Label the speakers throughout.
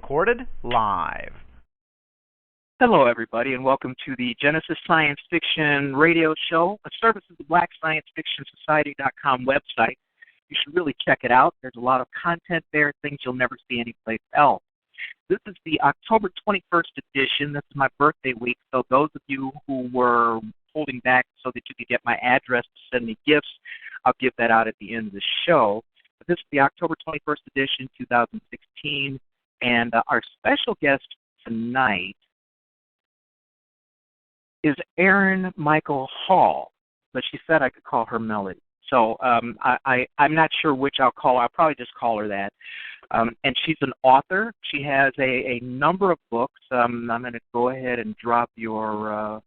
Speaker 1: recorded live.
Speaker 2: Hello, everybody, and welcome to the Genesis Science Fiction Radio Show, a service of the BlackScienceFictionSociety.com website. You should really check it out. There's a lot of content there, things you'll never see anyplace else. This is the October 21st edition. This is my birthday week, so those of you who were holding back so that you could get my address to send me gifts, I'll give that out at the end of the show. But this is the October 21st edition, 2016, and our special guest tonight is Erin Michael Hall, but she said I could call her Melody. So I'm not sure which I'll call her. I'll probably just call her that. And she's an author. She has a number of books. I'm going to go ahead and drop your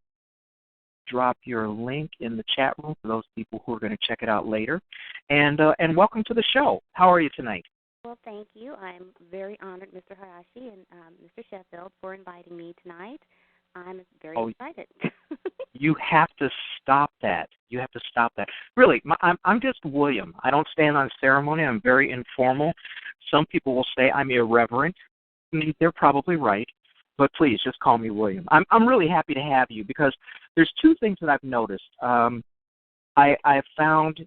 Speaker 2: link in the chat room for those people who are going to check it out later. And welcome to the show. How are you tonight?
Speaker 3: Well, thank you. I'm very honored, Mr. Hayashi and Mr. Sheffield, for inviting me tonight. I'm very excited.
Speaker 2: You have to stop that. You have to stop that. Really, I'm just William. I don't stand on ceremony. I'm very informal. Some people will say I'm irreverent. I mean, they're probably right. But please, just call me William. I'm really happy to have you because there's two things that I've noticed. I've found,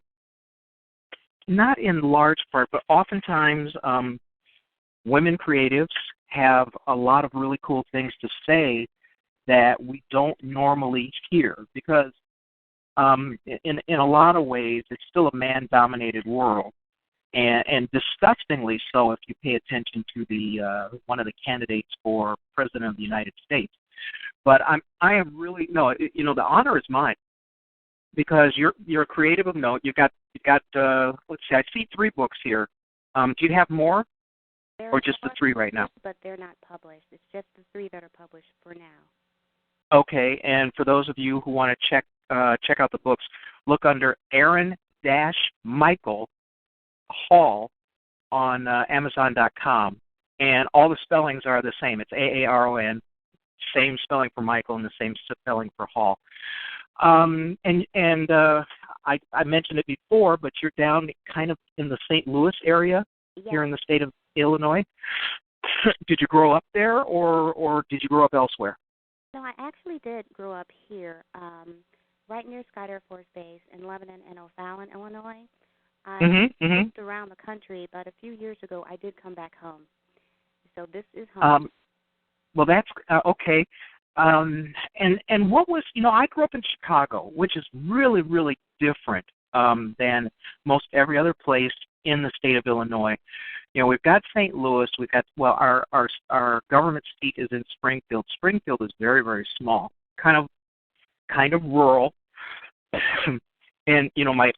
Speaker 2: not in large part, but oftentimes women creatives have a lot of really cool things to say that we don't normally hear because in a lot of ways it's still a man-dominated world, and disgustingly so if you pay attention to the one of the candidates for President of the United States. But I am really the honor is mine because you're a creative of note. You've got let's see, I see 3 books here. Do you have more, or just the 3 right now?
Speaker 3: But they're not published. It's just the 3 that are published for now.
Speaker 2: Okay, and for those of you who want to check out the books, look under Erin-Michael Hall on Amazon.com, and all the spellings are the same. It's Aaron, same spelling for Michael and the same spelling for Hall. I mentioned it before, but you're down kind of in the St. Louis area here in the state of Illinois. Did you grow up there, or did you grow up elsewhere?
Speaker 3: No, I actually did grow up here, right near Scott Air Force Base in Lebanon and O'Fallon, Illinois. I moved around the country, but a few years ago I did come back home. So this is home.
Speaker 2: Well, that's okay. And what was, I grew up in Chicago, which is really, really different than most every other place in the state of Illinois. We've got St. Louis. We've got, our government seat is in Springfield. Springfield is very, very small, kind of rural. And,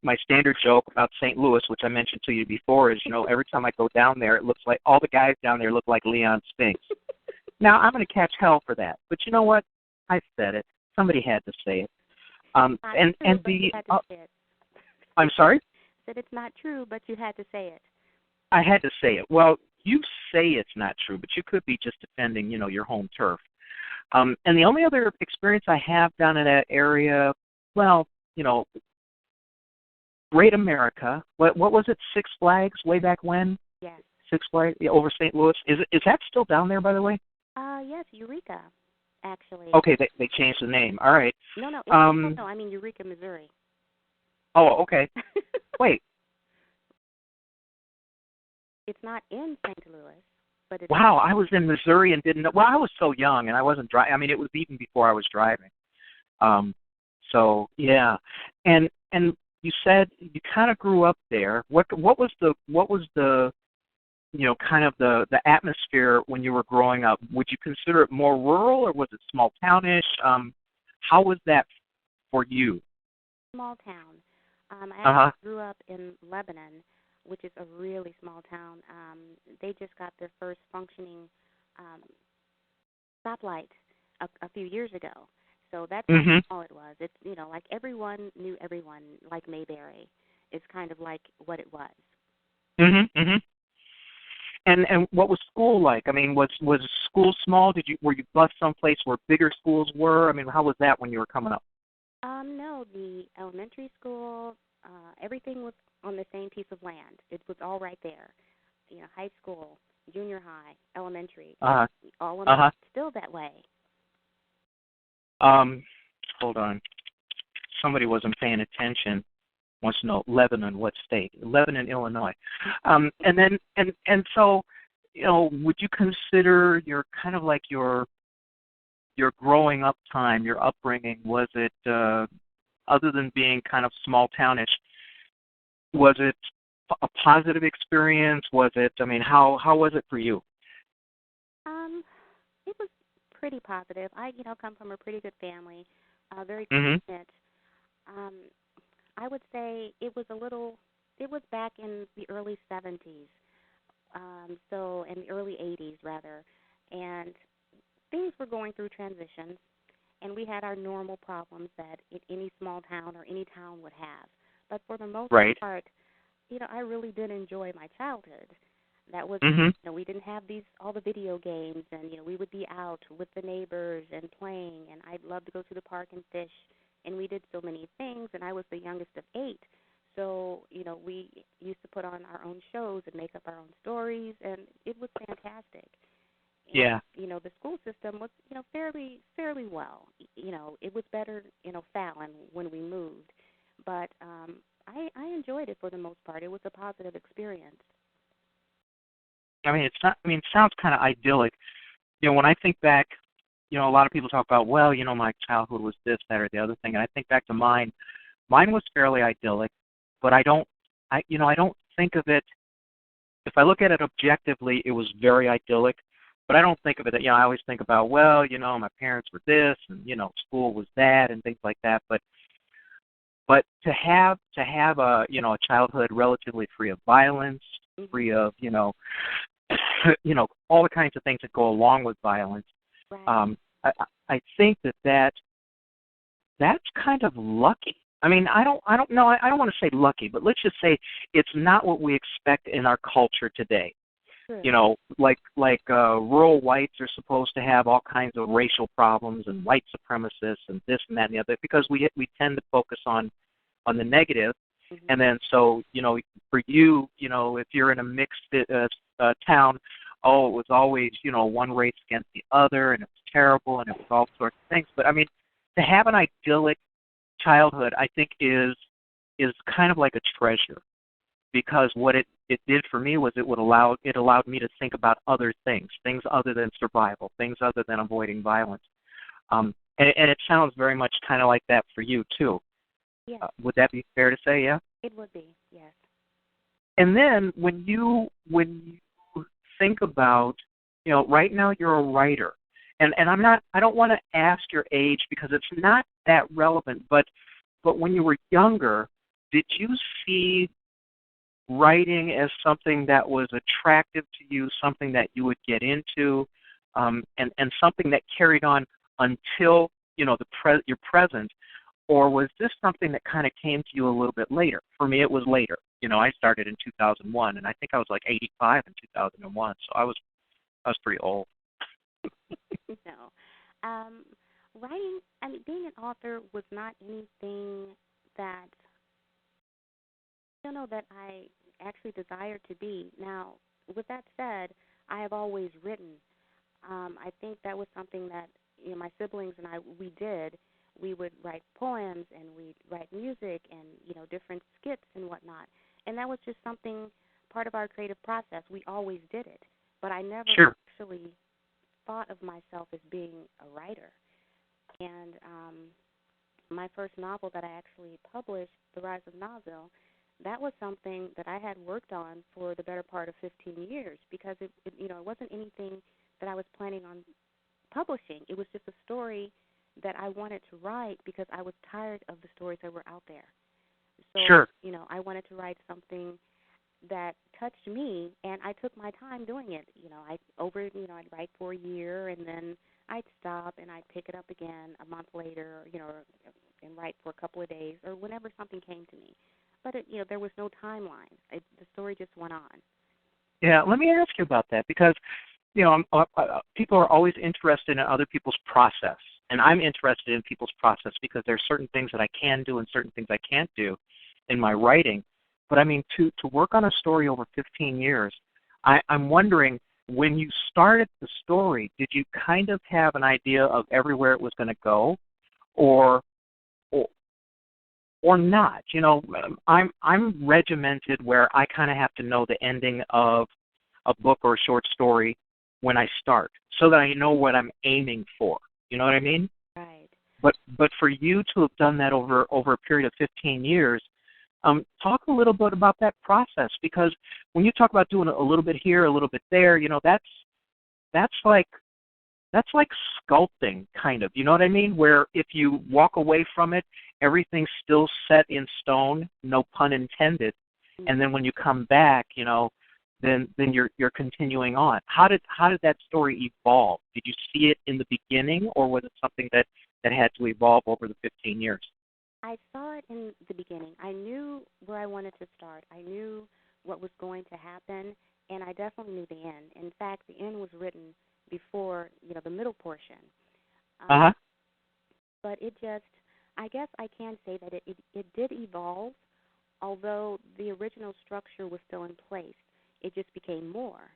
Speaker 2: my standard joke about St. Louis, which I mentioned to you before, is, every time I go down there, it looks like all the guys down there look like Leon Spinks. Now, I'm going to catch hell for that. But you know what? I said it. Somebody had to say it. I'm sorry?
Speaker 3: I said it's not true, but you had to say it.
Speaker 2: I had to say it. Well, you say it's not true, but you could be just defending, your home turf. And the only other experience I have down in that area, Great America. What was it? Six Flags way back when?
Speaker 3: Yes.
Speaker 2: Six Flags over St. Louis. Is that still down there, by the way?
Speaker 3: Yes, Eureka, actually.
Speaker 2: Okay, they changed the name. All right.
Speaker 3: No, I mean Eureka, Missouri.
Speaker 2: Oh, okay. Wait.
Speaker 3: It's not in St. Louis, but it's...
Speaker 2: Wow, I was in Missouri and didn't know. Well, I was so young, and I wasn't driving. I mean, it was even before I was driving. So, yeah. And you said you kind of grew up there. What was the kind of the atmosphere when you were growing up? Would you consider it more rural, or was it small townish? How was that for you?
Speaker 3: Small town. I actually grew up in Lebanon, which is a really small town. They just got their first functioning stoplight a few years ago. So that's how small it was. It's, like everyone knew everyone, like Mayberry. It's kind of like what it was.
Speaker 2: And what was school like? I mean, was school small? Were you bused someplace where bigger schools were? I mean, how was that when you were coming up?
Speaker 3: No, the elementary school, everything was on the same piece of land. It was all right there. High school, junior high, elementary,
Speaker 2: Uh-huh.
Speaker 3: all in
Speaker 2: Uh-huh.
Speaker 3: still that way.
Speaker 2: Um, hold on. Somebody wasn't paying attention. Wants to know Lebanon, what state? Lebanon, Illinois. So, would you consider your kind of like your growing up time, your upbringing, was it other than being kind of small townish, was it a positive experience? Was it? I mean, how was it for you?
Speaker 3: Um, it was pretty positive. I, come from a pretty good family, very
Speaker 2: Mhm.
Speaker 3: close-knit. Um, I would say it was back in the early 70s, so in the early 80s rather, and things were going through transitions, and we had our normal problems that any small town or any town would have. But for the most
Speaker 2: Right.
Speaker 3: part, I really did enjoy my childhood. That was,
Speaker 2: Mhm.
Speaker 3: we didn't have all the video games, and we would be out with the neighbors and playing, and I'd love to go to the park and fish, and we did so many things, and I was the youngest of 8. So, we used to put on our own shows and make up our own stories, and it was fantastic. And,
Speaker 2: Yeah.
Speaker 3: the school system was, fairly well. It was better, Fallon when we moved, but I enjoyed it for the most part. It was a positive experience.
Speaker 2: I mean, it's not. I mean, it sounds kind of idyllic. When I think back, a lot of people talk about, well, my childhood was this, that, or the other thing, and I think back to mine. Mine was fairly idyllic, but I don't think of it. If I look at it objectively, it was very idyllic, but I don't think of it. I always think about, well, my parents were this, and school was that, and things like that. But to have a childhood relatively free of violence,
Speaker 3: Mm-hmm.
Speaker 2: free of all the kinds of things that go along with violence.
Speaker 3: Right.
Speaker 2: I I think that's kind of lucky. I mean, I don't know. I don't want to say lucky, but let's just say it's not what we expect in our culture today.
Speaker 3: True.
Speaker 2: Like rural whites are supposed to have all kinds of racial problems and white supremacists and this and that and the other because we tend to focus on the negative.
Speaker 3: Mm-hmm.
Speaker 2: And then so, for you, if you're in a mixed town, oh, it was always, one race against the other, and it was terrible, and it was all sorts of things. But I mean, to have an idyllic childhood, I think is kind of like a treasure because what it did for me was it allowed me to think about other things other than survival, things other than avoiding violence. And it sounds very much kind of like that for you too.
Speaker 3: Yes,
Speaker 2: Would that be fair to say? Yeah.
Speaker 3: it would be. Yes.
Speaker 2: And then when you think about, right now you're a writer, and I don't want to ask your age because it's not that relevant, but when you were younger, did you see writing as something that was attractive to you, something that you would get into, and something that carried on until your present, or was this something that kind of came to you a little bit later? For me, it was later. I started in 2001, and I think I was like 85 in 2001, so I was pretty old.
Speaker 3: No. Um, Writing, I mean, being an author was not anything that, I don't know, that I actually desired to be. Now, with that said, I have always written. I think that was something that, my siblings and I, we did. We would write poems and we'd write music and, different skits and whatnot. And that was just something, part of our creative process. We always did it. But I never
Speaker 2: Sure.
Speaker 3: actually thought of myself as being a writer. And my first novel that I actually published, The Rise of Nazil, that was something that I had worked on for the better part of 15 years because it wasn't anything that I was planning on publishing. It was just a story that I wanted to write because I was tired of the stories that were out there. So,
Speaker 2: Sure.
Speaker 3: I wanted to write something that touched me, and I took my time doing it. I'd write for a year, and then I'd stop, and I'd pick it up again a month later, and write for a couple of days, or whenever something came to me. But, there was no timeline. The story just went on.
Speaker 2: Yeah. Let me ask you about that because people are always interested in other people's process, and I'm interested in people's process because there's certain things that I can do and certain things I can't do in my writing. But I mean, to work on a story over 15 years, I'm wondering, when you started the story, did you kind of have an idea of everywhere it was going to go, or or or not? You know, I'm regimented where I kind of have to know the ending of a book or a short story when I start, so that I know what I'm aiming for. You know what I mean?
Speaker 3: Right.
Speaker 2: But for you to have done that over a period of 15 years, talk a little bit about that process, because when you talk about doing a little bit here, a little bit there, you know, that's like that's like sculpting, kind of. You know what I mean? Where if you walk away from it, everything's still set in stone, no pun intended. And then when you come back, you know, then you're continuing on. How did that story evolve? Did you see it in the beginning, or was it something that had to evolve over the 15 years?
Speaker 3: I saw it in the beginning. I knew where I wanted to start. I knew what was going to happen, and I definitely knew the end. In fact, the end was written before, the middle portion.
Speaker 2: Uh huh.
Speaker 3: But it just, I guess I can say that it did evolve, although the original structure was still in place. It just became more.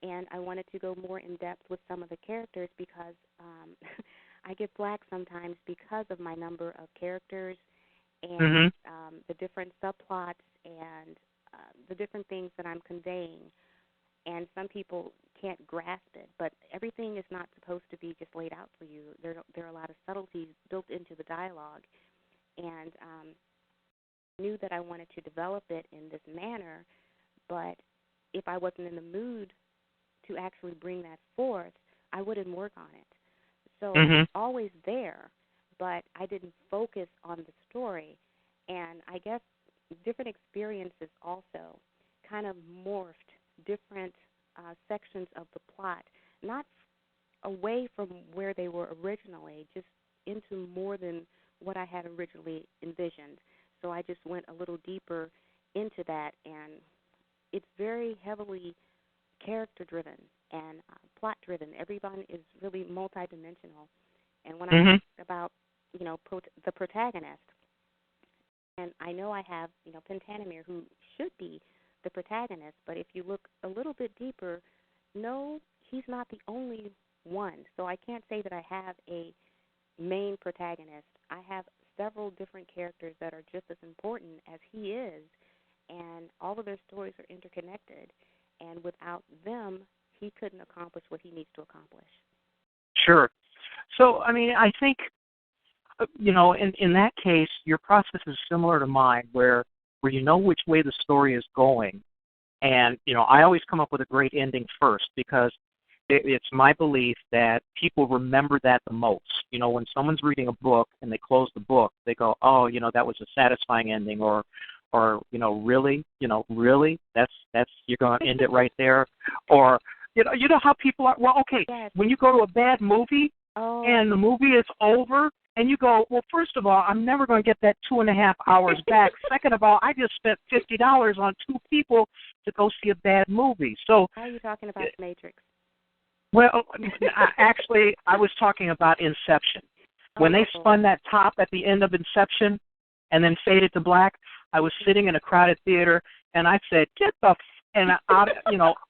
Speaker 3: And I wanted to go more in depth with some of the characters because I get black sometimes because of my number of characters and
Speaker 2: Mhm.
Speaker 3: the different subplots and the different things that I'm conveying. And some people can't grasp it, but everything is not supposed to be just laid out for you. There are a lot of subtleties built into the dialogue, and knew that I wanted to develop it in this manner, but if I wasn't in the mood to actually bring that forth, I wouldn't work on it. So
Speaker 2: Mhm.
Speaker 3: it's always there, but I didn't focus on the story. And I guess different experiences also kind of morphed different sections of the plot, not away from where they were originally, just into more than what I had originally envisioned. So I just went a little deeper into that, and it's very heavily character-driven and plot-driven. Everyone is really multidimensional. And when I
Speaker 2: Mhm.
Speaker 3: talk about, the protagonist, and I know I have, Pentanamir, who should be the protagonist, but if you look a little bit deeper, no, he's not the only one. So I can't say that I have a main protagonist. I have several different characters that are just as important as he is, and all of their stories are interconnected. And without them, he couldn't accomplish what he needs to accomplish.
Speaker 2: Sure. So, I mean, I think, in that case, your process is similar to mine, where you know which way the story is going, and I always come up with a great ending first, because it's my belief that people remember that the most. When someone's reading a book and they close the book, they go, "Oh, that was a satisfying ending," or really, really, that's you're going to end it right there, or you know how people are. Well, okay,
Speaker 3: Yes.
Speaker 2: when you go to a bad movie
Speaker 3: Oh.
Speaker 2: and the movie is over, and you go, well, first of all, I'm never going to get that 2.5 hours back. Second of all, I just spent $50 on two people to go see a bad movie. So,
Speaker 3: How are you talking about The Matrix?
Speaker 2: well, actually, I was talking about Inception. When they spun that top at the end of Inception and then faded to black, I was sitting in a crowded theater, and I said, "Get the and out,"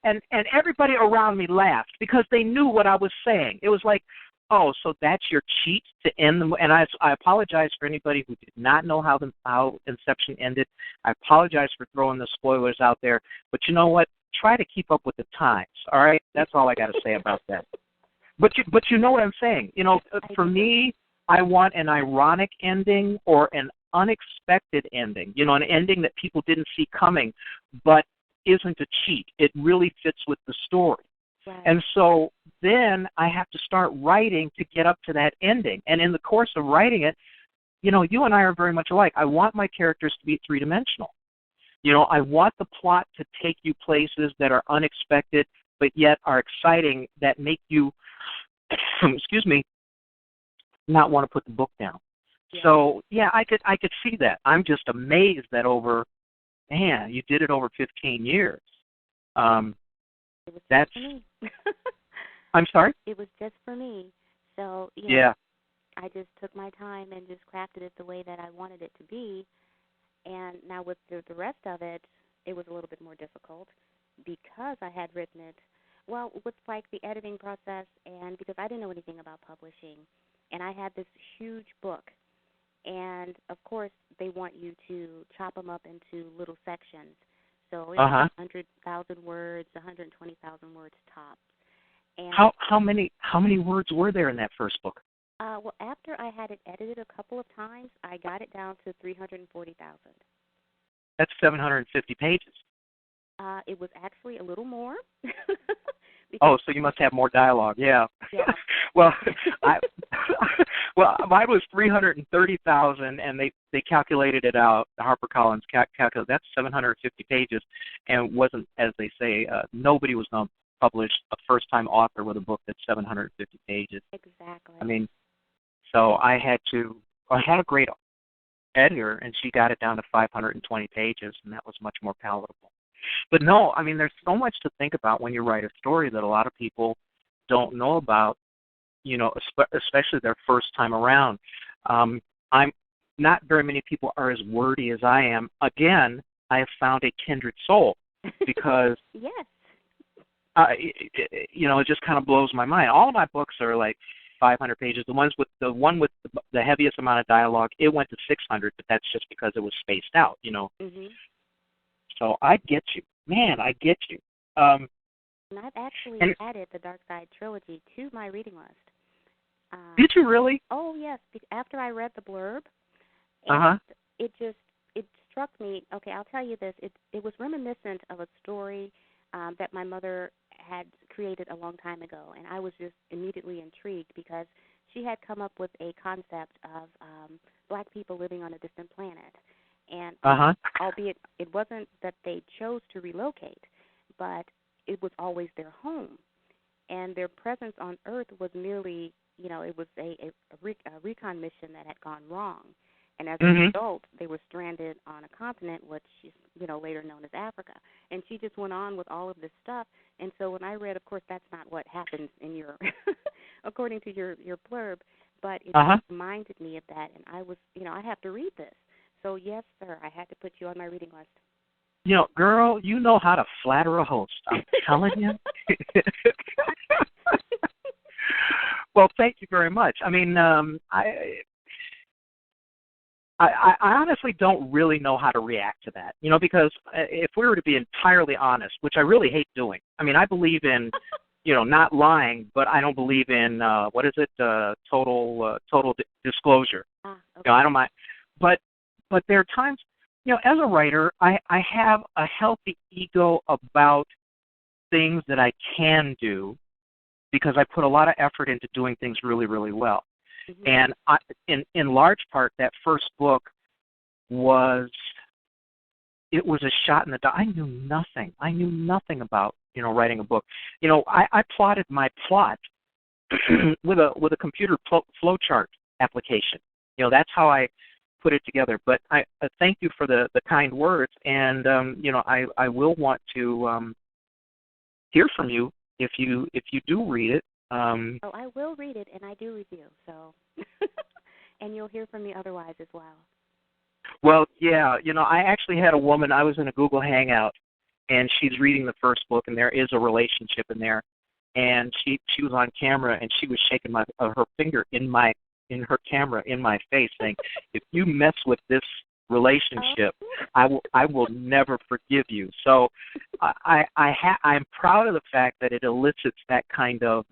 Speaker 2: and everybody around me laughed because they knew what I was saying. It was like, "Oh, so that's your cheat to end the." And I apologize for anybody who did not know how Inception ended. I apologize for throwing the spoilers out there, but you know what? Try to keep up with the times. All right, that's all I got to say about that. But you know what I'm saying. For me, I want an ironic ending or an unexpected ending. An ending that people didn't see coming, but isn't a cheat. It really fits with the story.
Speaker 3: Right.
Speaker 2: And so then I have to start writing to get up to that ending. And in the course of writing it, you and I are very much alike. I want my characters to be three-dimensional. I want the plot to take you places that are unexpected, but yet are exciting, that make you, excuse me, not want to put the book down.
Speaker 3: Yeah.
Speaker 2: So, yeah, I could see that. I'm just amazed that you did it over 15 years.
Speaker 3: It was
Speaker 2: That's,
Speaker 3: just for me.
Speaker 2: I'm sorry?
Speaker 3: It was just for me. So,
Speaker 2: Yeah.
Speaker 3: I just took my time and just crafted it the way that I wanted it to be. And now with the rest of it, it was a little bit more difficult because I had written it Well, with like the editing process, and because I didn't know anything about publishing, and I had this huge book, and of course they want you to chop them up into little sections. So it was
Speaker 2: Uh-huh.
Speaker 3: 100,000 words, 120,000 words tops. And
Speaker 2: How many words were there in that first book?
Speaker 3: well, after I had it edited a couple of times, I got it down to 340,000.
Speaker 2: That's 750 pages.
Speaker 3: It was actually a little more.
Speaker 2: Oh,
Speaker 3: because
Speaker 2: so you must have more dialogue. Yeah.
Speaker 3: yeah.
Speaker 2: well, I well, mine was 330,000, and they calculated it out. HarperCollins calculated that's 750 pages, and wasn't, as they say, nobody was going to publish a first-time author with a book that's 750 pages.
Speaker 3: Exactly.
Speaker 2: I mean, so I had a great editor, and she got it down to 520 pages, and that was much more palatable. But no, I mean, there's so much to think about when you write a story that a lot of people don't know about, especially their first time around. I'm not very many people are as wordy as I am. Again, I have found a kindred soul because,
Speaker 3: yes.
Speaker 2: it just kind of blows my mind. All of my books are like 500 pages. The one with the heaviest amount of dialogue, it went to 600, but that's just because it was spaced out,
Speaker 3: Mhm.
Speaker 2: So I get you. Man, I get you.
Speaker 3: And I've actually added the Dark Side trilogy to my reading list.
Speaker 2: Did you really?
Speaker 3: Oh yes. After I read the blurb,
Speaker 2: Uh-huh.
Speaker 3: it struck me. Okay, I'll tell you this. It was reminiscent of a story that my mother had created a long time ago, and I was just immediately intrigued because she had come up with a concept of black people living on a distant planet. And albeit it wasn't that they chose to relocate, but it was always their home. And their presence on Earth was merely, it was a recon mission that had gone wrong. And as a result, they were stranded on a continent, which is, later known as Africa. And she just went on with all of this stuff. And so when I read, of course, that's not what happens in your, according to your blurb, but it reminded me of that. And I was, I have to read this. So, yes, sir, I had to put you on my reading list.
Speaker 2: Girl, you know how to flatter a host. I'm telling you. Well, thank you very much. I mean, I honestly don't really know how to react to that, because if we were to be entirely honest, which I really hate doing, I mean, I believe in, not lying, but I don't believe in, total disclosure.
Speaker 3: Okay.
Speaker 2: I don't mind. But there are times, as a writer, I have a healthy ego about things that I can do because I put a lot of effort into doing things really, really well. And in large part, that first book was a shot in the dark. I knew nothing. I knew nothing about writing a book. I plotted my plot with a computer flowchart application. That's how I put it together. But I thank you for the kind words, and I will want to hear from you if you do read it.
Speaker 3: I will read it, and I do review. So, and you'll hear from me otherwise as well.
Speaker 2: Well, yeah, I actually had a woman. I was in a Google Hangout, and she's reading the first book, and there is a relationship in there. And she was on camera, and she was shaking her finger in her camera in my face, saying, "If you mess with this relationship, I will never forgive you." So I'm proud of the fact that it elicits that kind of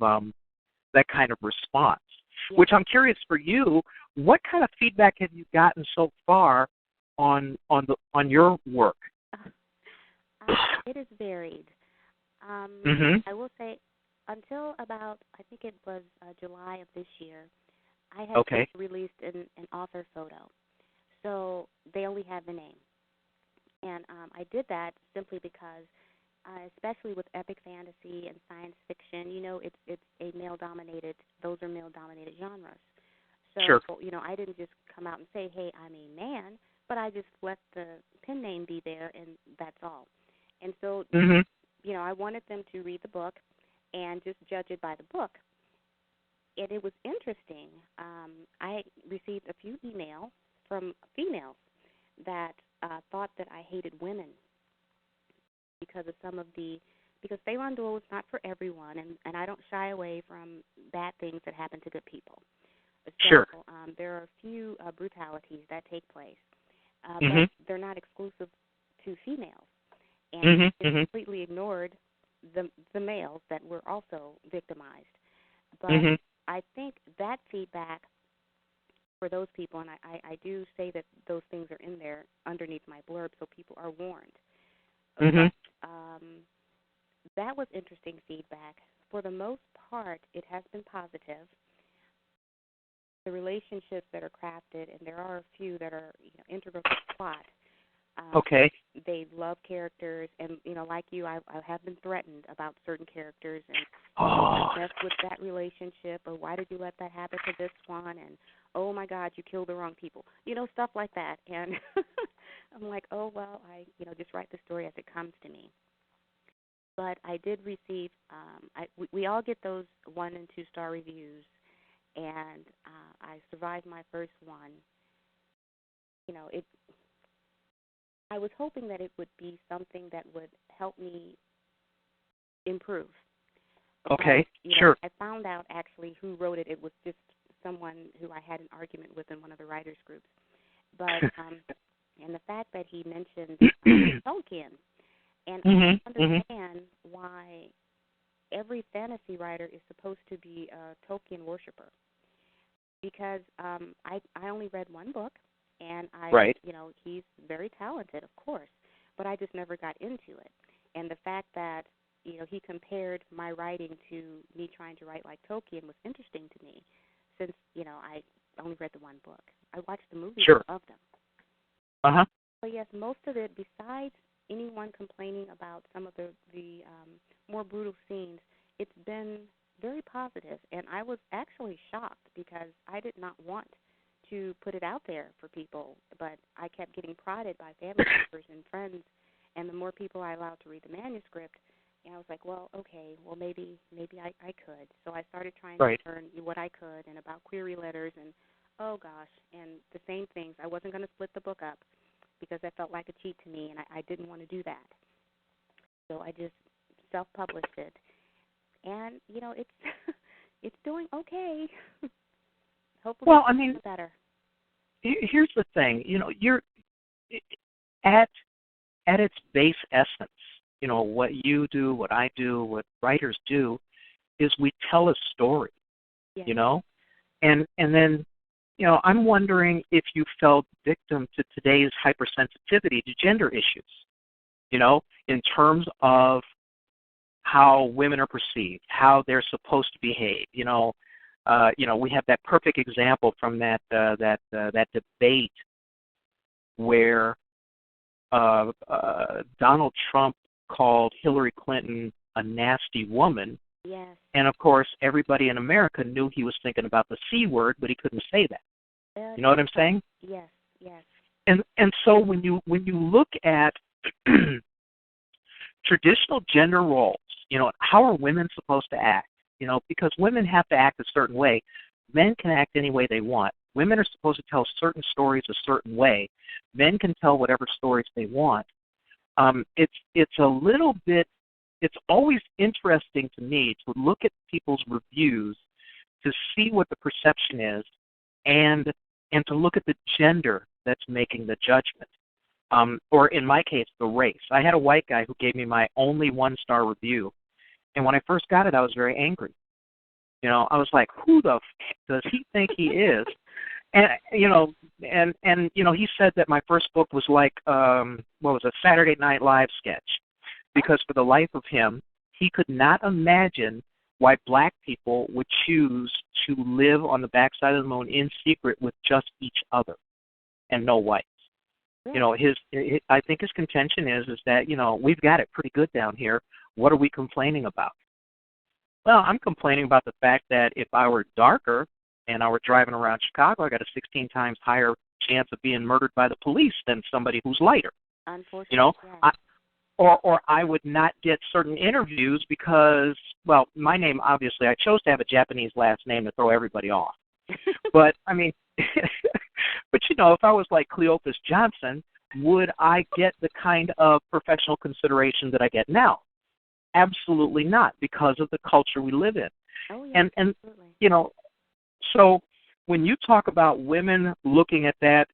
Speaker 2: response. Yeah. Which I'm curious for you, what kind of feedback have you gotten so far on your work?
Speaker 3: It is varied. I will say until about, I think it was July of this year, I had released an author photo. So they only have the name. And I did that simply because, especially with epic fantasy and science fiction, it's a male-dominated, those are male-dominated genres. So,
Speaker 2: sure.
Speaker 3: I didn't just come out and say, hey, I'm a man, but I just let the pen name be there, and that's all. And so, I wanted them to read the book and just judge it by the book. And it was interesting. I received a few emails from females that thought that I hated women because of some of the because Ceylon duel is not for everyone, and I don't shy away from bad things that happen to good people.
Speaker 2: Sure.
Speaker 3: So there are a few brutalities that take place, but
Speaker 2: Mhm.
Speaker 3: they're not exclusive to females, and
Speaker 2: Mhm.
Speaker 3: it's
Speaker 2: Mhm.
Speaker 3: completely ignored the males that were also victimized. But
Speaker 2: Mhm.
Speaker 3: I think that feedback for those people, and I do say that those things are in there underneath my blurb so people are warned.
Speaker 2: Mhm.
Speaker 3: But that was interesting feedback. For the most part, it has been positive. The relationships that are crafted, and there are a few that are integral to the plot. Um,
Speaker 2: Okay.
Speaker 3: they love characters, and like you, I have been threatened about certain characters, and
Speaker 2: Oh.
Speaker 3: mess with that relationship, or why did you let that happen to this one, and oh my God, you killed the wrong people, stuff like that. And I'm like, oh well, I just write the story as it comes to me. But I did receive, we all get those 1 and 2 star reviews, and I survived my first one. It. I was hoping that it would be something that would help me improve. But,
Speaker 2: Okay. Sure.
Speaker 3: I found out actually who wrote it. It was just someone who I had an argument with in one of the writers' groups. But, and the fact that he mentioned Tolkien, and I
Speaker 2: Mhm. Mhm.
Speaker 3: understand why every fantasy writer is supposed to be a Tolkien worshiper. Because I only read one book, and
Speaker 2: Right.
Speaker 3: he's very talented, of course, but I just never got into it. And the fact that he compared my writing to me trying to write like Tolkien was interesting to me, since I only read the one book. I watched the movies
Speaker 2: Sure.
Speaker 3: of them.
Speaker 2: Uh-huh.
Speaker 3: But yes, most of it, besides anyone complaining about some of the more brutal scenes, it's been very positive, and I was actually shocked because I did not want to put it out there for people, but I kept getting prodded by family members and friends, and the more people I allowed to read the manuscript, and I was like, well, okay, well maybe I could. So I started trying to
Speaker 2: Right.
Speaker 3: learn what I could and about query letters and oh gosh, and the same things. I wasn't going to split the book up because that felt like a cheat to me, and I didn't want to do that. So I just self-published it, and it's it's doing okay. Hopefully,
Speaker 2: Well, I
Speaker 3: it's
Speaker 2: mean,
Speaker 3: better.
Speaker 2: here's the thing. You're at at its base essence. What you do, what I do, what writers do is we tell a story.
Speaker 3: Yes.
Speaker 2: You know, and then I'm wondering if you fell victim to today's hypersensitivity to gender issues. In terms of how women are perceived, how they're supposed to behave. We have that perfect example from that debate where Donald Trump called Hillary Clinton a nasty woman,
Speaker 3: Yes.
Speaker 2: and of course everybody in America knew he was thinking about the C word, but he couldn't say that. You know what I'm saying?
Speaker 3: Yes. Yes.
Speaker 2: And so when you look at traditional gender roles, how are women supposed to act? Because women have to act a certain way. Men can act any way they want. Women are supposed to tell certain stories a certain way. Men can tell whatever stories they want. It's a little bit. It's always interesting to me to look at people's reviews to see what the perception is, and to look at the gender that's making the judgment. Or in my case, the race. I had a white guy who gave me my only 1-star review, and when I first got it, I was very angry. I was like, "Who the does he think he is?" And he said that my first book was like what was a Saturday Night Live sketch, because for the life of him, he could not imagine why black people would choose to live on the backside of the moon in secret with just each other and no whites. I think his contention is that we've got it pretty good down here. What are we complaining about? Well, I'm complaining about the fact that if I were darker and I were driving around Chicago, I got a 16 times higher chance of being murdered by the police than somebody who's lighter.
Speaker 3: Unfortunately,
Speaker 2: Yes. Or I would not get certain interviews because, well, my name, obviously, I chose to have a Japanese last name to throw everybody off. But, I mean, but, if I was like Cleophas Johnson, would I get the kind of professional consideration that I get now? Absolutely not, because of the culture we live in.
Speaker 3: Oh, yeah,
Speaker 2: And
Speaker 3: absolutely.
Speaker 2: you know, so when you talk about women looking at that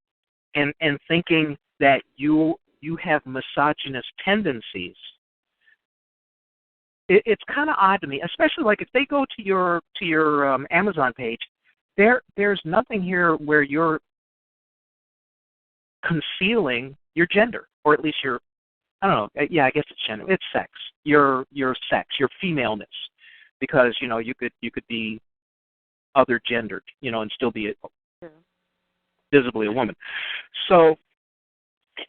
Speaker 2: and thinking that you have misogynist tendencies, it's kind of odd to me, especially like if they go to your Amazon page, there's nothing here where you're concealing your gender, or at least your, I don't know, yeah, I guess it's gender, it's sex, your sex, your femaleness, because you could be other gendered, and still be
Speaker 3: True.
Speaker 2: visibly a woman. So,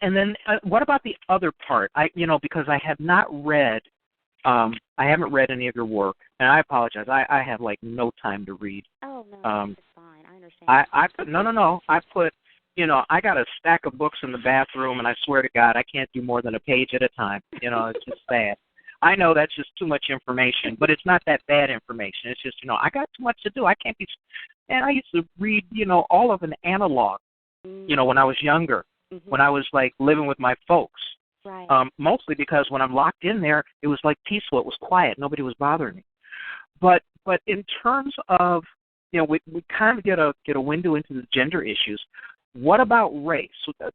Speaker 2: and then what about the other part? Because I have not read, I haven't read any of your work, and I apologize. I have like no time to read.
Speaker 3: Oh, no,
Speaker 2: Um,
Speaker 3: it's fine. I understand.
Speaker 2: I put no. I put, I got a stack of books in the bathroom, and I swear to God, I can't do more than a page at a time. It's just sad. I know that's just too much information, but it's not that bad information. It's just, I got too much to do. I can't be. And I used to read, all of an analog, when I was younger, when I was like living with my folks.
Speaker 3: Right.
Speaker 2: Mostly because when I'm locked in there, it was like peaceful. It was quiet. Nobody was bothering me. But in terms of, we kind of get a window into the gender issues. What about race?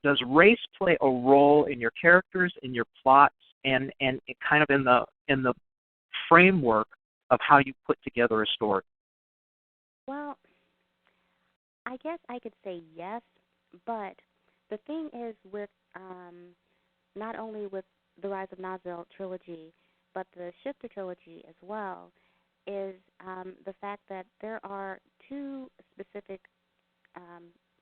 Speaker 2: Does race play a role in your characters, in your plots, and it kind of in the framework of how you put together a story?
Speaker 3: Well, I guess I could say yes, but the thing is with not only with the Rise of Nazil trilogy, but the Shifter trilogy as well, is the fact that there are two specific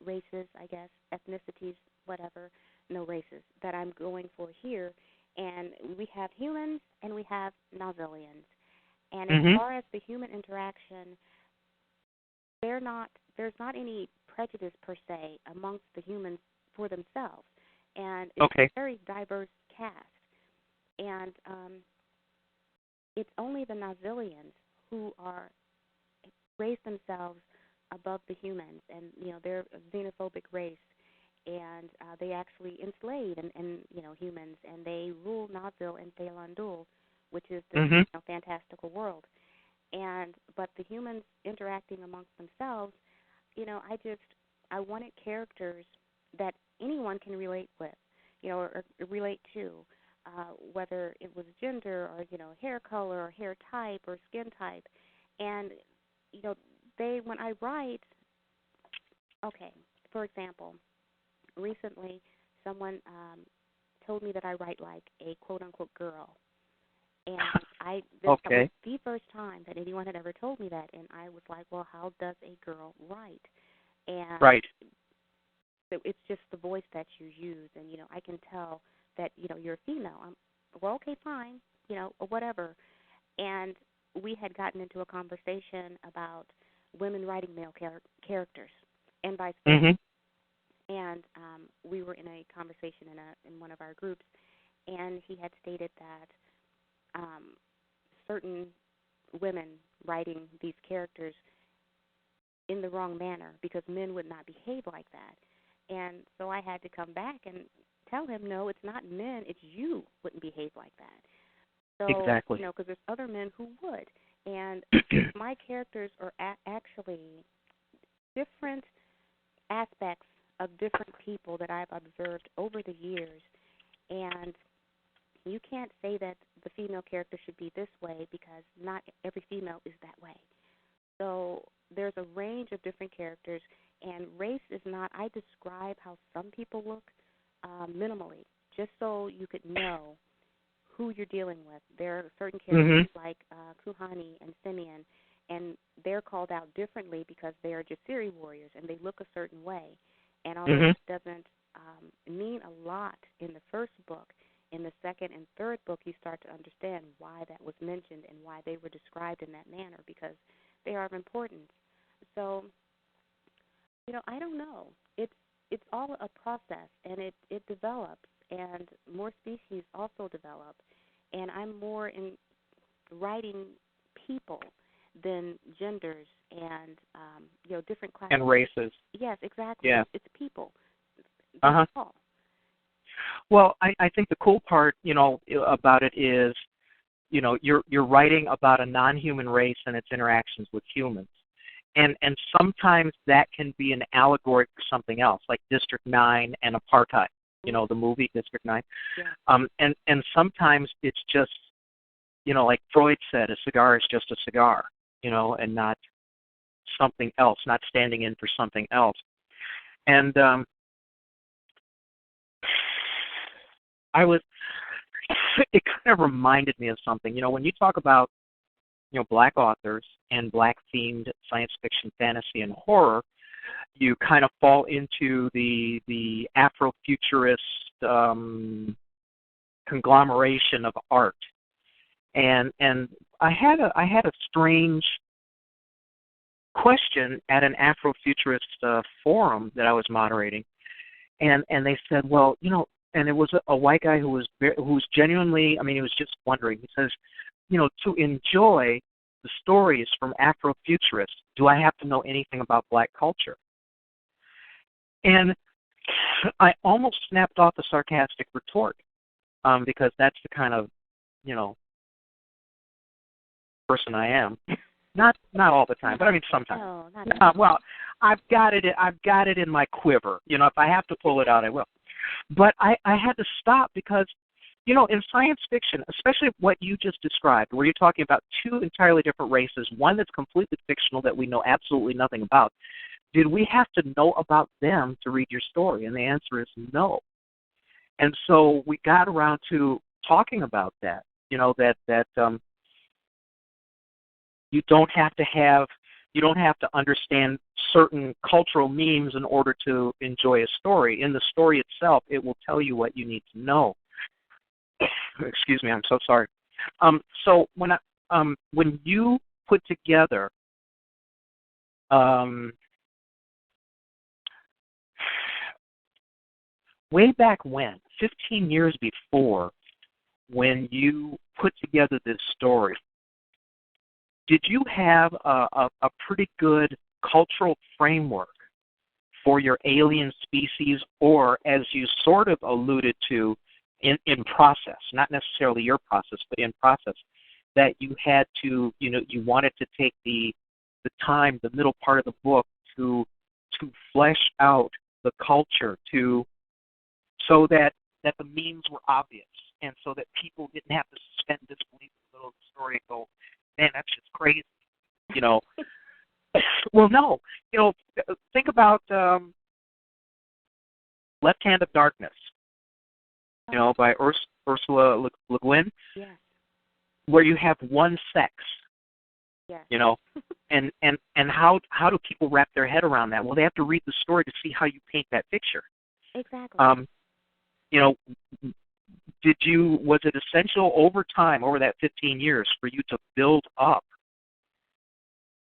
Speaker 3: races, I guess, ethnicities, whatever, no races, that I'm going for here. And we have humans and we have Nazilians. And as far as the human interaction, there's not any prejudice per se amongst the humans for themselves. And it's a very diverse cast. And it's only the Nazilians who are raise themselves above the humans, and they're a xenophobic race, and they actually enslave and humans, and they rule Nazil and Thaylandul, which is the fantastical world. But the humans interacting amongst themselves, I wanted characters that anyone can relate with, or relate to, whether it was gender or hair color or hair type or skin type, and when I write, okay, for example, recently someone told me that I write like a quote unquote girl. And that was the first time that anyone had ever told me that, and I was like, well, how does a girl write? And so it's just the voice that you use, and I can tell that you're a female. Well, okay, fine, or whatever. And we had gotten into a conversation about women writing male characters, and vice versa. And we were in a conversation in one of our groups, and he had stated that certain women writing these characters in the wrong manner because men would not behave like that. And so I had to come back and tell him, no, it's not men, it's you wouldn't behave like that. So,
Speaker 2: exactly.
Speaker 3: Because there's other men who would. And my characters are actually different aspects of different people that I've observed over the years. And you can't say that the female character should be this way because not every female is that way. So there's a range of different characters, and race is not, I describe how some people look minimally, just so you could know who you're dealing with. There are certain characters like Kuhani and Simeon, and they're called out differently because they are Jasiri warriors, and they look a certain way. And although it doesn't mean a lot in the first book, in the second and third book, you start to understand why that was mentioned and why they were described in that manner, because they are of importance. So, I don't know. It's all a process, and it develops, and more species also develop. And I'm more in writing people than genders and different classes
Speaker 2: and races.
Speaker 3: Yes, exactly.
Speaker 2: Yeah.
Speaker 3: It's people.
Speaker 2: That's all. Well, I think the cool part, about it is you're writing about a non-human race and its interactions with humans. And sometimes that can be an allegory for something else, like District 9 and apartheid, the movie District 9.
Speaker 3: Yeah.
Speaker 2: And sometimes it's just, like Freud said, a cigar is just a cigar, and not something else, not standing in for something else. And it kind of reminded me of something. When you talk about, black authors and black-themed science fiction, fantasy, and horror, you kind of fall into the Afrofuturist conglomeration of art. And I had a strange question at an Afrofuturist forum that I was moderating, and they said, well, and it was a white guy who was genuinely, he was just wondering. He says, to enjoy the stories from Afrofuturists, do I have to know anything about black culture? And I almost snapped off a sarcastic retort, because that's the kind of, person I am. Not all the time, but sometimes.
Speaker 3: No, not
Speaker 2: Well, I've got it in my quiver. If I have to pull it out, I will. But I had to stop because, in science fiction, especially what you just described, where you're talking about two entirely different races, one that's completely fictional that we know absolutely nothing about, did we have to know about them to read your story? And the answer is no. And so we got around to talking about that, that you don't have to understand certain cultural memes in order to enjoy a story. In the story itself, it will tell you what you need to know. Excuse me, I'm so sorry. So when you put together way back when, 15 years before, when you put together this story, did you have a pretty good cultural framework for your alien species, or, as you sort of alluded to, in process, not necessarily your process, but in process, that you had to, you wanted to take the time, the middle part of the book, to flesh out the culture, so that the memes were obvious, and so that people didn't have to suspend disbelief in the middle of the story and go, man, that's just crazy, Well, no, think about Left Hand of Darkness, by Ursula Le Guin,
Speaker 3: Yes.
Speaker 2: where you have one sex,
Speaker 3: Yes.
Speaker 2: and how do people wrap their head around that? Well, they have to read the story to see how you paint that picture.
Speaker 3: Exactly.
Speaker 2: Was it essential over time, over that 15 years, for you to build up,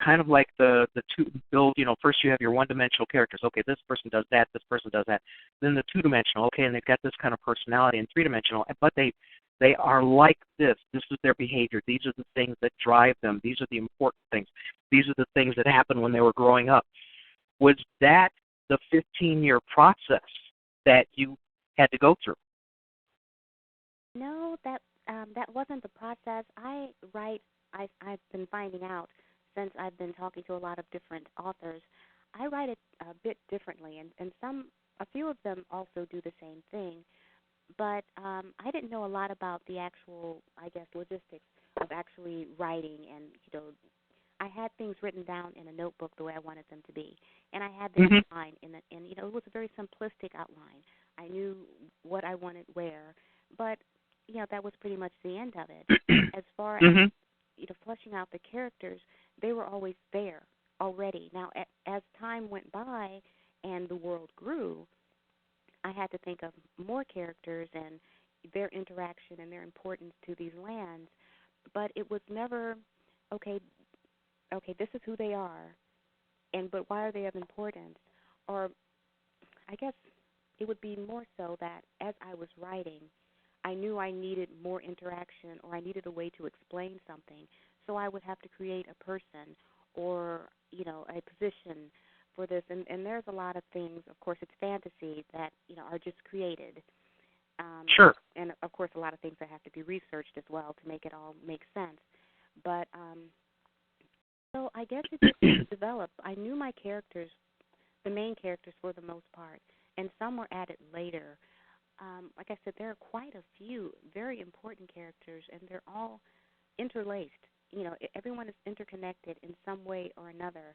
Speaker 2: kind of like the two build, first you have your one-dimensional characters. Okay, this person does that, this person does that. Then the two-dimensional, okay, and they've got this kind of personality, and three-dimensional, but they are like this. This is their behavior. These are the things that drive them. These are the important things. These are the things that happened when they were growing up. Was that the 15-year process that you had to go through?
Speaker 3: No, that wasn't the process. I've been finding out since I've been talking to a lot of different authors. I write it a bit differently, and a few of them also do the same thing. But I didn't know a lot about the actual, I guess, logistics of actually writing, and I had things written down in a notebook the way I wanted them to be, and I had them outlined and it was a very simplistic outline. I knew what I wanted where, but that was pretty much the end of it. As far as fleshing out the characters, they were always there already. Now, as time went by and the world grew, I had to think of more characters and their interaction and their importance to these lands, but it was never okay. This is who they are, but why are they of importance? Or I guess it would be more so that as I was writing, I knew I needed more interaction, or I needed a way to explain something, so I would have to create a person or a position for this. And there's a lot of things. Of course, it's fantasy that are just created.
Speaker 2: Sure.
Speaker 3: And, of course, a lot of things that have to be researched as well to make it all make sense. But so I guess it just developed. I knew my characters, the main characters for the most part, and some were added later. Like I said, there are quite a few very important characters, and they're all interlaced. You know, everyone is interconnected in some way or another.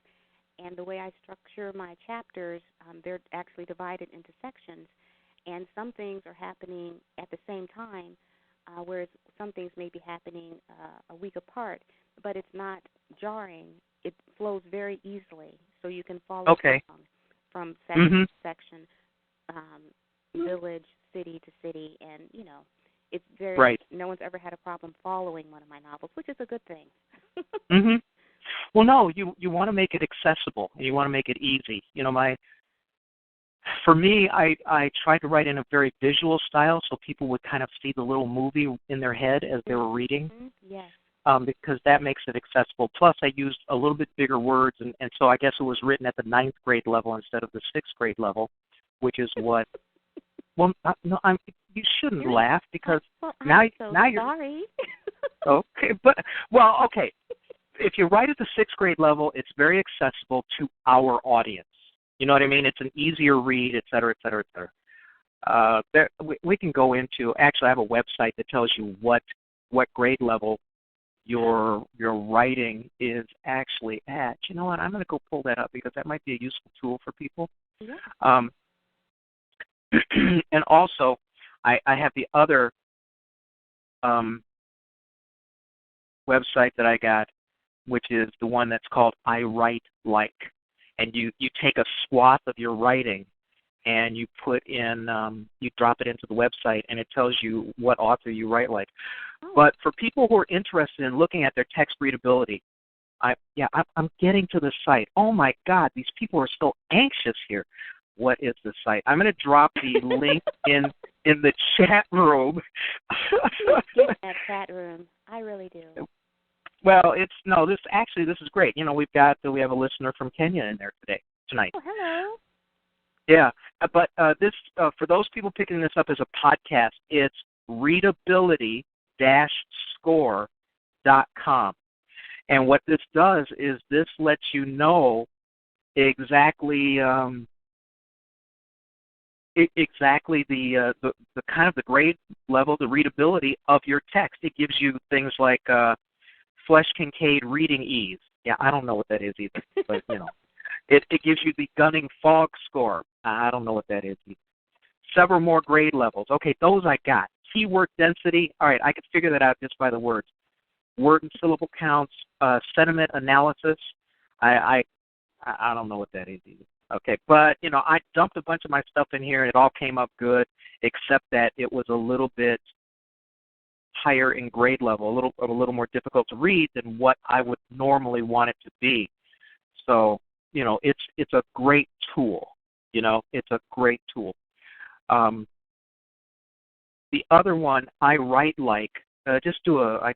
Speaker 3: And the way I structure my chapters, they're actually divided into sections, and some things are happening at the same time, whereas some things may be happening a week apart, but it's not jarring. It flows very easily, so you can follow along from section to section, village, city to city, and, you know, it's very, no one's ever had a problem following one of my novels, which is a good thing.
Speaker 2: Well, no, you want to make it accessible, and you want to make it easy. You know, for me, I tried to write in a very visual style so people would kind of see the little movie in their head as they were reading.
Speaker 3: Yes.
Speaker 2: Because that makes it accessible. Plus, I used a little bit bigger words, and so I guess it was written at the 9th grade level instead of the 6th grade level, which is what. Well, no, you shouldn't laugh because now you're
Speaker 3: sorry.
Speaker 2: Okay, but okay. If you write at the 6th grade level, it's very accessible to our audience. You know what I mean? It's an easier read, et cetera, et cetera, et cetera. We can go into. Actually, I have a website that tells you what grade level your writing is actually at. You know what? I'm going to go pull that up because that might be a useful tool for people.
Speaker 3: Yeah.
Speaker 2: And also, I have the other website that I got, which is the one that's called I Write Like. And you take a swath of your writing and you put in, you drop it into the website, and it tells you what author you write like. But for people who are interested in looking at their text readability, I'm getting to the site. Oh my God, these people are so anxious here. What is the site? I'm going to drop the link in the chat room.
Speaker 3: Get that chat room. I really do.
Speaker 2: Well, this is great. You know, we have a listener from Kenya in there tonight.
Speaker 3: Oh, hello.
Speaker 2: Yeah, but this for those people picking this up as a podcast, it's readability-score.com. And what this does is this lets you know exactly the kind of the grade level, the readability of your text. It gives you things like Flesch-Kincaid reading ease. Yeah, I don't know what that is either, but you know, it gives you the Gunning Fogg score. I don't know what that is either. Several more grade levels. Okay, those I got. Keyword density. All right, I could figure that out just by the words. Word and syllable counts. Sentiment analysis. I don't know what that is either. Okay, but you know, I dumped a bunch of my stuff in here, and it all came up good, except that it was a little bit higher in grade level, a little more difficult to read than what I would normally want it to be. So, you know, it's a great tool. You know, it's a great tool. The other one, I Write Like. Just do a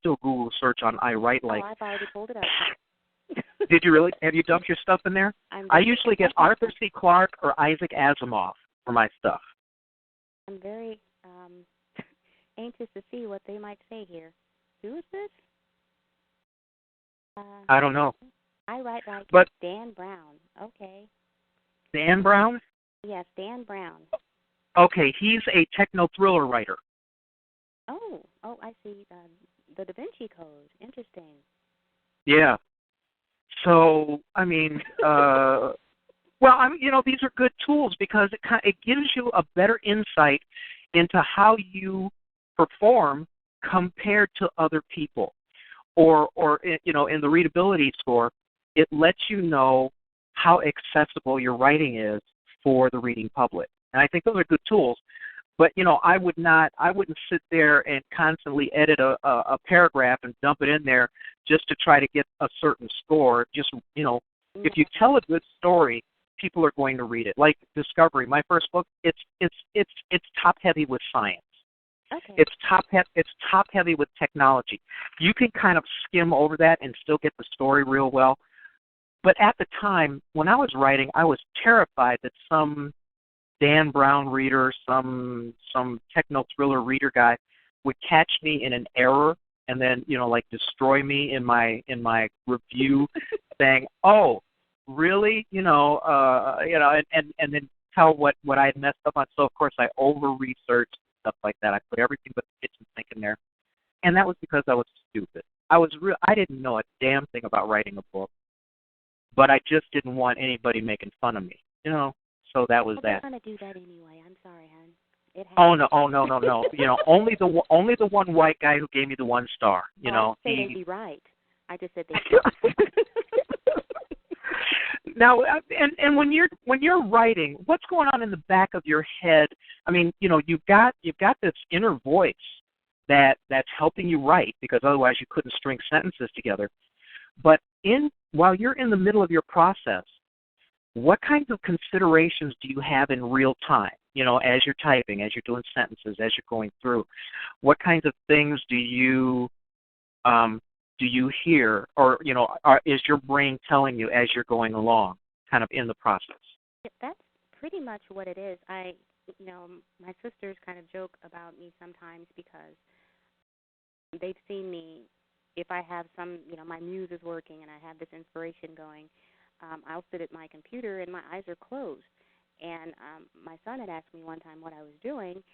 Speaker 2: Google search on I Write Like.
Speaker 3: Oh, I've already pulled it up.
Speaker 2: Did you really? Have you dumped your stuff in there? I usually get Arthur C. Clarke or Isaac Asimov for my stuff.
Speaker 3: I'm very anxious to see what they might say here. Who is this?
Speaker 2: I don't know.
Speaker 3: I Write Like Dan Brown. Okay.
Speaker 2: Dan Brown?
Speaker 3: Yes, Dan Brown.
Speaker 2: Okay, he's a techno-thriller writer.
Speaker 3: Oh, I see. The Da Vinci Code. Interesting.
Speaker 2: Yeah. So, I mean, these are good tools because it gives you a better insight into how you perform compared to other people. Or you know, in the readability score, it lets you know how accessible your writing is for the reading public. And I think those are good tools. But, you know, I wouldn't sit there and constantly edit a paragraph and dump it in there just to try to get a certain score. Just, you know, if you tell a good story, people are going to read it. Like Discovery, my first book, it's top heavy with science.
Speaker 3: Okay.
Speaker 2: It's top heavy with technology. You can kind of skim over that and still get the story real well. But at the time, when I was writing, I was terrified that some Dan Brown reader, some techno thriller reader guy would catch me in an error and then, like destroy me in my review saying, "Oh, really?" And then tell what I had messed up on. So of course I over researched stuff like that. I put everything but the kitchen sink in there. And that was because I was stupid. I didn't know a damn thing about writing a book, but I just didn't want anybody making fun of me. So that was that.
Speaker 3: They're gonna do that anyway. I'm sorry, hon. It
Speaker 2: Oh
Speaker 3: happens.
Speaker 2: no! Oh no! No! No! Only the one white guy who gave me the 1 star.
Speaker 3: I didn't say they'd be right. I just said they.
Speaker 2: Now, and when you're writing, what's going on in the back of your head? I mean, you've got this inner voice that's helping you write, because otherwise you couldn't string sentences together. But while you're in the middle of your process, what kinds of considerations do you have in real time? As you're typing, as you're doing sentences, as you're going through, what kinds of things do you hear, or is your brain telling you as you're going along, kind of in the process?
Speaker 3: That's pretty much what it is. My sisters kind of joke about me sometimes because they've seen me. If I have my muse is working and I have this inspiration going, I'll sit at my computer and my eyes are closed. And my son had asked me one time what I was doing,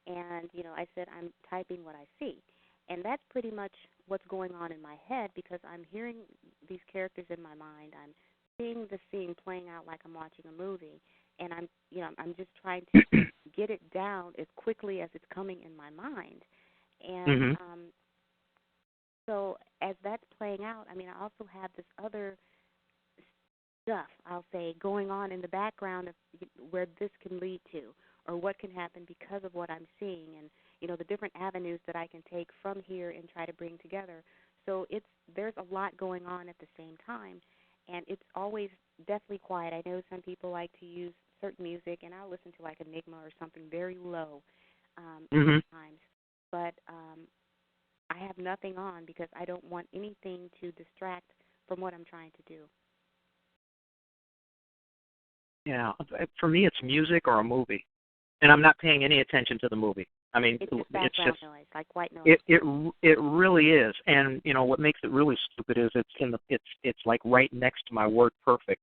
Speaker 3: and I said I'm typing what I see. And that's pretty much what's going on in my head, because I'm hearing these characters in my mind. I'm seeing the scene playing out like I'm watching a movie, and I'm just trying to get it down as quickly as it's coming in my mind. And so as that's playing out, I also have this other stuff, I'll say, going on in the background of where this can lead to, or what can happen because of what I'm seeing, and the different avenues that I can take from here and try to bring together. So there's a lot going on at the same time, and it's always definitely quiet. I know some people like to use certain music, and I'll listen to like Enigma or something very low sometimes, but I have nothing on because I don't want anything to distract from what I'm trying to do.
Speaker 2: Yeah, for me it's music or a movie, and I'm not paying any attention to the movie.
Speaker 3: It's just background noise, like white noise.
Speaker 2: It really is, and what makes it really stupid is it's like right next to my word perfect.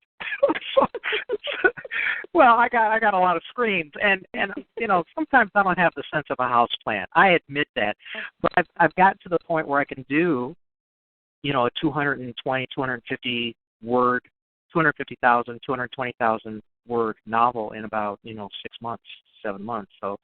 Speaker 2: Well, I got a lot of screens, and sometimes I don't have the sense of a house plan. I admit that, but I've gotten to the point where I can do a 250 word, 250,000, 220,000 word novel in about 6 months, 7 months. So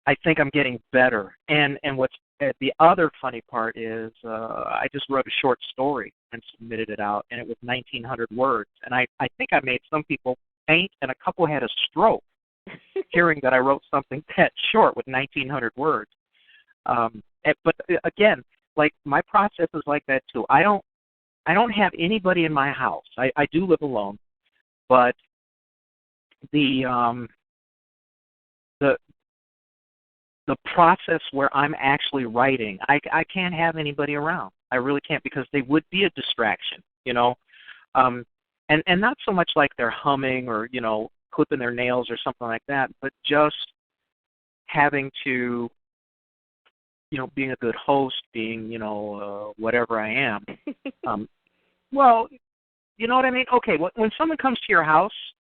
Speaker 2: I think I'm getting better. And what's the other funny part is I just wrote a short story and submitted it out, and it was 1,900 words. And I think I made some people faint, and a couple had a stroke hearing that I wrote something that short with 1,900 words. But again, like, my process is like that too. I don't have anybody in my house. I do live alone, but the process where I'm actually writing, I can't have anybody around. I really can't, because they would be a distraction, and not so much like they're humming or clipping their nails or something like that, but just having to, being a good host, being whatever I am. Well, you know what I mean? Okay, when someone comes to your house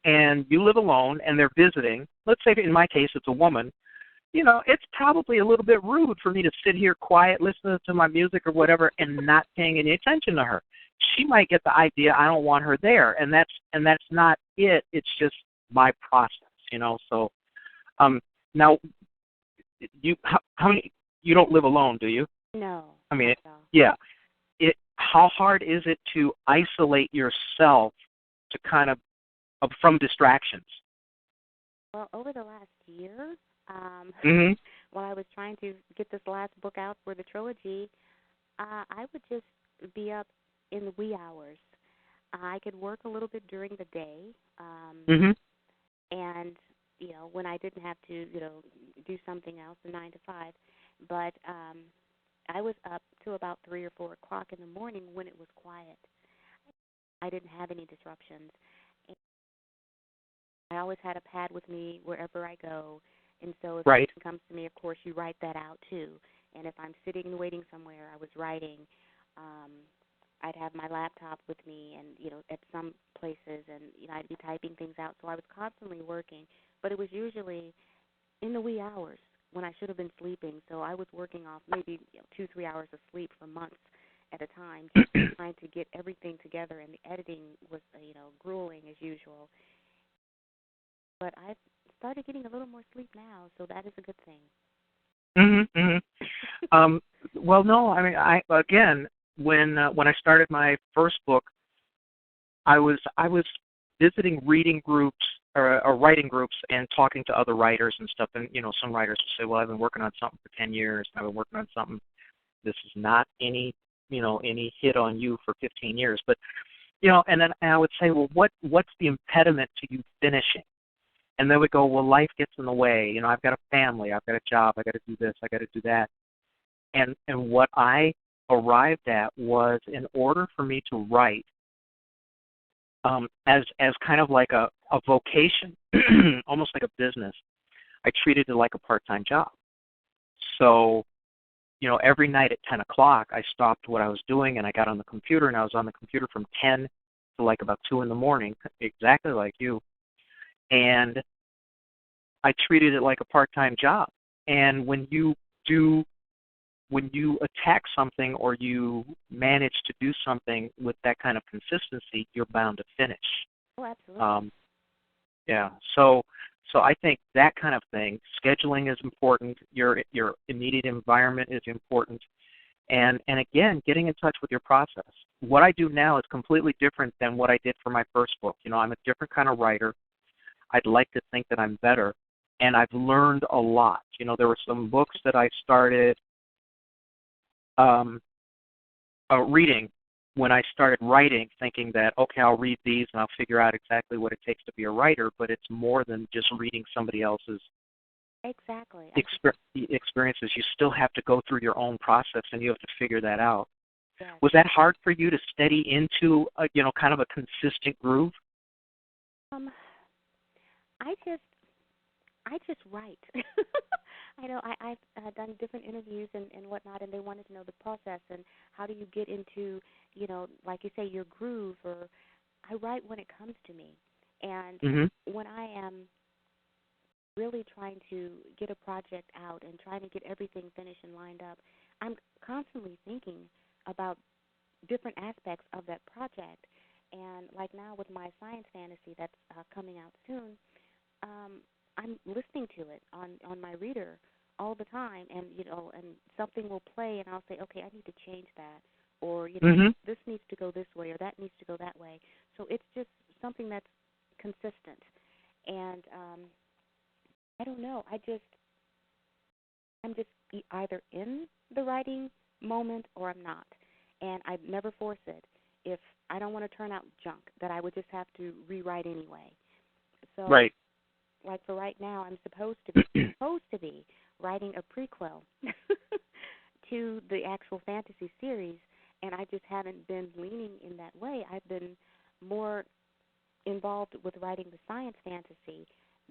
Speaker 2: and you live alone and they're visiting, let's say in my case it's a woman, it's probably a little bit rude for me to sit here quiet, listening to my music or whatever, and not paying any attention to her. She might get the idea I don't want her there, and that's not it. It's just my process, So, now, how many? You don't live alone, do you?
Speaker 3: No.
Speaker 2: Yeah. How hard is it to isolate yourself to kind of from distractions?
Speaker 3: Well, over the last year, while I was trying to get this last book out for the trilogy, I would just be up in the wee hours. I could work a little bit during the day, and when I didn't have to do something else, a 9 to 5, but I was up to about 3 or 4 o'clock in the morning when it was quiet. I didn't have any disruptions. I always had a pad with me wherever I go, and so if
Speaker 2: Right.
Speaker 3: something comes to me, of course, you write that out too. And if I'm sitting and waiting somewhere, I was writing. Um, I'd have my laptop with me, and at some places, and I'd be typing things out. So I was constantly working, but it was usually in the wee hours when I should have been sleeping. So I was working off maybe 2-3 hours of sleep for months at a time, just trying to get everything together. And the editing was, grueling as usual. But I've started getting a little more sleep now, so that is a good thing.
Speaker 2: Mhm. Mhm. Well, no, I mean, I again, when I started my first book, I was visiting reading groups or writing groups and talking to other writers and stuff. And some writers will say, "Well, I've been working on something for 10 years. And I've been working on something. This is not any hit on you for 15 years." But and then I would say, "Well, what's the impediment to you finishing?" And they would go, "Well, life gets in the way. I've got a family, I've got a job, I got to do this, I got to do that." And what I arrived at was, in order for me to write, as kind of like a vocation, almost like a business, I treated it like a part-time job. So, every night at 10 o'clock, I stopped what I was doing and I got on the computer, and I was on the computer from 10 to like about 2 in the morning, exactly like you. And I treated it like a part-time job. And when you attack something or you manage to do something with that kind of consistency, you're bound to finish.
Speaker 3: Oh, absolutely.
Speaker 2: Yeah. So I think that kind of thing, scheduling is important. Your immediate environment is important, and again, getting in touch with your process. What I do now is completely different than what I did for my first book. I'm a different kind of writer. I'd like to think that I'm better, and I've learned a lot. There were some books that I started reading when I started writing, thinking that, okay, I'll read these and I'll figure out exactly what it takes to be a writer, but it's more than just reading somebody else's
Speaker 3: Exactly.
Speaker 2: experiences. You still have to go through your own process, and you have to figure that out.
Speaker 3: Yes.
Speaker 2: Was that hard for you to steady into kind of a consistent groove?
Speaker 3: I just write. I've done different interviews and whatnot, and they wanted to know the process and how do you get into, like you say, your groove. Or I write when it comes to me, and
Speaker 2: Mm-hmm.
Speaker 3: when I am really trying to get a project out and trying to get everything finished and lined up, I'm constantly thinking about different aspects of that project. And like now with my science fantasy that's coming out soon, I'm listening to it on my reader all the time, and and something will play, and I'll say, okay, I need to change that, or
Speaker 2: Mm-hmm.
Speaker 3: this needs to go this way, or that needs to go that way. So it's just something that's consistent, and I don't know. I'm just either in the writing moment or I'm not, and I never force it. If I don't want to turn out junk, that I would just have to rewrite anyway. So
Speaker 2: Right.
Speaker 3: like for right now, I'm supposed to be writing a prequel to the actual fantasy series, and I just haven't been leaning in that way. I've been more involved with writing the science fantasy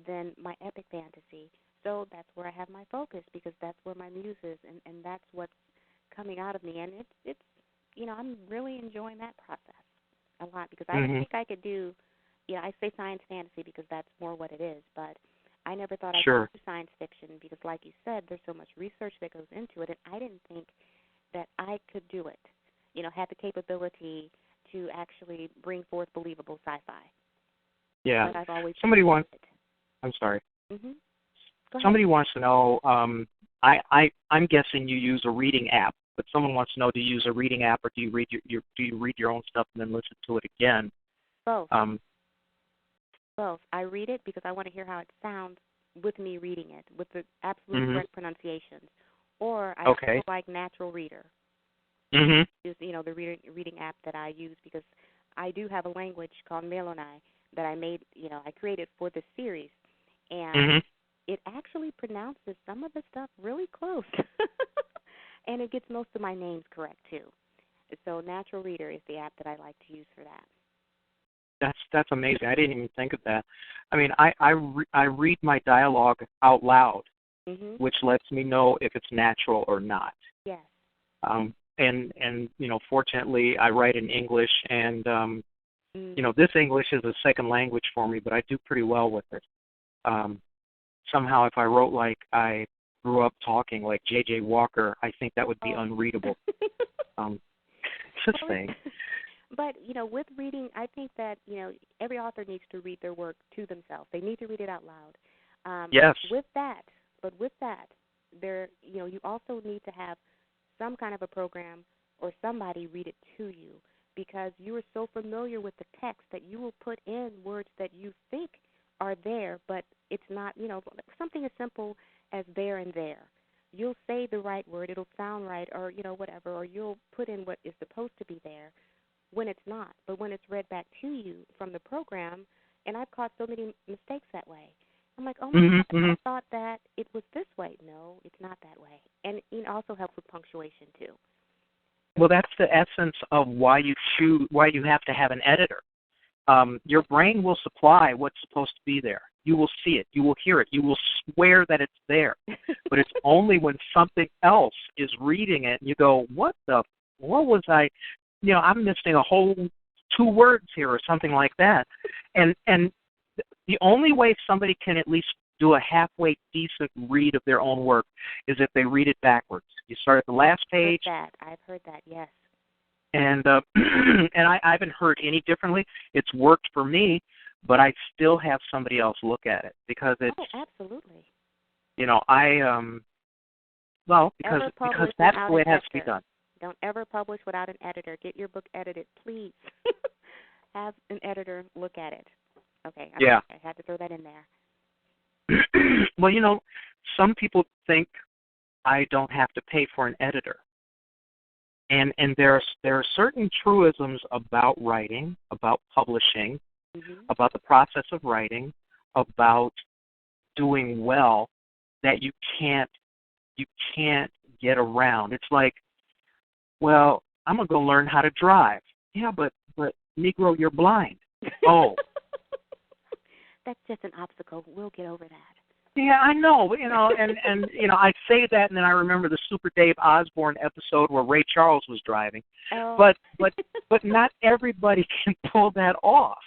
Speaker 3: than my epic fantasy. So that's where I have my focus, because that's where my muse is, and that's what's coming out of me. And it's I'm really enjoying that process a lot, because I didn't
Speaker 2: Mm-hmm.
Speaker 3: think I could do, I say science fantasy because that's more what it is, but I never thought I could
Speaker 2: Sure.
Speaker 3: do science fiction because, like you said, there's so much research that goes into it, and I didn't think that I could do it, had the capability to actually bring forth believable sci-fi.
Speaker 2: Yeah.
Speaker 3: But I've always
Speaker 2: Somebody wants.
Speaker 3: it.
Speaker 2: I'm sorry.
Speaker 3: Mm-hmm. Go ahead.
Speaker 2: Somebody wants to know. I'm guessing you use a reading app, but someone wants to know: do you use a reading app, or do you read do you read your own stuff and then listen to it again?
Speaker 3: Both.
Speaker 2: Um,
Speaker 3: Both. I read it because I want to hear how it sounds with me reading it, with the absolute
Speaker 2: mm-hmm.
Speaker 3: correct pronunciations. Or I
Speaker 2: Okay.
Speaker 3: also like Natural Reader.
Speaker 2: Mm-hmm.
Speaker 3: Is the reading app that I use, because I do have a language called Melonai that I made. I created for this series, and
Speaker 2: Mm-hmm.
Speaker 3: it actually pronounces some of the stuff really close, and it gets most of my names correct too. So Natural Reader is the app that I like to use for that.
Speaker 2: That's amazing. I didn't even think of that. I mean, I read my dialogue out loud, which lets me know if it's natural or not.
Speaker 3: Yes.
Speaker 2: And fortunately, I write in English, and this English is a second language for me, but I do pretty well with it. Somehow, if I wrote like I grew up talking like J.J. Walker, I think that would be unreadable. It's a thing.
Speaker 3: But, with reading, I think that, every author needs to read their work to themselves. They need to read it out loud.
Speaker 2: Yes.
Speaker 3: With that, there, you also need to have some kind of a program or somebody read it to you, because you are so familiar with the text that you will put in words that you think are there, but it's not, something as simple as there and there. You'll say the right word, it'll sound right, or, whatever, or you'll put in what is supposed to be there when it's not. But when it's read back to you from the program, and I've caught so many mistakes that way. I'm like, oh, my God, I thought that it was this way. No, it's not that way. And it also helps with punctuation, too.
Speaker 2: Well, that's the essence of why you have to have an editor. Your brain will supply what's supposed to be there. You will see it. You will hear it. You will swear that it's there. But it's only when something else is reading it and you go, what was I, I'm missing a whole 2 words here or something like that. And the only way somebody can at least do a halfway decent read of their own work is if they read it backwards. You start at the last page.
Speaker 3: I've heard that, yes.
Speaker 2: And and I haven't heard any differently. It's worked for me, but I still have somebody else look at it because it's.
Speaker 3: Oh, absolutely.
Speaker 2: Because that's the way it has to be done.
Speaker 3: Don't ever publish without an editor. Get your book edited, please. Have an editor look at it. Okay. I had to throw that in there.
Speaker 2: Well, some people think I don't have to pay for an editor. And there are certain truisms about writing, about publishing, about the process of writing, about doing well that you can't get around. It's like, well, I'm gonna go learn how to drive. Yeah, but Negro, you're blind. Oh.
Speaker 3: That's just an obstacle. We'll get over that.
Speaker 2: Yeah, I know, and I say that, and then I remember the Super Dave Osborne episode where Ray Charles was driving.
Speaker 3: Oh.
Speaker 2: But not everybody can pull that off,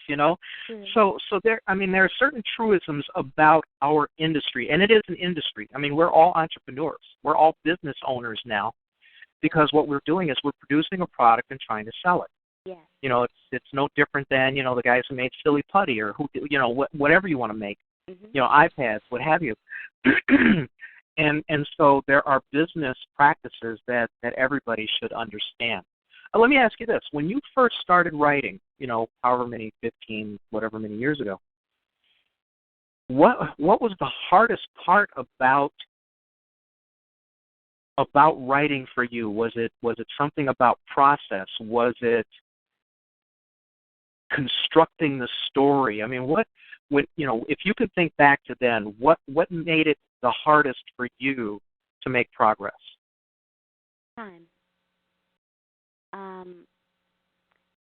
Speaker 2: So there are certain truisms about our industry, and it is an industry. I mean, we're all entrepreneurs. We're all business owners now, because what we're doing is we're producing a product and trying to sell it.
Speaker 3: Yes.
Speaker 2: It's no different than, the guys who made Silly Putty or who, whatever you want to make. iPads, what have you. and so there are business practices that everybody should understand. Let me ask you this. When you first started writing, however many, 15, whatever many years ago, what was the hardest part about writing for you? Was it something about process? Was it constructing the story? I mean, if you could think back to then, what made it the hardest for you to make progress?
Speaker 3: Time.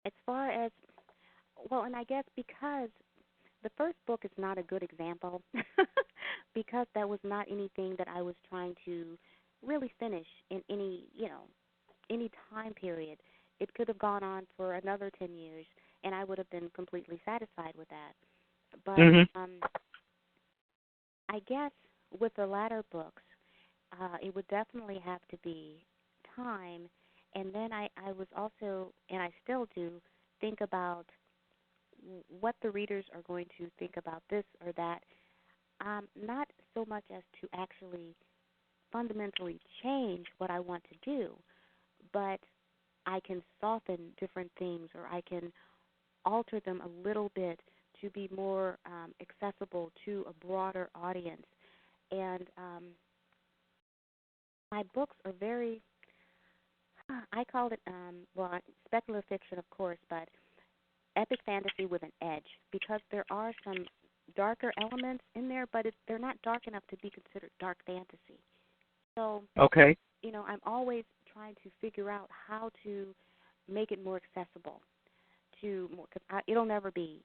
Speaker 3: As far as, and I guess because the first book is not a good example, because that was not anything that I was trying to really finish in any time period. It could have gone on for another 10 years, and I would have been completely satisfied with that. But I guess with the latter books, it would definitely have to be time. And then I was also, and I still do, think about what the readers are going to think about this or that. Not so much as to actually fundamentally change what I want to do, but I can soften different things, or I can alter them a little bit to be more accessible to a broader audience. And my books are very, I call it, speculative fiction, of course, but epic fantasy with an edge, because there are some darker elements in there, but they're not dark enough to be considered dark fantasy. So,
Speaker 2: okay.
Speaker 3: I'm always trying to figure out how to make it more accessible to more, because it'll never be,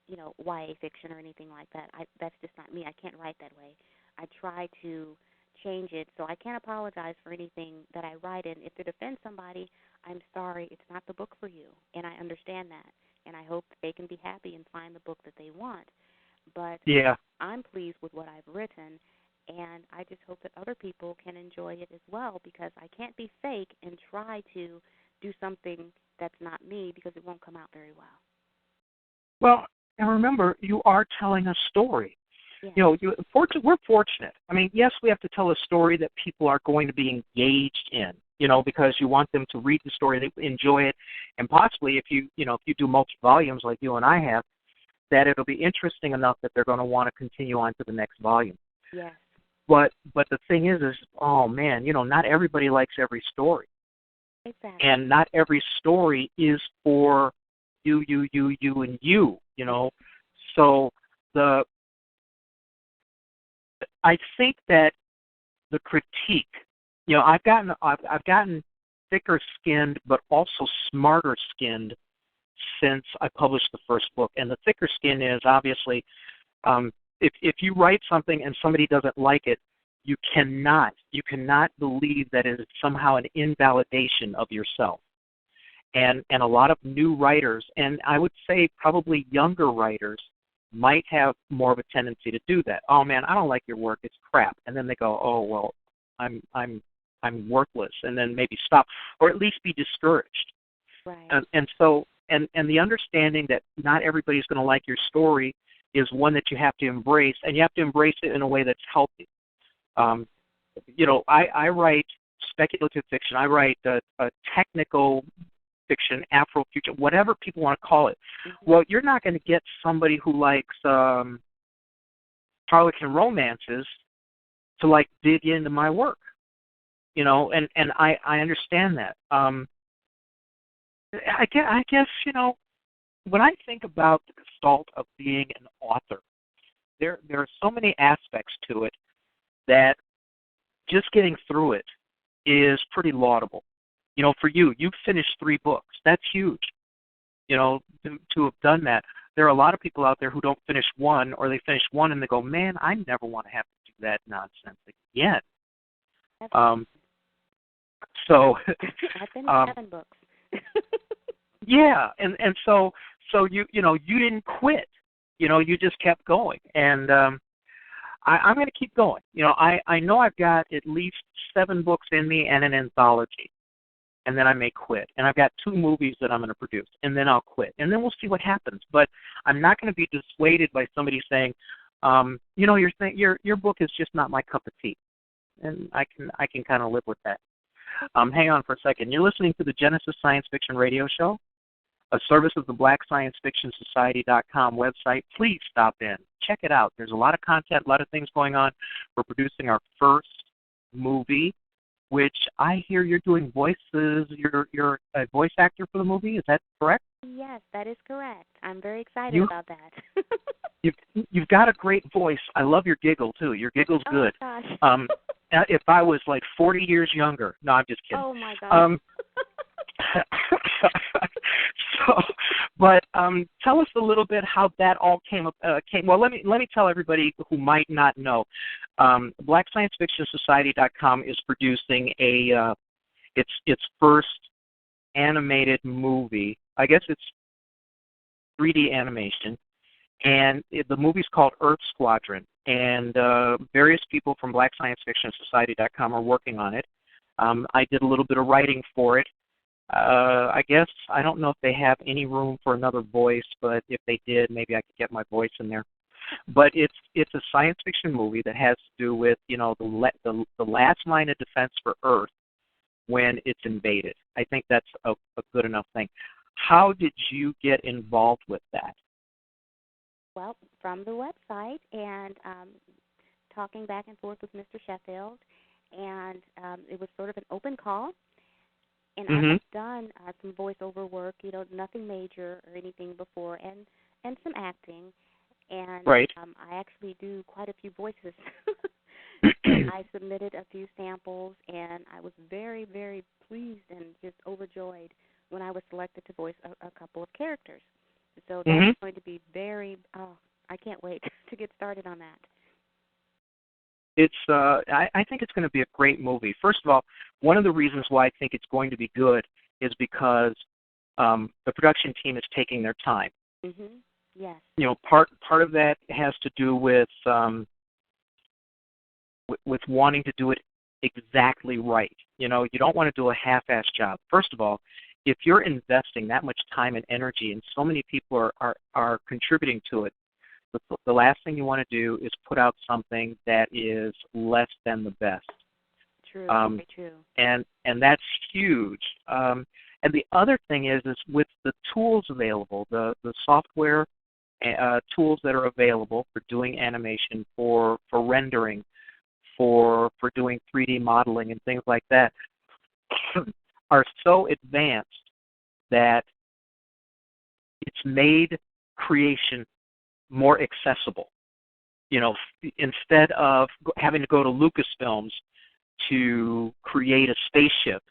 Speaker 3: YA fiction or anything like that. That's just not me. I can't write that way. I try to change it, so I can't apologize for anything that I write. And if it offends somebody, I'm sorry. It's not the book for you, and I understand that. And I hope that they can be happy and find the book that they want. But
Speaker 2: Yeah.
Speaker 3: I'm pleased with what I've written, and I just hope that other people can enjoy it as well, because I can't be fake and try to do something that's not me, because it won't come out very well.
Speaker 2: Well, and remember, you are telling a story.
Speaker 3: Yeah.
Speaker 2: We're fortunate. I mean, yes, we have to tell a story that people are going to be engaged in, because you want them to read the story, they enjoy it, and possibly if you do multi-volumes like you and I have, that it'll be interesting enough that they're going to want to continue on to the next volume.
Speaker 3: Yes.
Speaker 2: But the thing is, oh man, not everybody likes every story.
Speaker 3: Exactly.
Speaker 2: And not every story is for you, and you. So I think that the critique, I've gotten thicker skinned, but also smarter skinned since I published the first book. And the thicker skin is obviously, if you write something and somebody doesn't like it, you cannot believe that it is somehow an invalidation of yourself. And a lot of new writers, and I would say probably younger writers, might have more of a tendency to do that. Oh man, I don't like your work; it's crap. And then they go, oh well, I'm worthless, and then maybe stop, or at least be discouraged.
Speaker 3: Right.
Speaker 2: And so the understanding that not everybody's going to like your story is one that you have to embrace, and you have to embrace it in a way that's healthy. I write speculative fiction. I write a technical fiction, Afro-future, whatever people want to call it.
Speaker 3: Mm-hmm.
Speaker 2: Well, you're not going to get somebody who likes Harlequin romances to dig into my work, and I understand that. I guess when I think about the gestalt of being an author, there are so many aspects to it that just getting through it is pretty laudable. For you've finished 3 books. That's huge. To have done that. There are a lot of people out there who don't finish one, or they finish one and they go, man, I never want to have to do that nonsense again. So
Speaker 3: I've finished 7 books.
Speaker 2: Yeah, and so you didn't quit. You just kept going, and I'm going to keep going. I know I've got at least 7 books in me and an anthology, and then I may quit. And I've got 2 movies that I'm going to produce, and then I'll quit, and then we'll see what happens. But I'm not going to be dissuaded by somebody saying, your book is just not my cup of tea, and I can kind of live with that. Hang on for a second. You're listening to the Genesis Science Fiction Radio Show, a service of the BlackScienceFictionSociety.com website. Please stop in. Check it out. There's a lot of content, a lot of things going on. We're producing our first movie, which I hear you're doing voices. You're a voice actor for the movie. Is that correct?
Speaker 3: Yes, that is correct. I'm very excited about that.
Speaker 2: You've got a great voice. I love your giggle, too. Your giggle's good.
Speaker 3: Oh, gosh.
Speaker 2: If I was 40 years younger. No, I'm just kidding.
Speaker 3: Oh, my gosh.
Speaker 2: But tell us a little bit how that all came. Well, let me tell everybody who might not know. BlackScienceFictionSociety.com is producing its first animated movie. I guess it's 3D animation, and the movie's called Earth Squadron. And various people from BlackScienceFictionSociety.com are working on it. I did a little bit of writing for it. I guess I don't know if they have any room for another voice, but if they did, maybe I could get my voice in there. But it's a science fiction movie that has to do with the last line of defense for Earth when it's invaded. I think that's a good enough thing. How did you get involved with that?
Speaker 3: Well, from the website and talking back and forth with Mr. Sheffield, and it was sort of an open call. And I have done some voiceover work, nothing major or anything before, and some acting. And
Speaker 2: right.
Speaker 3: I actually do quite a few voices. I submitted a few samples, and I was very, very pleased and just overjoyed when I was selected to voice a couple of characters. So that's
Speaker 2: Hmm.
Speaker 3: going to be very. Oh, I can't wait to get started on that.
Speaker 2: I think it's going to be a great movie. First of all, one of the reasons why I think it's going to be good is because the production team is taking their time.
Speaker 3: Mhm. Yes.
Speaker 2: Part of that has to do with wanting to do it exactly right. You don't want to do a half-assed job. First of all, if you're investing that much time and energy, and so many people are contributing to it, the last thing you want to do is put out something that is less than the best.
Speaker 3: True.
Speaker 2: Um,
Speaker 3: Very true.
Speaker 2: and that's huge. And the other thing is with the tools available, the software tools that are available for doing animation, for rendering, for doing 3D modeling and things like that, are so advanced that it's made creation more accessible. Instead of having to go to Lucasfilms to create a spaceship,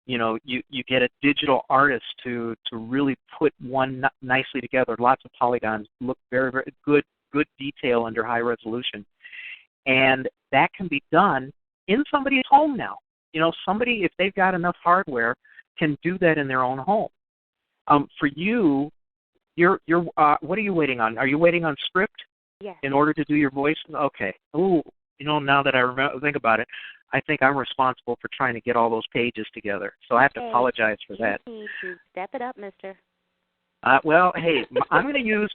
Speaker 2: you get a digital artist to really put one nicely together. Lots of polygons, look very, very good detail under high resolution, and that can be done in somebody's home now. Somebody, if they've got enough hardware, can do that in their own home. For you, you're what are you waiting on? Are you waiting on script
Speaker 3: Yes.
Speaker 2: in order to do your voice? Okay. Ooh, now that I think about it, I think I'm responsible for trying to get all those pages together. So I have to apologize for that.
Speaker 3: You need to step it up, mister.
Speaker 2: Well, hey, I'm going to use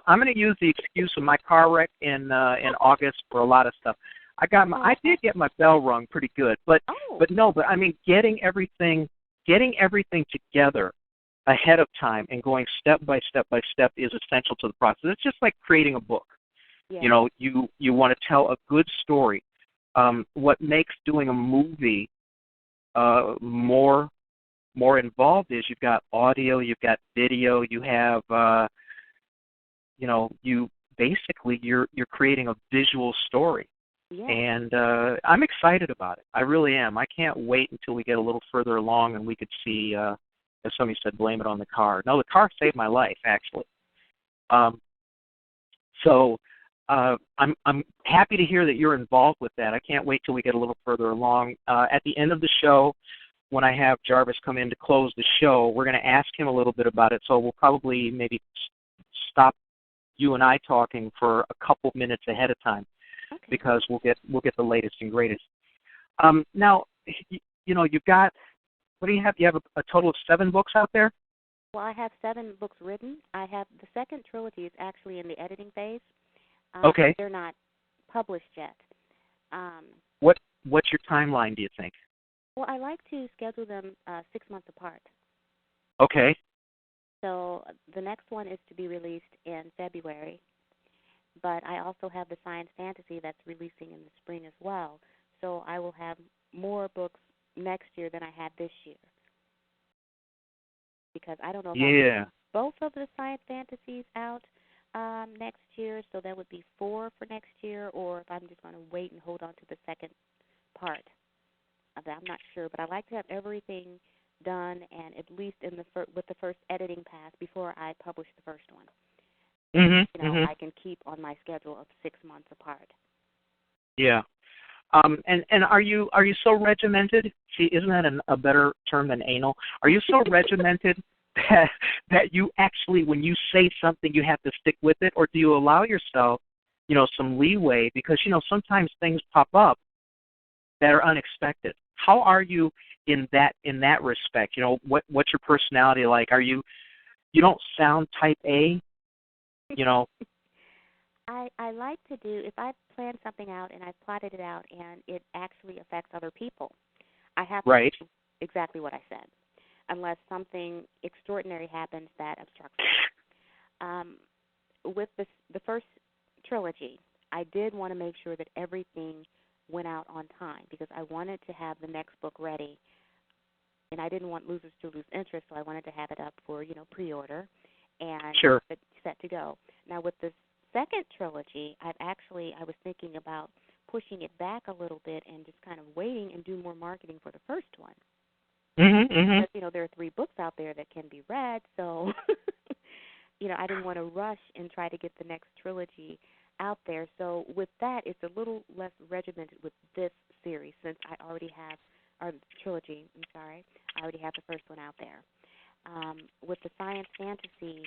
Speaker 2: the excuse of my car wreck in August for a lot of stuff. I did get my bell rung pretty good, but I mean getting everything together ahead of time and going step by step is essential to the process. It's just like creating a book.
Speaker 3: Yes.
Speaker 2: You want to tell a good story. What makes doing a movie more involved is you've got audio, you've got video, you have you're creating a visual story.
Speaker 3: Yes.
Speaker 2: And I'm excited about it. I really am. I can't wait until we get a little further along and we could see, as somebody said, blame it on the car. No, the car saved my life, actually. So I'm happy to hear that you're involved with that. I can't wait till we get a little further along. At the end of the show, when I have Jarvis come in to close the show, we're going to ask him a little bit about it. So we'll probably maybe stop you and I talking for a couple minutes ahead of time.
Speaker 3: Okay.
Speaker 2: Because we'll get the latest and greatest. Now, you've got, what do you have? You have a total of 7 books out there?
Speaker 3: Well, I have 7 books written. I have the second trilogy is actually in the editing phase.
Speaker 2: Okay.
Speaker 3: They're not published yet.
Speaker 2: What's your timeline, do you think?
Speaker 3: Well, I like to schedule them 6 months apart.
Speaker 2: Okay.
Speaker 3: So the next one is to be released in February. But I also have the science fantasy that's releasing in the spring as well. So I will have more books next year than I had this year. Because I don't know if I'll get both of the science fantasies out next year, so that would be 4 for next year, or if I'm just going to wait and hold on to the second part of that. I'm not sure, but I like to have everything done and at least with the first editing pass before I publish the first one. I can keep on my schedule of 6 months apart.
Speaker 2: Yeah. And are you so regimented? See, isn't that a better term than anal? Are you so regimented that you actually, when you say something, you have to stick with it, or do you allow yourself, some leeway because sometimes things pop up that are unexpected? How are you in that respect? What's your personality like? You don't sound type A,
Speaker 3: I like to do, if I plan something out and I've plotted it out and it actually affects other people, I have to do exactly what I said, unless something extraordinary happens that obstructs it. With the first trilogy, I did want to make sure that everything went out on time because I wanted to have the next book ready, and I didn't want losers to lose interest, so I wanted to have it up for, pre-order and set to go. Now, with the second trilogy, I was thinking about pushing it back a little bit and just kind of waiting and do more marketing for the first one. Because, there are 3 books out there that can be read. try to get the next trilogy out there. So with that, it's a little less regimented with this series since I already have, or trilogy, I'm sorry, I already have the first one out there. With the science fantasy,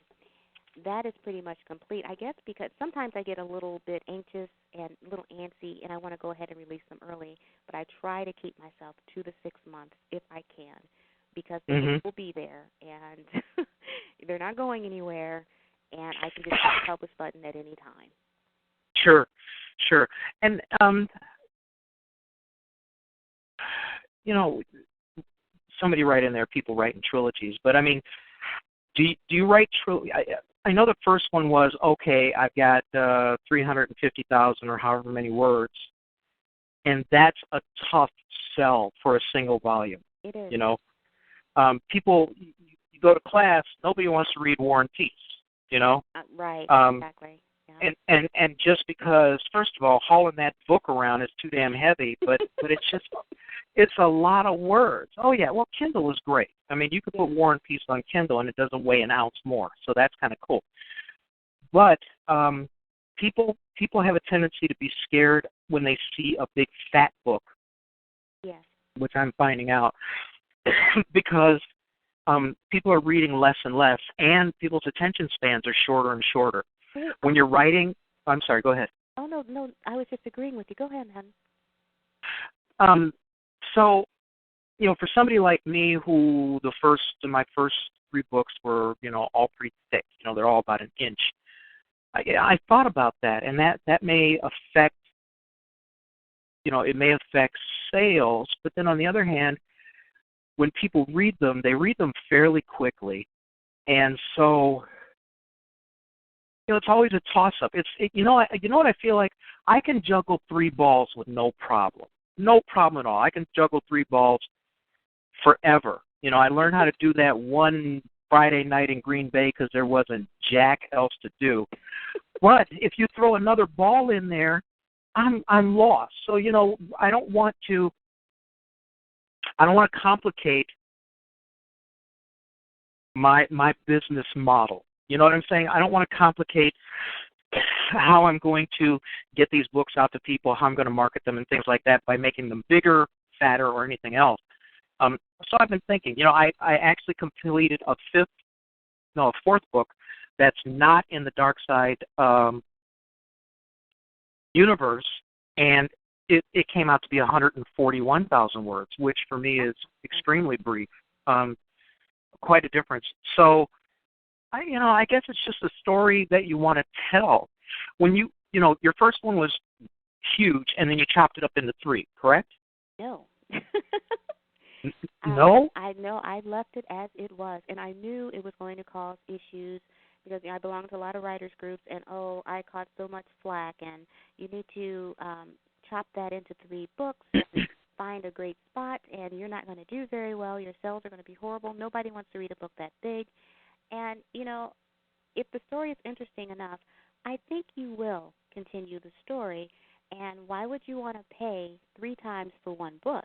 Speaker 3: that is pretty much complete, I guess, because sometimes I get a little bit anxious and a little antsy, and I want to go ahead and release them early, but I try to keep myself 2 to 6 months if I can, because the books will be there, and they're not going anywhere, and I can just hit the publish button at any time.
Speaker 2: Sure, sure. And, you know, somebody write in there, people write in trilogies, but I mean, do you write trilogy? I know the first one was, okay, I've got 350,000 or however many words, and that's a tough sell for a single volume.
Speaker 3: It is.
Speaker 2: You know, people, you go to class, nobody wants to read War and Peace, you know?
Speaker 3: Right, exactly. Yeah.
Speaker 2: And just because, first of all, hauling that book around is too damn heavy, but it's a lot of words. Oh yeah, well Kindle is great. I mean, you could put War and Peace on Kindle and it doesn't weigh an ounce more, so that's kind of cool. But people have a tendency to be scared when they see a big fat book.
Speaker 3: Yes.
Speaker 2: Which I'm finding out because people are reading less and less, and people's attention spans are shorter and shorter. When you're writing, I'm sorry, go ahead.
Speaker 3: Oh, no, I was just agreeing with you. Go ahead, hon.
Speaker 2: So, you know, for somebody like me who my first 3 books were, you know, all pretty thick, you know, they're all about an inch. I thought about that, and that may affect, you know, it may affect sales, but then on the other hand, when people read them, they read them fairly quickly, and so, you know, it's always a toss-up. You know what I feel like? I can juggle 3 balls with no problem. No problem at all. I can juggle 3 balls forever. You know, I learned how to do that one Friday night in Green Bay because there wasn't jack else to do. But if you throw another ball in there, I'm lost. So, you know, I don't want to complicate my business model. You know what I'm saying? I don't want to complicate how I'm going to get these books out to people, how I'm going to market them and things like that by making them bigger, fatter, or anything else. So I've been thinking, you know, I actually completed a 4th book that's not in the Dark Side universe, and it came out to be 141,000 words, which for me is extremely brief. Quite a difference. So, I guess it's just a story that you want to tell. When you know, your first one was huge, and then you chopped it up into 3, correct?
Speaker 3: No.
Speaker 2: No?
Speaker 3: I know. I left it as it was, and I knew it was going to cause issues because I belong to a lot of writers groups, and I caught so much flack, and you need to chop that into 3 books, find a great spot, and you're not going to do very well. Your sales are going to be horrible. Nobody wants to read a book that big. And, you know, if the story is interesting enough, I think you will continue the story. And why would you want to pay 3 times for 1 book?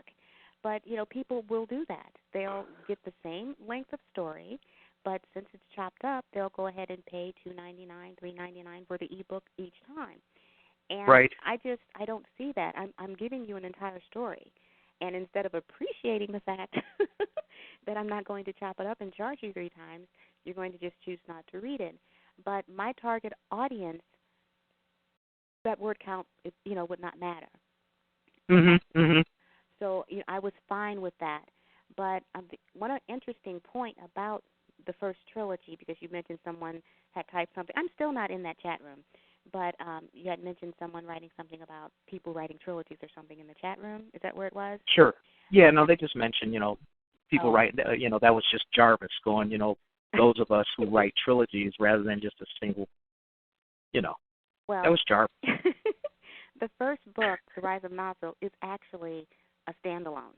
Speaker 3: But, you know, people will do that. They'll get the same length of story, but since it's chopped up, they'll go ahead and pay $2.99, $3.99 for the ebook each time. And
Speaker 2: right.
Speaker 3: I don't see that. I'm giving you an entire story. And instead of appreciating the fact that I'm not going to chop it up and charge you 3 times, you're going to just choose not to read it. But my target audience, that word count, would not matter.
Speaker 2: Mm-hmm. Mm-hmm.
Speaker 3: So I was fine with that. But one interesting point about the first trilogy, because you mentioned someone had typed something. I'm still not in that chat room, but you had mentioned someone writing something about people writing trilogies or something in the chat room. Is that where it was?
Speaker 2: Sure. Yeah, no, they just mentioned, people write, that was just Jarvis going, those of us who write trilogies rather than just a single,
Speaker 3: Well,
Speaker 2: that was Jarvis.
Speaker 3: The first book, The Rise of Nozzle, is actually a standalone.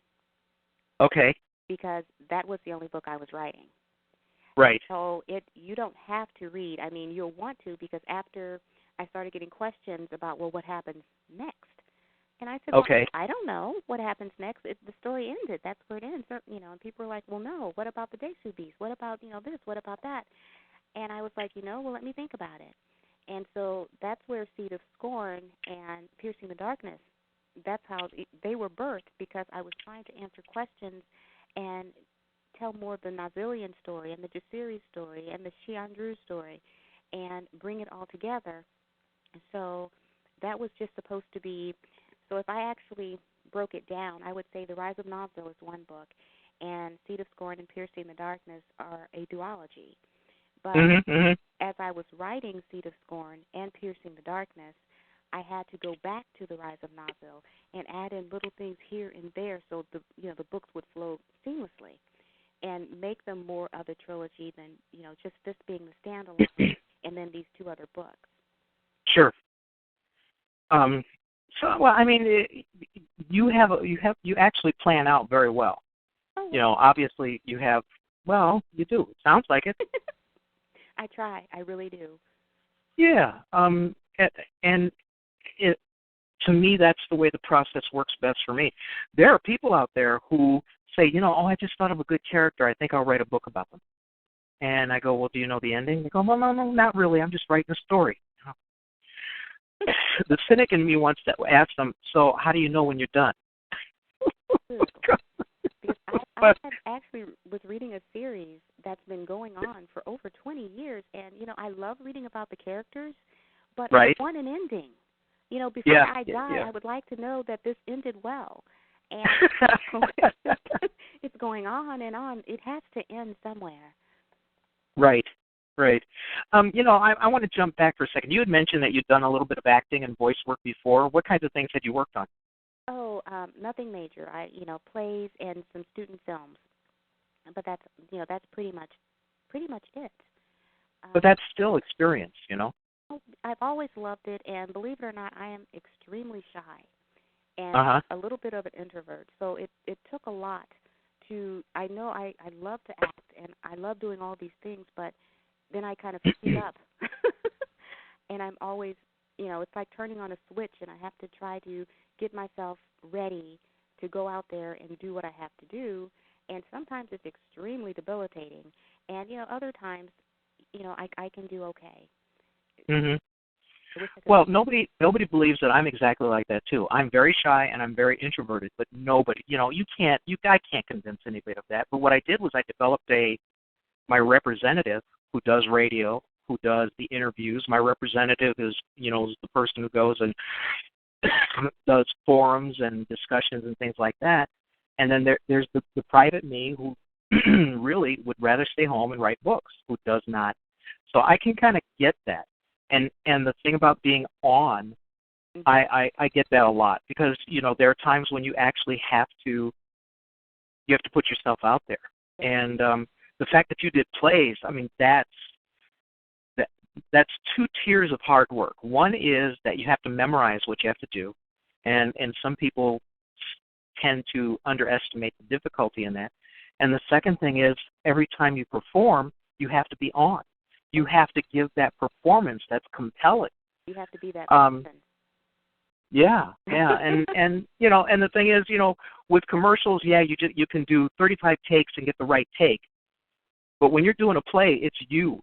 Speaker 2: Okay.
Speaker 3: Because that was the only book I was writing.
Speaker 2: Right.
Speaker 3: So you don't have to read. I mean, you'll want to, because after I started getting questions about, well, what happens next? And I said,
Speaker 2: okay.
Speaker 3: Well, I don't know what happens next. The story ended. That's where it ends. So, and people were like, well, no, what about the Desu Beast? What about, this? What about that? And I was like, well, let me think about it. And so that's where Seed of Scorn and Piercing the Darkness, that's how they were birthed, because I was trying to answer questions and tell more of the Nazilian story and the Jasiri story and the Shiandru story and bring it all together. So that was just supposed to be, so if I actually broke it down, I would say The Rise of Nazil is one book, and Seed of Scorn and Piercing the Darkness are a duology. But as I was writing Seed of Scorn and Piercing the Darkness, I had to go back to The Rise of Nazil and add in little things here and there so the books would flow seamlessly and make them more of a trilogy than, just this being the standalone and then these two other books.
Speaker 2: Sure. So, well, I mean, you actually plan out very well.
Speaker 3: Oh,
Speaker 2: Obviously you have. Well, you do. It sounds like it.
Speaker 3: I try. I really do.
Speaker 2: Yeah. And to me, that's the way the process works best for me. There are people out there who say, I just thought of a good character. I think I'll write a book about them. And I go, well, do you know the ending? They go, well, no, not really. I'm just writing a story. The cynic in me wants to ask them, so how do you know when you're done?
Speaker 3: Because I actually was reading a series that's been going on for over 20 years, and, I love reading about the characters, but
Speaker 2: right.
Speaker 3: I want an ending. Before I die,
Speaker 2: yeah.
Speaker 3: I would like to know that this ended well. And it's going on and on. It has to end somewhere.
Speaker 2: Right. I want to jump back for a second. You had mentioned that you'd done a little bit of acting and voice work before. What kinds of things had you worked on?
Speaker 3: Oh, nothing major. Plays and some student films. But that's pretty much it.
Speaker 2: But that's still experience,
Speaker 3: I've always loved it, and believe it or not, I am extremely shy and a little bit of an introvert. So it took a lot I know I love to act, and I love doing all these things, but then I kind of speed up. And I'm always, it's like turning on a switch, and I have to try to get myself ready to go out there and do what I have to do. And sometimes it's extremely debilitating. And, other times, I can do okay.
Speaker 2: Well, nobody believes that I'm exactly like that too. I'm very shy and I'm very introverted, but nobody, I can't convince anybody of that. But what I did was I developed my representative who does radio, who does the interviews. My representative is the person who goes and does forums and discussions and things like that. And then there's the private me who really would rather stay home and write books, who does not. So I can kind of get that. And the thing about being on, I get that a lot, because there are times when you actually have to put yourself out there. And the fact that you did plays, I mean, that's two tiers of hard work. One is that you have to memorize what you have to do, and some people tend to underestimate the difficulty in that. And the second thing is, every time you perform, you have to be on. You have to give that performance that's compelling.
Speaker 3: You have to be that person.
Speaker 2: Yeah, and and the thing is, with commercials, you can do 35 takes and get the right take. But when you're doing a play, it's you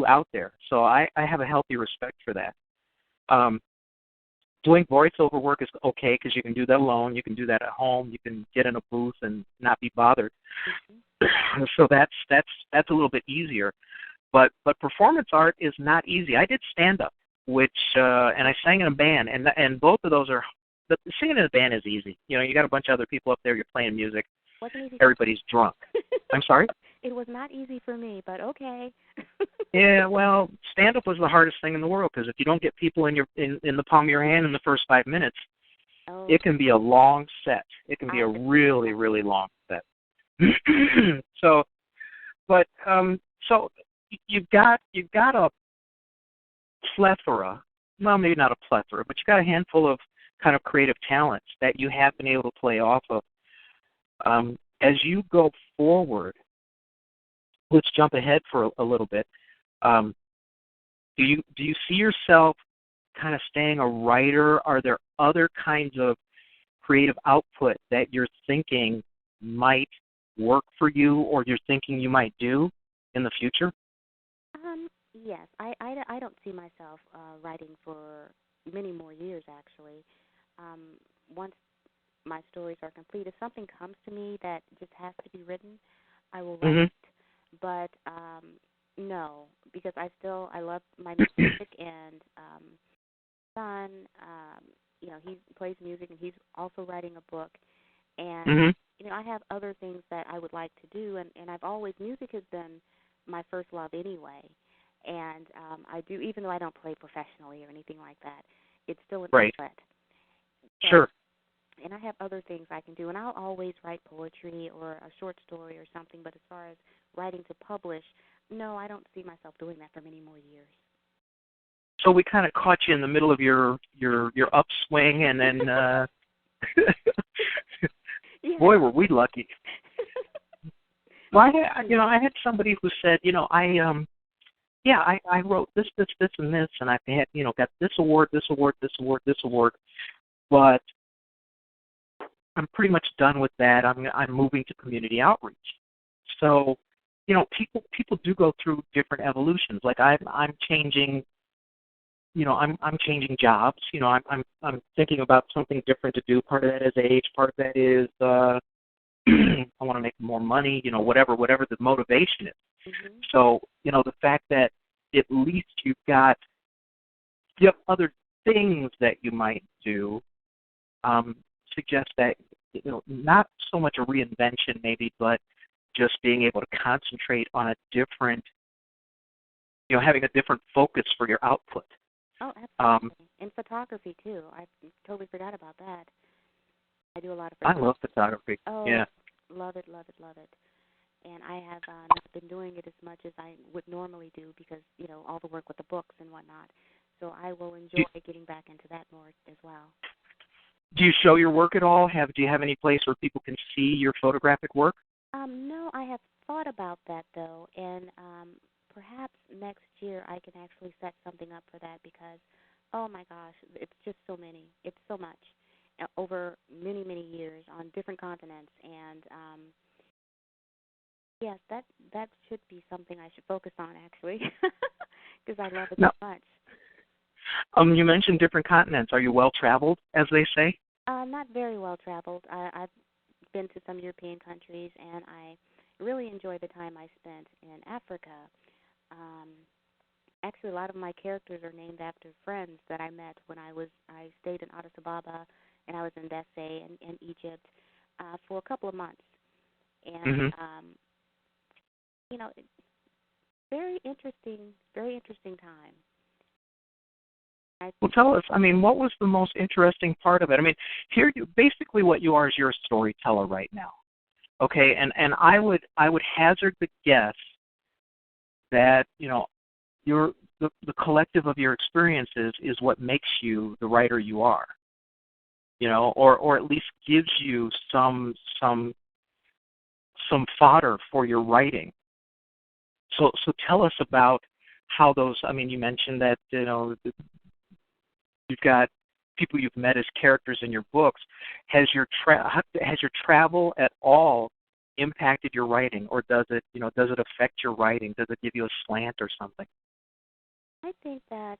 Speaker 2: out there. So I have a healthy respect for that. Doing voiceover work is okay because you can do that alone. You can do that at home. You can get in a booth and not be bothered. So that's a little bit easier. But performance art is not easy. I did stand-up, which and I sang in a band, and both of those the singing in a band is easy. You got a bunch of other people up there. You're playing music.
Speaker 3: Wasn't easy.
Speaker 2: Everybody's drunk. I'm sorry?
Speaker 3: It was not easy for me, but okay.
Speaker 2: Yeah, well, stand-up was the hardest thing in the world, because if you don't get people in the palm of your hand in the first 5 minutes, it can be a long set. It can be a really, really long set. So you've got a plethora. Well, maybe not a plethora, but you've got a handful of kind of creative talents that you have been able to play off of. As you go forward, let's jump ahead for a little bit. Do you see yourself kind of staying a writer? Are there other kinds of creative output that you're thinking might work for you, or you're thinking you might do in the future?
Speaker 3: Yes, I don't see myself writing for many more years, actually. Once my stories are complete, if something comes to me that just has to be written, I will write
Speaker 2: Mhm.
Speaker 3: it. But no, because I love my music, and son, he plays music, and he's also writing a book. And
Speaker 2: Mhm.
Speaker 3: I have other things that I would like to do, and I've always music has been my first love anyway. And I do, even though I don't play professionally or anything like that, it's still an
Speaker 2: Right.
Speaker 3: outlet. So,
Speaker 2: Sure.
Speaker 3: and I have other things I can do, and I'll always write poetry or a short story or something. But as far as writing to publish, no, I don't see myself doing that for many more years.
Speaker 2: So we kind of caught you in the middle of your upswing, and then
Speaker 3: Yeah.
Speaker 2: boy, were we lucky. Well, I had somebody who said, yeah, I wrote this, and this, and I had, got this award, this award, this award, this award, but I'm pretty much done with that. I'm moving to community outreach. So, people do go through different evolutions. Like I'm changing, I'm changing jobs. I'm thinking about something different to do. Part of that is age. Part of that is I want to make more money. Whatever the motivation is.
Speaker 3: Mhm.
Speaker 2: So, the fact that at least you have other things that you might do um, suggests that not so much a reinvention maybe, but just being able to concentrate on a different, having a different focus for your output.
Speaker 3: Oh,
Speaker 2: Um,
Speaker 3: absolutely. And photography too. I totally forgot about that. I do a lot of
Speaker 2: I
Speaker 3: photography.
Speaker 2: love photography.
Speaker 3: Oh,
Speaker 2: Yeah.
Speaker 3: love it, love it, love it. And I have not been doing it as much as I would normally do because, all the work with the books and whatnot. So I will
Speaker 2: Do,
Speaker 3: enjoy getting back into that more as well.
Speaker 2: do you show your work at all? Do you have any place where people can see your photographic work?
Speaker 3: No, I have thought about that though, and perhaps next year I can actually set something up for that because, oh my gosh, it's just so many. It's so much over many, many years on different continents, and yes, that should be something I should focus on actually, because I love it
Speaker 2: No.
Speaker 3: so much.
Speaker 2: You mentioned different continents. Are you well traveled, as they say?
Speaker 3: Not very well traveled. I've been to some European countries, and I really enjoy the time I spent in Africa. Um, Actually, a lot of my characters are named after friends that I met when I stayed in Addis Ababa, and I was in Dessay in Egypt for a couple of months, and
Speaker 2: Hmm.
Speaker 3: it's very interesting time. I
Speaker 2: Well, tell us. I mean, what was the most interesting part of it? I mean, basically what you are is you're a storyteller right now. Okay, and I would hazard the guess that the collective of your experiences is what makes you the writer you are. Or at least gives you some fodder for your writing. So tell us about how those. I mean, you mentioned that you've got people you've met as characters in your books. Has your travel at all impacted your writing, or does it affect your writing? Does it give you a slant or something?
Speaker 3: I think that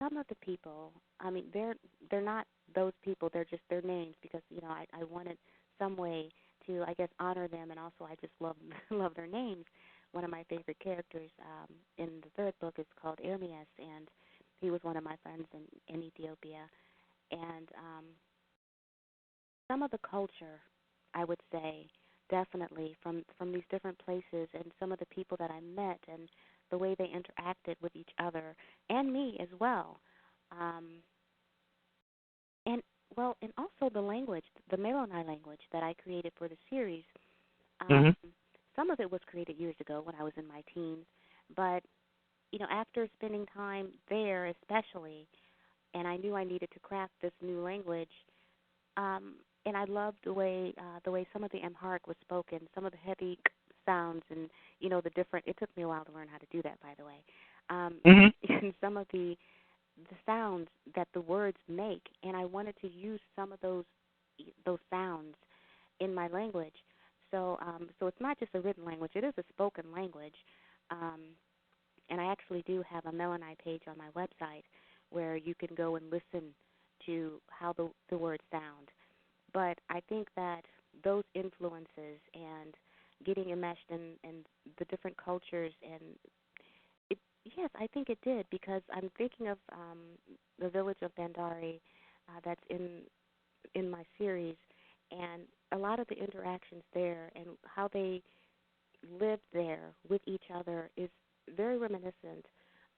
Speaker 3: some of the people, I mean, they're not those people. They're just their names because I wanted some way to, I guess, honor them, and also I just love love their names. One of my favorite characters in the third book is called Ermias, and he was one of my friends in Ethiopia. And some of the culture, I would say, definitely from these different places, and some of the people that I met, and the way they interacted with each other and me as well. Um, and and also the language, the Meronai language that I created for the series. Um,
Speaker 2: Hmm.
Speaker 3: some of it was created years ago when I was in my teens, but after spending time there, especially, and I knew I needed to craft this new language. And I loved the way some of the Amharic was spoken, some of the heavy sounds, and the different. It took me a while to learn how to do that, by the way.
Speaker 2: Hmm.
Speaker 3: And some of the sounds that the words make, and I wanted to use some of those sounds in my language. So it's not just a written language; it is a spoken language. Um, And I actually do have a Melanie page on my website where you can go and listen to how the words sound. But I think that those influences and getting enmeshed in the different cultures and it, yes, I think it did because I'm thinking of the village of Bandari that's in my series, and a lot of the interactions there and how they lived there with each other is very reminiscent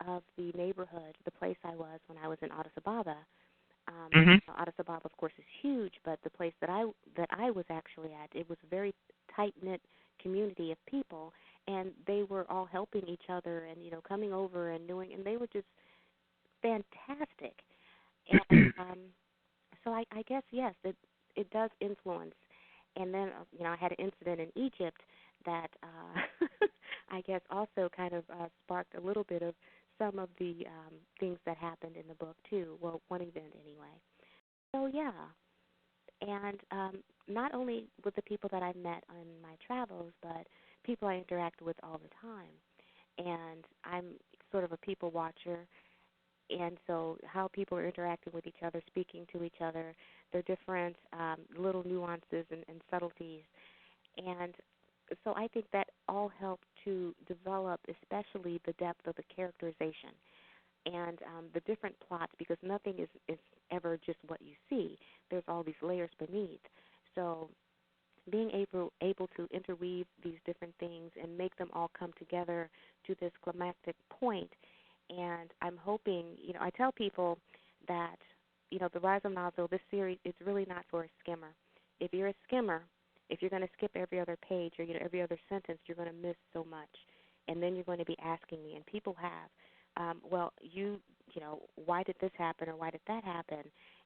Speaker 3: of the neighborhood, the place I was when I was in Addis Ababa.
Speaker 2: Mhm.
Speaker 3: Addis Ababa, of course, is huge, but the place that I was actually at, it was a very tight knit community of people, and they were all helping each other and coming over and doing, and they were just fantastic. And so I guess yes, it does influence. And then I had an incident in Egypt that I guess also kind of sparked a little bit of some of the things that happened in the book too. Well, one event anyway. So yeah, and not only with the people that I met on my travels, but people I interact with all the time. And I'm sort of a people watcher, and so how people are interacting with each other, speaking to each other, their different little nuances and subtleties. And so I think that all helped to develop, especially the depth of the characterization and the different plots, because nothing is ever just what you see. There's all these layers beneath. So being able to interweave these different things and make them all come together to this climactic point. And I'm hoping, I tell people that, the Rise of Nozzle, this series, is really not for a skimmer. If you're a skimmer, if you're going to skip every other page or every other sentence, you're going to miss so much. And then you're going to be asking me, and people have, well, why did this happen or why did that happen?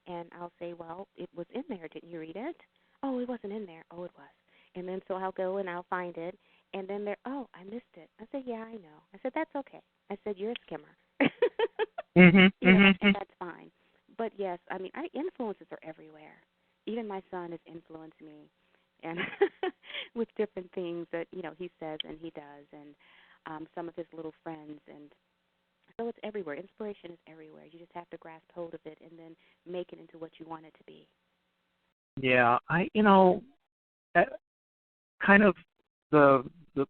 Speaker 3: And I'll say, well, it was in there. Didn't you read it? Oh, it wasn't in there. Oh, it was. And then so I'll go and I'll find it. And then oh, I missed it. I said, yeah, I know. I said, that's okay. I said, you're a skimmer.
Speaker 2: Mhm.
Speaker 3: And
Speaker 2: Mhm.
Speaker 3: that's fine. But yes, I mean, influences are everywhere. Even my son has influenced me, and with different things that he says and he does, and some of his little friends, and so it's everywhere. Inspiration is everywhere. You just have to grasp hold of it and then make it into what you want it to be.
Speaker 2: Yeah, that kind of the the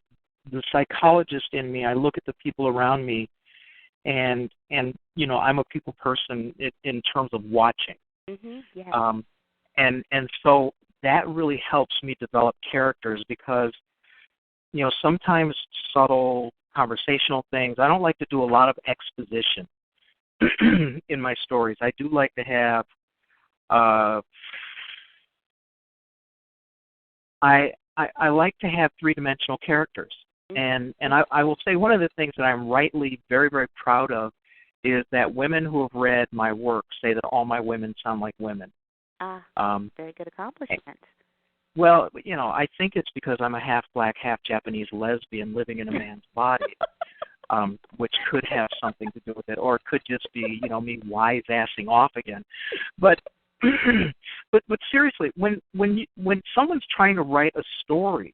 Speaker 2: the psychologist in me. I look at the people around me, and I'm a people person in terms of watching.
Speaker 3: Yes.
Speaker 2: And so that really helps me develop characters because sometimes subtle conversational things. I don't like to do a lot of exposition in my stories. I do like to have uh, I like to have three-dimensional characters. And I will say one of the things that I'm rightly very, very proud of is that women who have read my work say that all my women sound like women.
Speaker 3: Very good accomplishment.
Speaker 2: Well, I think it's because I'm a half black, half Japanese lesbian living in a man's body, which could have something to do with it, or it could just be, me wise-assing off again. But but seriously, when someone's trying to write a story,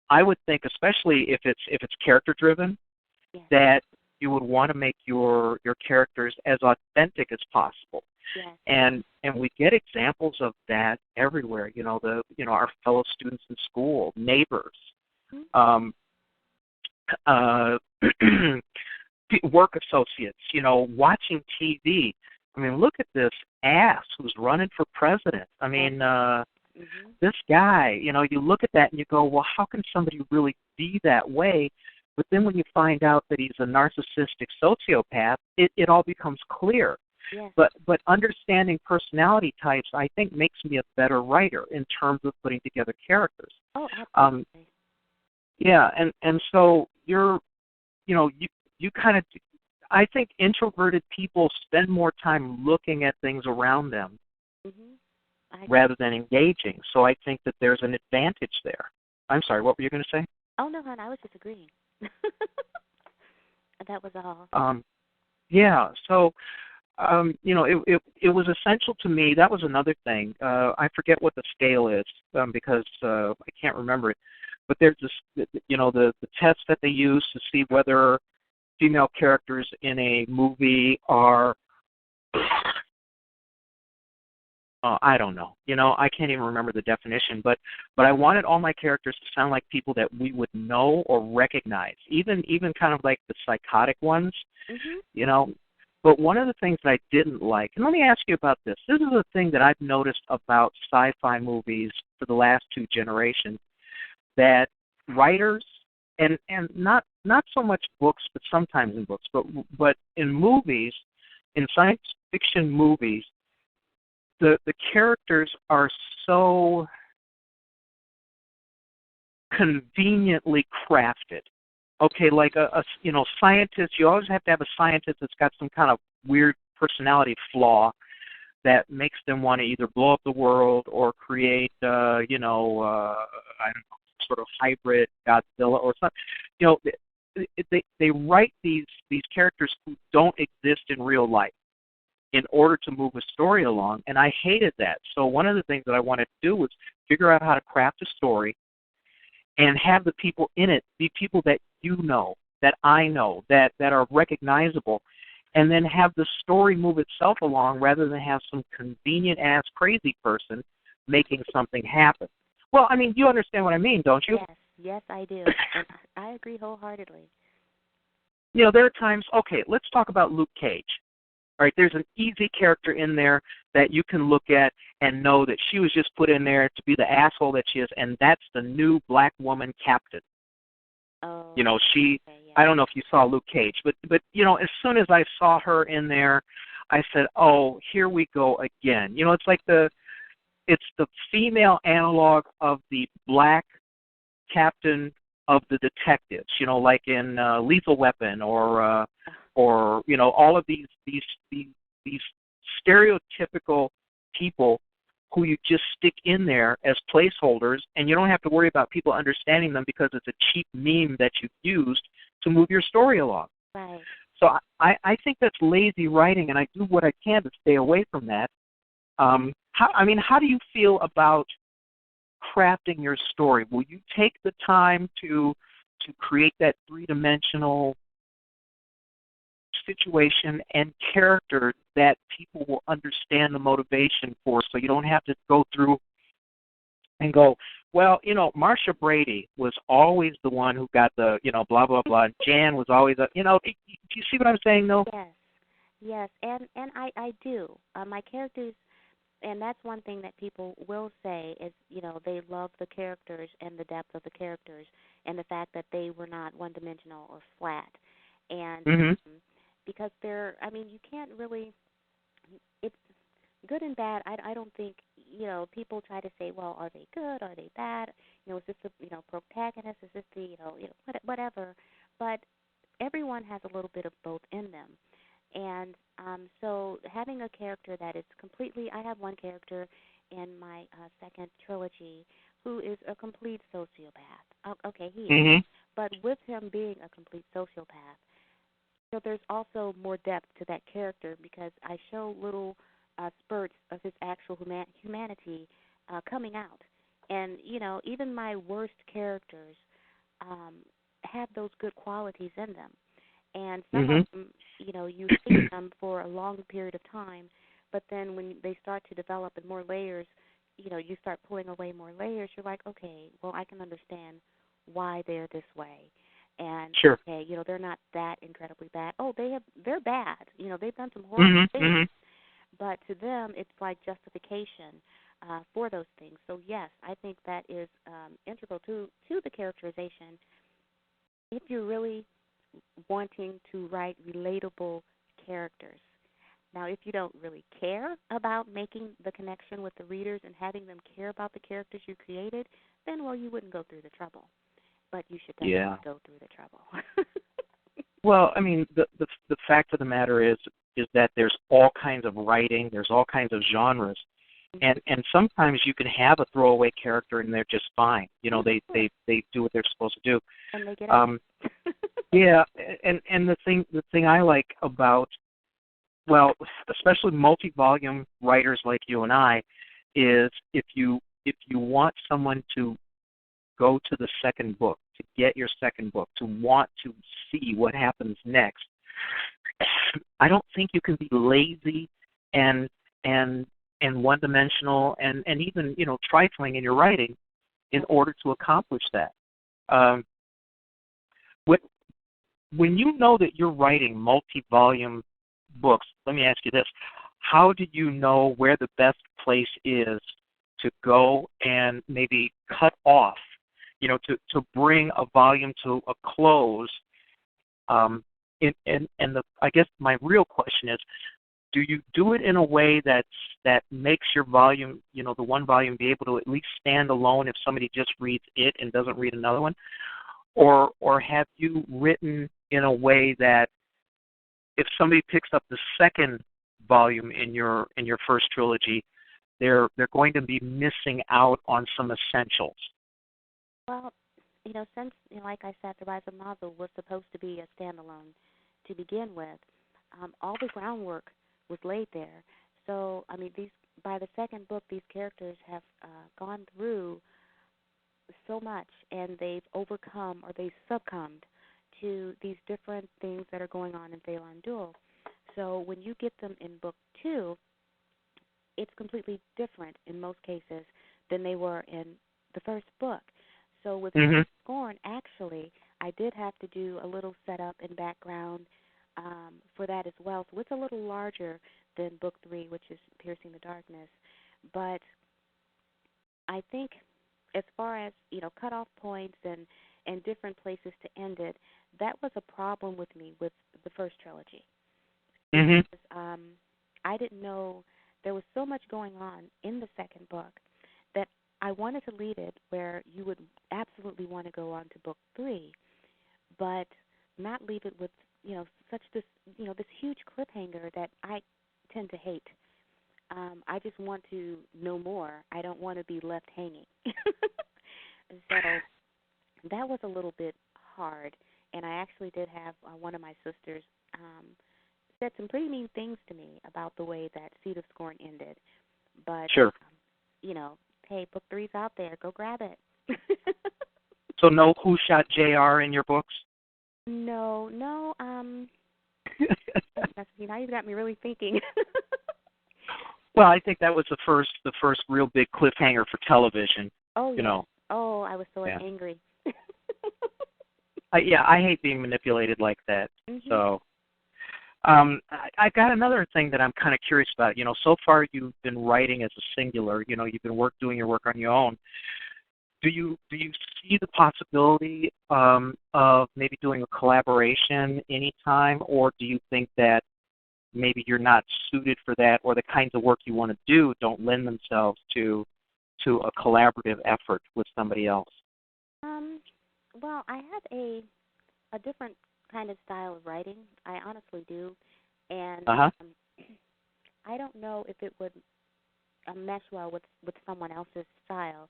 Speaker 2: I would think, especially if it's character driven,
Speaker 3: Yes.
Speaker 2: that you would want to make your characters as authentic as possible.
Speaker 3: Yes.
Speaker 2: And we get examples of that everywhere. Our fellow students in school, neighbors, um, uh, work associates. Watching TV. I mean, look at this ass who's running for president. I mean, this guy. You look at that and you go, well, how can somebody really be that way? But then when you find out that he's a narcissistic sociopath, it all becomes clear.
Speaker 3: Yes.
Speaker 2: But understanding personality types, I think, makes me a better writer in terms of putting together characters.
Speaker 3: Oh, absolutely.
Speaker 2: Yeah, and so you kind of, I think introverted people spend more time looking at things around them rather than engaging. So I think that there's an advantage there. I'm sorry, what were you going to say?
Speaker 3: Oh, no, hon, I was just agreeing. That was all.
Speaker 2: Yeah, so it was essential to me. That was another thing. I forget what the scale is because I can't remember it. But there's this, the test that they use to see whether female characters in a movie are, I don't know. I can't even remember the definition, but I wanted all my characters to sound like people that we would know or recognize, even kind of like the psychotic ones, But one of the things that I didn't like, and let me ask you about this. This is a thing that I've noticed about sci-fi movies for the last two generations, that writers, and not so much books, but sometimes in books, but in movies, in science fiction movies, the characters are so conveniently crafted. Okay, like a scientist, you always have to have a scientist that's got some kind of weird personality flaw that makes them want to either blow up the world or create, I don't know, sort of hybrid Godzilla or something. They write these characters who don't exist in real life in order to move a story along, and I hated that. So one of the things that I wanted to do was figure out how to craft a story and have the people in it be people that you know, that I know, that are recognizable, and then have the story move itself along rather than have some convenient-ass crazy person making something happen. Well, I mean, you understand what I mean, don't you?
Speaker 3: Yes, I do. And I agree wholeheartedly.
Speaker 2: There are times, okay, let's talk about Luke Cage. All right, there's an easy character in there that you can look at and know that she was just put in there to be the asshole that she is, and that's the new black woman captain.
Speaker 3: Oh.
Speaker 2: She,
Speaker 3: okay, yeah.
Speaker 2: I don't know if you saw Luke Cage, but as soon as I saw her in there, I said, oh, here we go again. It's like it's the female analog of the black captain of the detectives, like in Lethal Weapon or all of these stereotypical people who you just stick in there as placeholders, and you don't have to worry about people understanding them because it's a cheap meme that you've used to move your story along.
Speaker 3: Right.
Speaker 2: So I think that's lazy writing, and I do what I can to stay away from that. How do you feel about crafting your story? Will you take the time to create that three-dimensional situation and character that people will understand the motivation for, so you don't have to go through and go, well, Marsha Brady was always the one who got the, blah, blah, blah. Jan was always do you see what I'm saying, though?
Speaker 3: Yes, and I do. My characters, and that's one thing that people will say is, they love the characters and the depth of the characters and the fact that they were not one-dimensional or flat. And because you can't really, it's good and bad. I don't think, people try to say, well, are they good? Are they bad? Is this the, protagonist? Is this the, whatever. But everyone has a little bit of both in them. And so having a character that is completely, I have one character in my second trilogy who is a complete sociopath. Okay, he is. But with him being a complete sociopath, so there's also more depth to that character because I show little spurts of his actual humanity coming out. And, even my worst characters have those good qualities in them. And some of them, you hate them for a long period of time, but then when they start to develop in more layers, you start pulling away more layers, you're like, okay, well, I can understand why they're this way. And
Speaker 2: sure.
Speaker 3: Okay, they're not that incredibly bad. Oh, they're bad. They've done some horrible things. But to them, it's like justification for those things. So yes, I think that is integral to the characterization. If you're really wanting to write relatable characters. Now, if you don't really care about making the connection with the readers and having them care about the characters you created, then you wouldn't go through the trouble. But you should definitely go through the trouble.
Speaker 2: Well, the fact of the matter is that there's all kinds of writing, there's all kinds of genres, and sometimes you can have a throwaway character and they're just fine. They do what they're supposed to do.
Speaker 3: And they get it.
Speaker 2: Yeah, and the thing I like about, well, especially multi-volume writers like you and I, is if you want someone to go to the second book, to get your second book, to want to see what happens next. I don't think you can be lazy and and one-dimensional and even trifling in your writing in order to accomplish that. Um, when when you know that you're writing multi-volume books, let me ask you this: how do you know where the best place is to go and maybe cut off, to bring a volume to a close? I guess my real question is, do you do it in a way that makes your volume, the one volume, be able to at least stand alone if somebody just reads it and doesn't read another one? Or have you written in a way that if somebody picks up the second volume in your first trilogy, they're going to be missing out on some essentials?
Speaker 3: Well, since, like I said, The Rise of Mazu was supposed to be a standalone to begin with, all the groundwork was laid there. So, by the second book, these characters have gone through so much, and they've overcome or they've succumbed to these different things that are going on in Phelan Duel. So when you get them in book 2, it's completely different in most cases than they were in the first book. So with Scorn, actually, I did have to do a little setup and background for that as well. So it's a little larger than book 3, which is Piercing the Darkness. But I think as far as, cutoff points and different places to end it, that was a problem with me with the first trilogy. Because, I didn't know there was so much going on in the second book that I wanted to leave it where you would absolutely want to go on to book 3, but not leave it with, this huge cliffhanger that I tend to hate. I just want to know more. I don't want to be left hanging. So that was a little bit hard, and I actually did have one of my sisters said some pretty mean things to me about the way that Seed of Scorn ended. But,
Speaker 2: Sure.
Speaker 3: Hey, book 3's out there. Go grab it.
Speaker 2: So no Who Shot JR in your books?
Speaker 3: No. Now you've got me really thinking.
Speaker 2: Well, I think that was the first real big cliffhanger for television.
Speaker 3: Oh, yeah. Oh, I was so angry.
Speaker 2: I hate being manipulated like that. So I got another thing that I'm kind of curious about. So far you've been writing as a singular. You've been doing your work on your own. Do you see the possibility of maybe doing a collaboration anytime, or do you think that maybe you're not suited for that, or the kinds of work you want to do don't lend themselves to a collaborative effort with somebody else?
Speaker 3: Well, I have a different kind of style of writing. I honestly do, and I don't know if it would mesh well with someone else's style.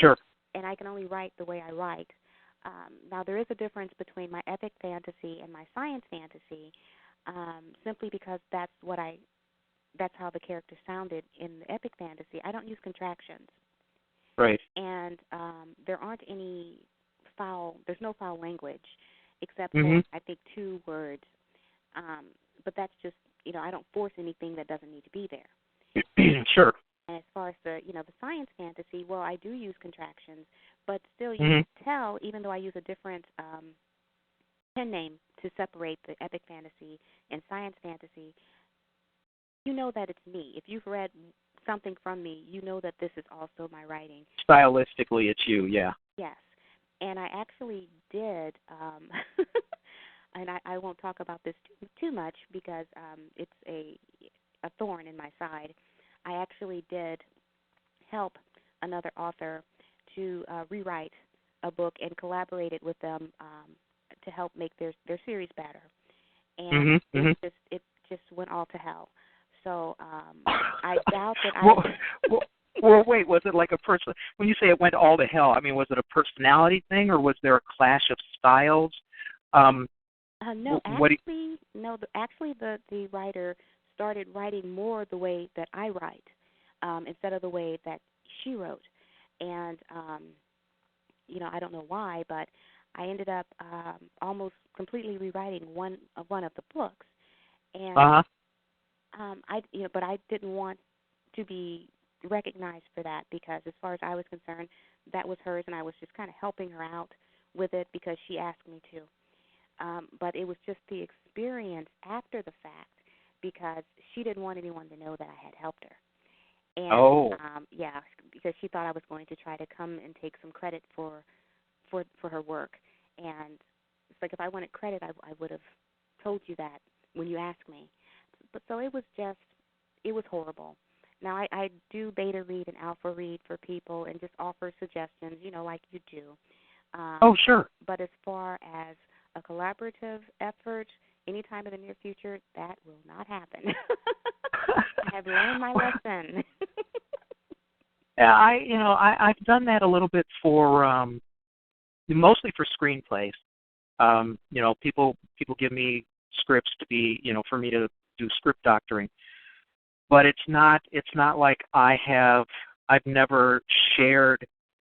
Speaker 2: Sure.
Speaker 3: And I can only write the way I write. Now, there is a difference between my epic fantasy and my science fantasy, simply because that's how the character sounded in the epic fantasy. I don't use contractions.
Speaker 2: Right.
Speaker 3: And there aren't there's no foul language, except for, I think, 2 words. But that's just, I don't force anything that doesn't need to be there.
Speaker 2: Sure.
Speaker 3: And as far as the science fantasy, well, I do use contractions, but still you can tell, even though I use a different pen name to separate the epic fantasy and science fantasy, you know that it's me. If you've read something from me, you know that this is also my writing.
Speaker 2: Stylistically, it's you, yeah.
Speaker 3: Yes. And I actually did, and I won't talk about this too much because it's a thorn in my side. I actually did help another author to rewrite a book and collaborated with them to help make their series better. And it just went all to hell. So I doubt that
Speaker 2: Well, wait, was it like a person? When you say it went all to hell, was it a personality thing, or was there a clash of styles?
Speaker 3: No, actually, the writer started writing more the way that I write instead of the way that she wrote, and I don't know why, but I ended up almost completely rewriting one of the books, and
Speaker 2: Uh-huh.
Speaker 3: but I didn't want to be recognized for that because, as far as I was concerned, that was hers, and I was just kind of helping her out with it because she asked me to. But it was just the experience after the fact because she didn't want anyone to know that I had helped her. And
Speaker 2: Oh.
Speaker 3: yeah, because she thought I was going to try to come and take some credit for her work. And it's like if I wanted credit, I would have told you that when you asked me. But so it was horrible. Now I do beta read and alpha read for people and just offer suggestions, like you do.
Speaker 2: Oh, sure.
Speaker 3: But as far as a collaborative effort, anytime in the near future, that will not happen. I have learned my lesson.
Speaker 2: Yeah, I've done that a little bit for mostly for screenplays. People give me scripts to be, for me to do script doctoring. But it's not like I've never shared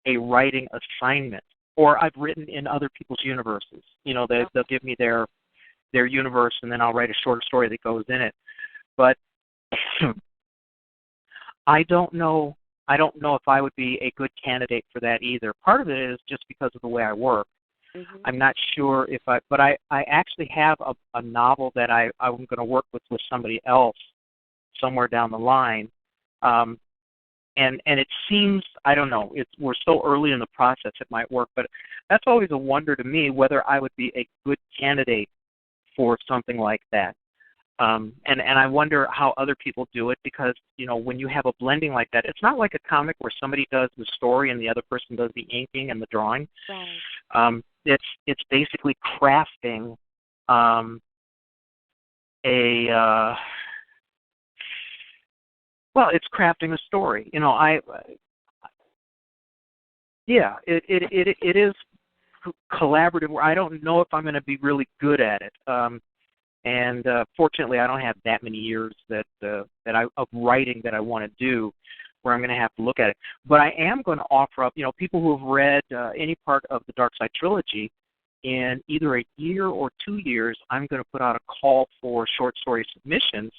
Speaker 2: a writing assignment, or I've written in other people's universes. They'll give me their universe, and then I'll write a short story that goes in it. But I don't know if I would be a good candidate for that either. Part of it is just because of the way I work.
Speaker 3: Mm-hmm.
Speaker 2: I'm not sure but I actually have a novel that I'm going to work with somebody else somewhere down the line. And it seems, I don't know, we're so early in the process it might work, but that's always a wonder to me whether I would be a good candidate for something like that. And I wonder how other people do it because, when you have a blending like that, it's not like a comic where somebody does the story and the other person does the inking and the drawing.
Speaker 3: Right.
Speaker 2: It's basically crafting it's crafting a story. It is collaborative. Where I don't know if I'm going to be really good at it. And fortunately, I don't have that many years of writing that I want to do, where I'm going to have to look at it. But I am going to offer up, people who have read any part of the Dark Side trilogy. In either a year or 2 years, I'm going to put out a call for short story submissions,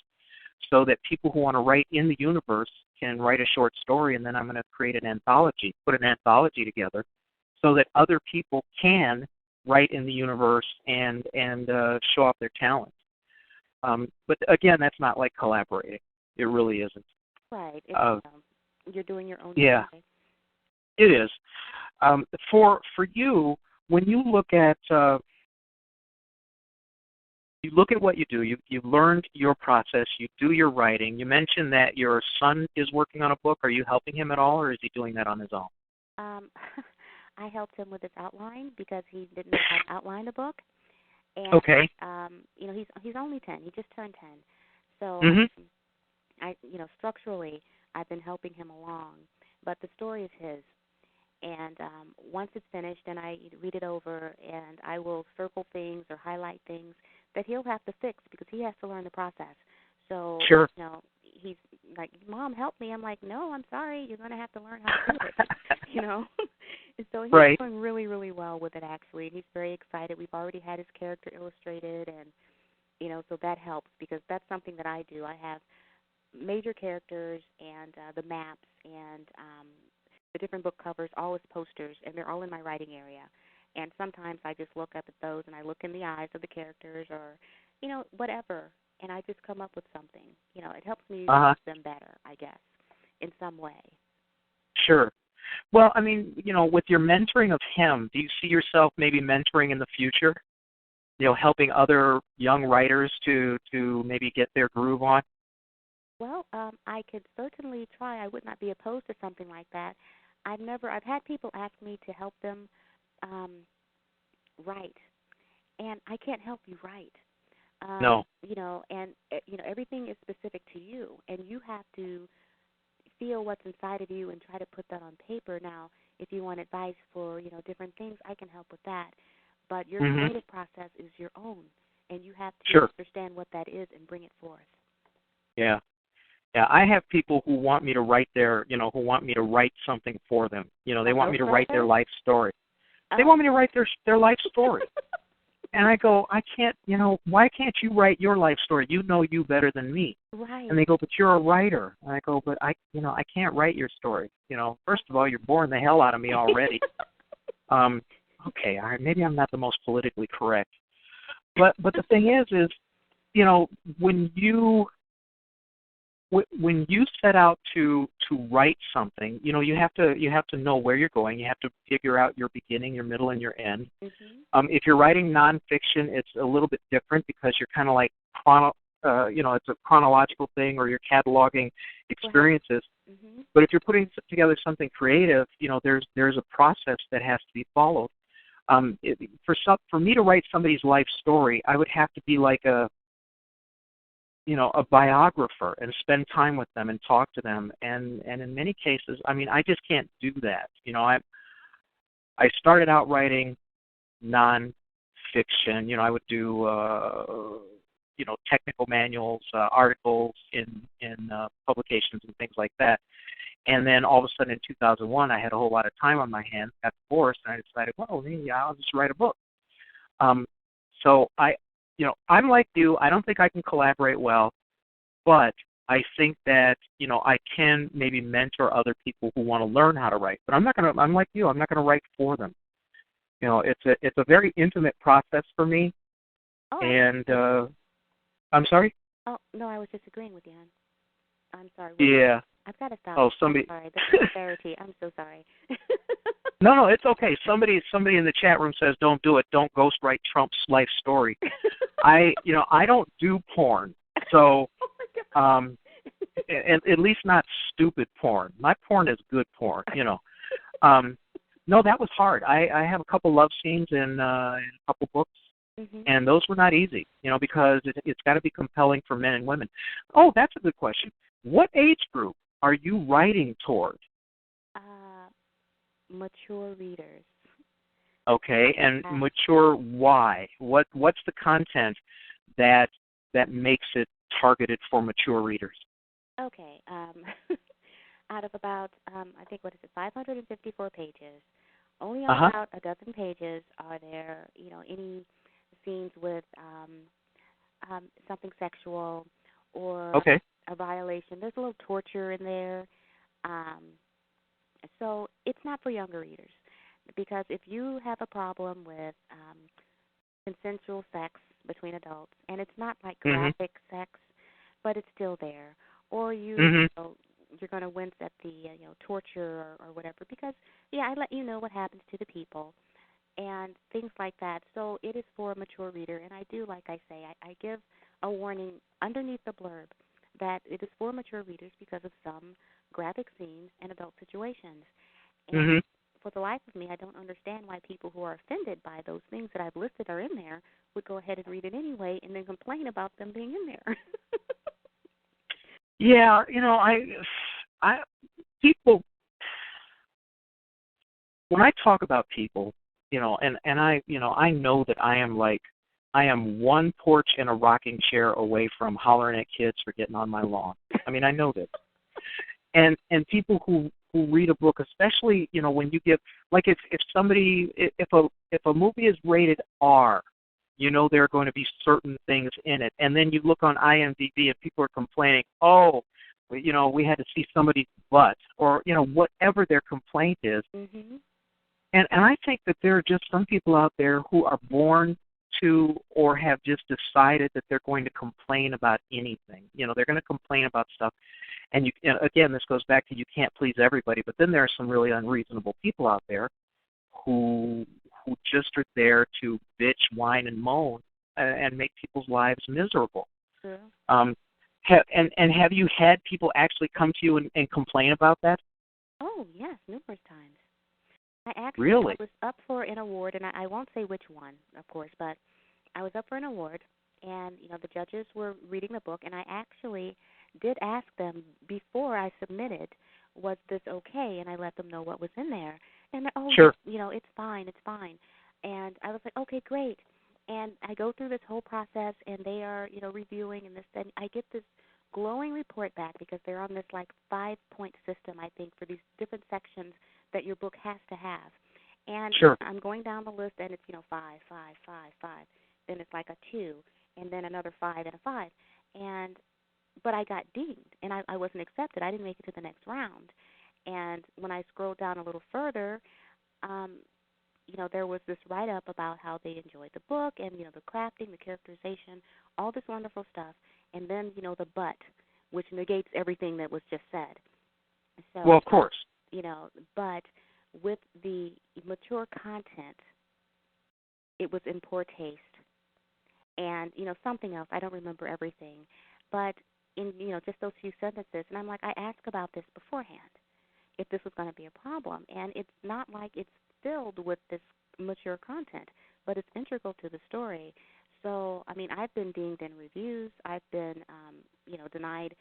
Speaker 2: so that people who want to write in the universe can write a short story, and then I'm going to create an anthology, put an anthology together, so that other people can write in the universe and show off their talent. But again, that's not like collaborating. It really isn't.
Speaker 3: Right. You're doing your own
Speaker 2: yeah,
Speaker 3: thing.
Speaker 2: It is. For you, when you look at what you do, you've learned your process, you do your writing. You mentioned that your son is working on a book. Are you helping him at all, or is he doing that on his own?
Speaker 3: I helped him with his outline because he didn't know how to outline the book. And,
Speaker 2: okay.
Speaker 3: He's only 10. He just turned 10. So, structurally, I've been helping him along. But the story is his. And once it's finished, then I read it over, and I will circle things or highlight things that he'll have to fix because he has to learn the process. So,
Speaker 2: sure.
Speaker 3: He's like, "Mom, help me." I'm like, "No, I'm sorry. You're going to have to learn how to do it." And so he's
Speaker 2: right.
Speaker 3: doing really, really well with it, actually. And he's very excited. We've already had his character illustrated, and, so that helps because that's something that I do. I have major characters and the maps and the different book covers, all as posters, and they're all in my writing area. And sometimes I just look up at those and I look in the eyes of the characters or, whatever, and I just come up with something. It helps me make them better, I guess, in some way.
Speaker 2: Sure. Well, I mean, with your mentoring of him, do you see yourself maybe mentoring in the future? Helping other young writers to maybe get their groove on?
Speaker 3: Well, I could certainly try. I would not be opposed to something like that. I've had people ask me to help them write, and I can't help you write.
Speaker 2: No.
Speaker 3: And everything is specific to you, and you have to feel what's inside of you and try to put that on paper. Now, if you want advice for, different things, I can help with that. But your creative process is your own, and you have to understand what that is and bring it forth.
Speaker 2: Yeah. Yeah, I have people who want me to write who want me to write something for them. They want me to write their life story. They want me to write their life story. And I go, I can't, why can't you write your life story? You know you better than me.
Speaker 3: Right.
Speaker 2: And they go, but you're a writer. And I go, but I can't write your story. First of all, you're boring the hell out of me already. Okay, all right, maybe I'm not the most politically correct. But the thing is, when you set out to write something, you have to know where you're going. You have to figure out your beginning, your middle, and your end.
Speaker 3: Mm-hmm.
Speaker 2: If you're writing nonfiction, it's a little bit different because you're kind of like it's a chronological thing, or you're cataloging experiences.
Speaker 3: Mm-hmm.
Speaker 2: But if you're putting together something creative, there's a process that has to be followed. For me to write somebody's life story, I would have to be like a biographer and spend time with them and talk to them. And in many cases, I just can't do that. I started out writing nonfiction. I would do technical manuals, articles in publications and things like that. And then all of a sudden in 2001, I had a whole lot of time on my hands, got divorced, and I decided, well, maybe I'll just write a book. So I'm like you. I don't think I can collaborate well, but I think that I can maybe mentor other people who want to learn how to write. But I'm like you. I'm not gonna write for them. It's a very intimate process for me.
Speaker 3: Oh,
Speaker 2: And I'm sorry.
Speaker 3: Oh no, I was disagreeing with you. I'm sorry.
Speaker 2: Yeah.
Speaker 3: I've got to stop.
Speaker 2: Oh, somebody.
Speaker 3: I'm sorry. The sincerity. I'm so sorry.
Speaker 2: No, it's okay. Somebody in the chat room says, "Don't do it. Don't ghostwrite Trump's life story." I don't do porn, so at least not stupid porn. My porn is good porn, No, that was hard. I have a couple love scenes in a couple books,
Speaker 3: mm-hmm.
Speaker 2: and those were not easy, because it's got to be compelling for men and women. Oh, that's a good question. What age group are you writing toward?
Speaker 3: Mature readers.
Speaker 2: Okay, and mature why? What's the content that makes it targeted for mature readers?
Speaker 3: Okay. Out of about, I think, 554 pages, only on about a dozen pages are there, any scenes with something sexual or a violation. There's a little torture in there. So it's not for younger readers, because if you have a problem with consensual sex between adults, and it's not like graphic sex, but it's still there, or you're going to wince at the torture or whatever, because I let you know what happens to the people and things like that. So it is for a mature reader, and I do, like I say, I give a warning underneath the blurb that it is for mature readers because of some graphic scenes and adult situations. And for the life of me, I don't understand why people who are offended by those things that I've listed are in there would go ahead and read it anyway and then complain about them being in there.
Speaker 2: Yeah, I people, when I talk about people, and I know that I am one porch and a rocking chair away from hollering at kids for getting on my lawn. I know this. And people who read a book, especially, when you give, like if a movie is rated R, there are going to be certain things in it. And then you look on IMDb and people are complaining, oh, we had to see somebody's butt, or, whatever their complaint is.
Speaker 3: Mm-hmm.
Speaker 2: And I think that there are just some people out there who are born to, or have just decided that they're going to complain about anything. They're going to complain about stuff. And again, this goes back to you can't please everybody, but then there are some really unreasonable people out there who just are there to bitch, whine, and moan and make people's lives miserable.
Speaker 3: Yeah.
Speaker 2: Have you had people actually come to you and complain about that?
Speaker 3: Oh, yes, numerous times. I was up for an award, and I won't say which one, of course, but I was up for an award, and, the judges were reading the book, and I actually did ask them before I submitted, was this okay? And I let them know what was in there. And,
Speaker 2: sure.
Speaker 3: It's fine. And I was like, okay, great. And I go through this whole process, and they are, reviewing, and then I get this glowing report back, because they're on this, 5-point system, I think, for these different sections that your book has to have. And
Speaker 2: Sure.
Speaker 3: I'm going down the list, and it's, five, five, five, five. Then it's like a 2, and then another 5 and a 5. But I got dinged, and I wasn't accepted. I didn't make it to the next round. And when I scrolled down a little further, um, there was this write-up about how they enjoyed the book and, the crafting, the characterization, all this wonderful stuff. And then, the but, which negates everything that was just said. So,
Speaker 2: Well, of course.
Speaker 3: But with the mature content, it was in poor taste. And, something else, I don't remember everything. But in, just those few sentences, and I'm like, I asked about this beforehand, if this was going to be a problem. And it's not like it's filled with this mature content, but it's integral to the story. So, I've been dinged in reviews. I've been, denied,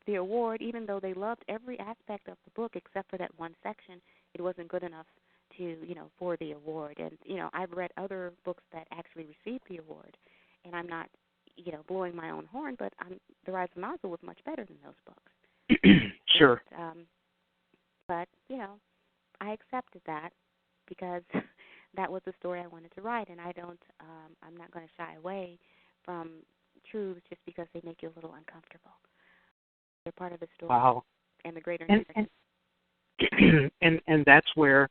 Speaker 3: the award, even though they loved every aspect of the book except for that one section. It wasn't good enough to, for the award. And, I've read other books that actually received the award, and I'm not, blowing my own horn, but The Rise of Nausea was much better than those books.
Speaker 2: Sure.
Speaker 3: And, but, I accepted that because that was the story I wanted to write, and I'm not going to shy away from truths just because they make you a little uncomfortable. They're part of the story.
Speaker 2: Wow.
Speaker 3: And the greater
Speaker 2: narrative. And that's where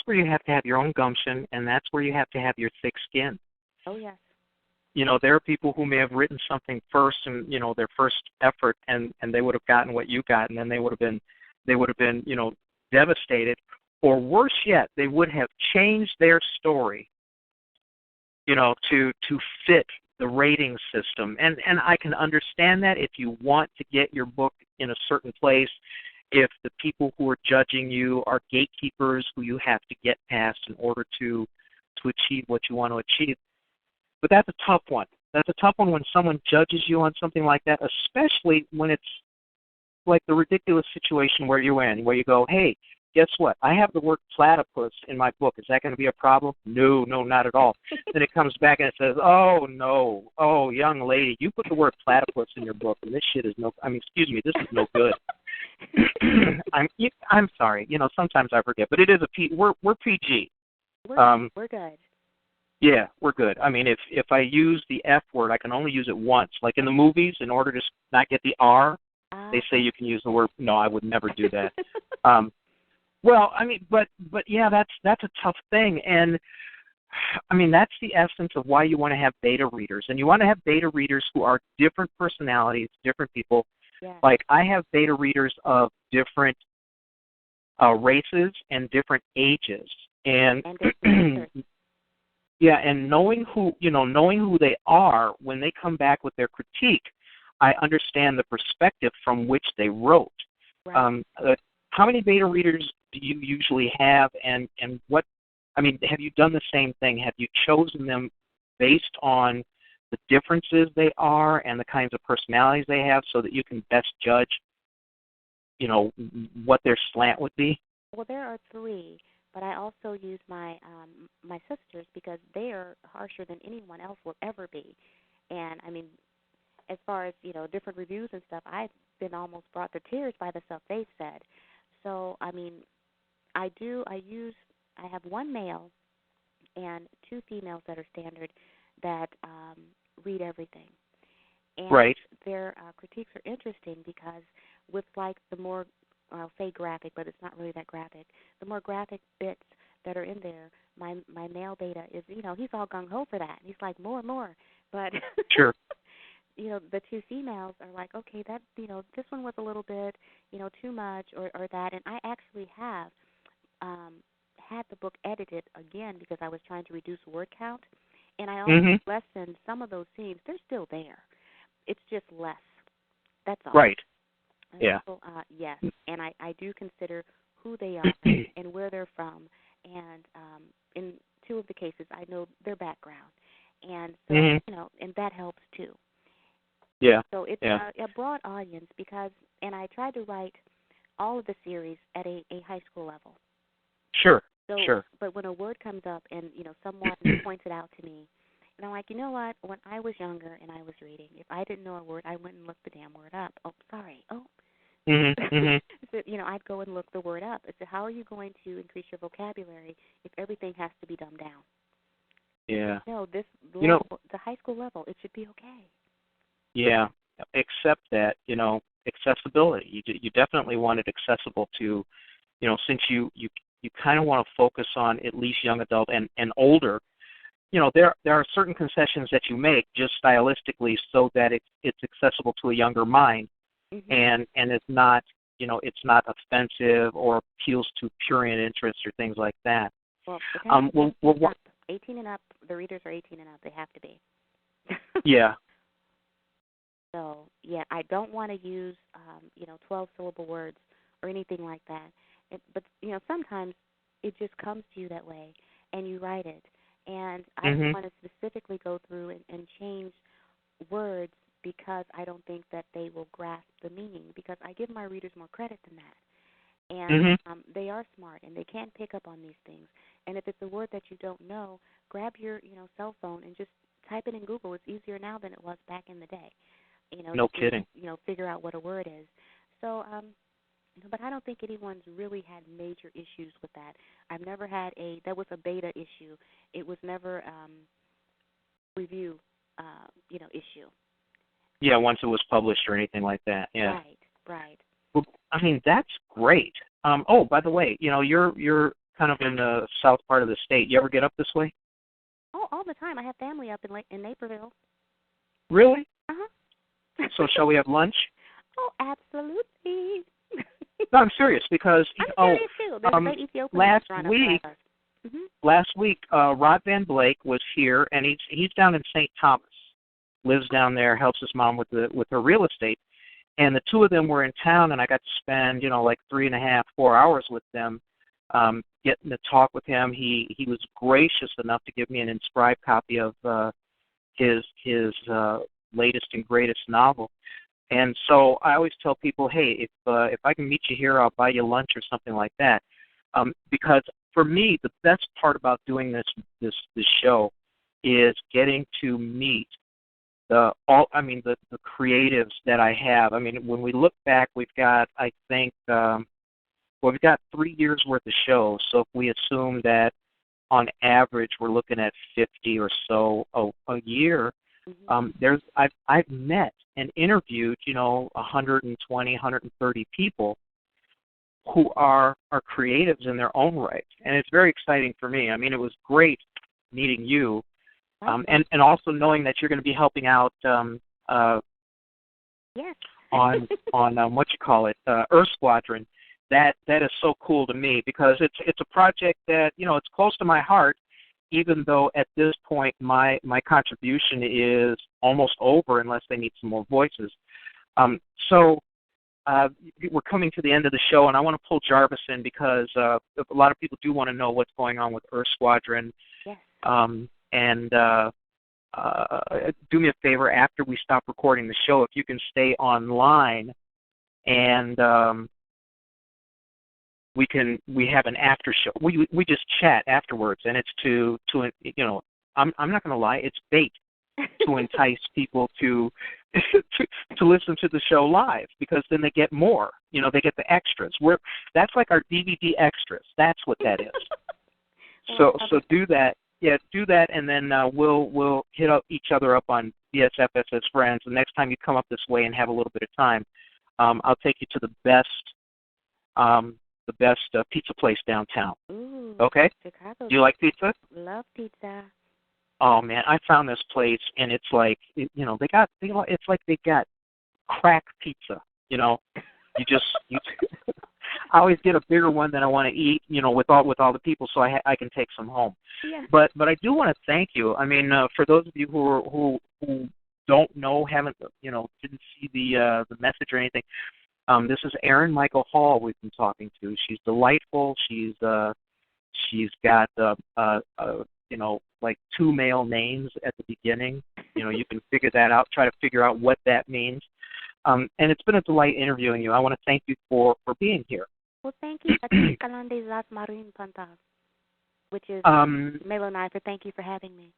Speaker 2: you have to have your own gumption, and that's where you have to have your thick skin.
Speaker 3: Oh, yes.
Speaker 2: There are people who may have written something first and, their first effort, and they would have gotten what you got, and then they would have been, devastated. Or worse yet, they would have changed their story, to fit the rating system. And I can understand that if you want to get your book in a certain place, if the people who are judging you are gatekeepers who you have to get past in order to achieve what you want to achieve. But that's a tough one. That's a tough one when someone judges you on something like that, especially when it's like the ridiculous situation where you're in, where you go, hey, guess what? I have the word platypus in my book. Is that going to be a problem? No, not at all. Then it comes back and it says, oh, no. Oh, young lady, you put the word platypus in your book, and this shit is this is no good. I'm sorry. Sometimes I forget, but it is we're PG.
Speaker 3: We're good.
Speaker 2: Yeah, we're good. If I use the F word, I can only use it once. Like in the movies, in order to not get the R, they say you can use the word. No, I would never do that. Well, but yeah, that's a tough thing, and that's the essence of why you want to have beta readers, and you want to have beta readers who are different personalities, different people.
Speaker 3: Yes.
Speaker 2: Like I have beta readers of different races and different ages, and yeah, and knowing who they are when they come back with their critique, I understand the perspective from which they wrote.
Speaker 3: Right.
Speaker 2: How many beta readers do you usually have, and what? Have you done the same thing? Have you chosen them based on the differences they are and the kinds of personalities they have, so that you can best judge, what their slant would be?
Speaker 3: Well, there are 3. But I also use my my sisters because they are harsher than anyone else will ever be. And as far as different reviews and stuff, I've been almost brought to tears by the stuff they've said. So I have 1 male and 2 females that are standard that read everything. And
Speaker 2: right.
Speaker 3: Their critiques are interesting because with like the more, I'll say graphic, but it's not really that graphic, the more graphic bits that are in there, my male beta is, he's all gung-ho for that. He's like, more. But,
Speaker 2: Sure.
Speaker 3: The 2 females are like, okay, that, this one was a little bit, too much or that. And I actually have had the book edited again because I was trying to reduce word count. And I also lessened some of those scenes. They're still there. It's just less. That's all.
Speaker 2: Right.
Speaker 3: And
Speaker 2: yeah.
Speaker 3: so, yes, and I do consider who they are and where they're from. And in 2 of the cases, I know their background. And so, and that helps too.
Speaker 2: Yeah.
Speaker 3: So it's a broad audience because, and I tried to write all of the series at a high school level.
Speaker 2: Sure.
Speaker 3: So,
Speaker 2: sure.
Speaker 3: But when a word comes up and, someone points it out to me, and I'm like, you know what? When I was younger and I was reading, if I didn't know a word, I went and looked the damn word up. Oh, sorry. Oh,
Speaker 2: Mhm. Mhm.
Speaker 3: So, I'd go and look the word up. I said, how are you going to increase your vocabulary if everything has to be dumbed down?
Speaker 2: Yeah.
Speaker 3: No, this
Speaker 2: You know,
Speaker 3: level, the high school level, it should be okay.
Speaker 2: yeah. Except that, accessibility. You definitely want it accessible to, since you kind of want to focus on at least young adult and older. There are certain concessions that you make just stylistically so that it's accessible to a younger mind,
Speaker 3: Mhm.
Speaker 2: and it's not offensive or appeals to prurient interest or things like that.
Speaker 3: Well, it has to be
Speaker 2: Well,
Speaker 3: 18 and up. 18 and up. The readers are 18 and up. They have to be.
Speaker 2: yeah.
Speaker 3: So, yeah, I don't want to use, 12-syllable words or anything like that. But, sometimes it just comes to you that way, and you write it. And I don't
Speaker 2: Mhm.
Speaker 3: want to specifically go through and change words because I don't think that they will grasp the meaning, because I give my readers more credit than that. And
Speaker 2: Mhm.
Speaker 3: they are smart, and they can pick up on these things. And if it's a word that you don't know, grab your, cell phone and just type it in Google. It's easier now than it was back in the day.
Speaker 2: No
Speaker 3: To
Speaker 2: kidding.
Speaker 3: figure out what a word is. So, but I don't think anyone's really had major issues with that. I've never had that was a beta issue. It was never review, issue.
Speaker 2: Yeah, once it was published or anything like that. Yeah.
Speaker 3: Right, right.
Speaker 2: Well, I mean, that's great. Oh, by the way, you're kind of in the south part of the state. You ever get up this way?
Speaker 3: Oh, all the time. I have family up in Naperville.
Speaker 2: Really?
Speaker 3: Uh-huh.
Speaker 2: So shall we have lunch?
Speaker 3: Oh, absolutely.
Speaker 2: No, I'm serious because
Speaker 3: I'm serious too. There's a great Ethiopian
Speaker 2: last
Speaker 3: restaurant up
Speaker 2: week,
Speaker 3: by us. Mhm.
Speaker 2: Rod Van Blake was here, and he's down in St. Thomas, lives down there, helps his mom with her real estate, and the two of them were in town, and I got to spend like 3.5, 4 hours with them, getting to talk with him. He was gracious enough to give me an inscribed copy of his latest and greatest novel. And so I always tell people, hey, if I can meet you here, I'll buy you lunch or something like that. Because for me, the best part about doing this show is getting to meet the creatives that I have. I mean, when we look back, we've got, I think, we've got 3 years worth of shows. So if we assume that on average we're looking at 50 or so a year,
Speaker 3: Mhm.
Speaker 2: I've met and interviewed 120, 130 people who are creatives in their own right, and it's very exciting for me. I mean, it was great meeting you, and also knowing that you're going to be helping out
Speaker 3: Yes.
Speaker 2: on what you call it, Earth Squadron. That is so cool to me because it's a project that it's close to my heart, even though at this point my contribution is almost over unless they need some more voices. So we're coming to the end of the show, and I want to pull Jarvis in because a lot of people do want to know what's going on with Earth Squadron.
Speaker 3: Yes.
Speaker 2: And do me a favor, after we stop recording the show, if you can stay online, and we have an after show. We just chat afterwards, and it's to I'm not going to lie, it's bait to entice people to to listen to the show live, because then they get more. They get the extras. That's like our DVD extras. That's what that is. So do that. Yeah, do that, and then we'll hit up each other up on BSFS as friends. The next time you come up this way and have a little bit of time, I'll take you to the best pizza place downtown.
Speaker 3: Ooh,
Speaker 2: Okay?
Speaker 3: Chicago.
Speaker 2: Do you like pizza?
Speaker 3: Love pizza.
Speaker 2: Oh man, I found this place, and it's like it's like they got crack pizza. You just I always get a bigger one than I want to eat, with all the people, so I can take some home.
Speaker 3: Yeah.
Speaker 2: But I do want to thank you. I mean, for those of you who don't know, haven't didn't see the message or anything. This is Erin Michael Hall we've been talking to. She's delightful. She's got like 2 male names at the beginning. You can figure that out. Try to figure out what that means. And it's been a delight interviewing you. I want to thank you for being here.
Speaker 3: Well, thank you. Kalandes Las Marin Pantas, which is Melonifer. Thank you for having me.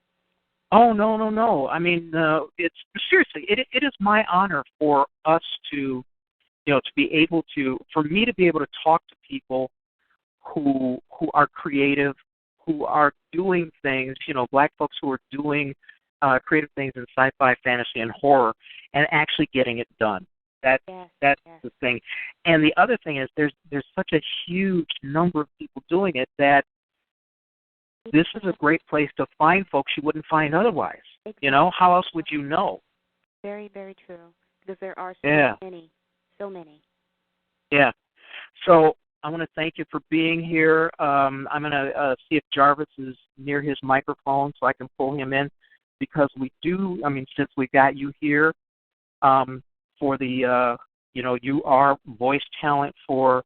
Speaker 2: Oh, no. I mean, it's seriously, it is my honor for us to to be able to, for me to be able to talk to people who are creative, who are doing things, Black folks who are doing creative things in sci-fi, fantasy, and horror, and actually getting it done. That's the thing. And the other thing is there's such a huge number of people doing it that this is a great place to find folks you wouldn't find otherwise.
Speaker 3: Exactly.
Speaker 2: How else would you know?
Speaker 3: Very, very true. Because there are so many.
Speaker 2: Yeah. So I want to thank you for being here. I'm going to see if Jarvis is near his microphone so I can pull him in, because since we got you here for the, you are voice talent for